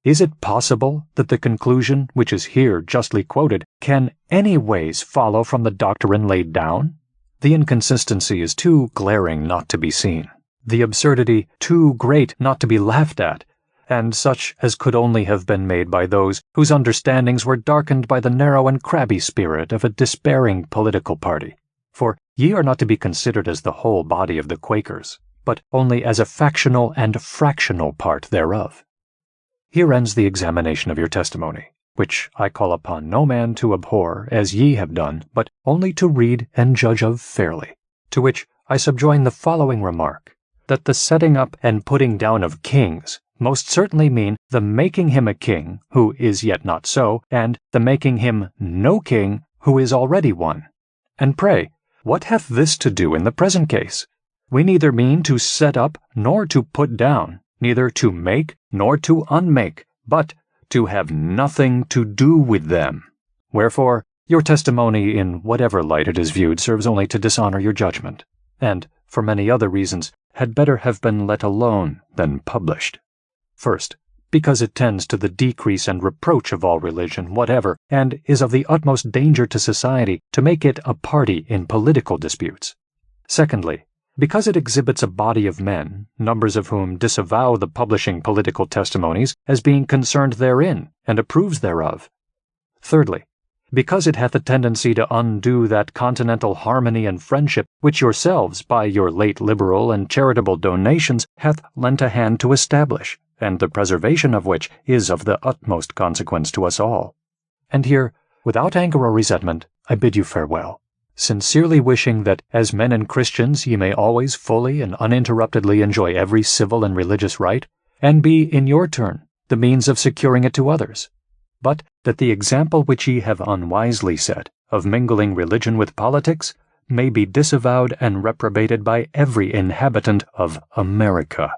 Is it possible that the conclusion, which is here justly quoted, can anyways follow from the doctrine laid down? The inconsistency is too glaring not to be seen, the absurdity too great not to be laughed at, and such as could only have been made by those whose understandings were darkened by the narrow and crabby spirit of a despairing political party. For ye are not to be considered as the whole body of the Quakers, but only as a factional and fractional part thereof. Here ends the examination of your testimony, which I call upon no man to abhor as ye have done, but only to read and judge of fairly, to which I subjoin the following remark, that the setting up and putting down of kings most certainly mean the making him a king who is yet not so, and the making him no king who is already one. And pray, what hath this to do in the present case? We neither mean to set up nor to put down, neither to make nor to unmake, but to have nothing to do with them. Wherefore, your testimony, in whatever light it is viewed, serves only to dishonor your judgment, and, for many other reasons, had better have been let alone than published. First, because it tends to the decrease and reproach of all religion whatever, and is of the utmost danger to society to make it a party in political disputes. Secondly, because it exhibits a body of men, numbers of whom disavow the publishing political testimonies as being concerned therein, and approves thereof. Thirdly, because it hath a tendency to undo that continental harmony and friendship which yourselves, by your late liberal and charitable donations, hath lent a hand to establish, and the preservation of which is of the utmost consequence to us all. And here, without anger or resentment, I bid you farewell, sincerely wishing that, as men and Christians, ye may always fully and uninterruptedly enjoy every civil and religious right, and be, in your turn, the means of securing it to others, but that the example which ye have unwisely set, of mingling religion with politics, may be disavowed and reprobated by every inhabitant of America.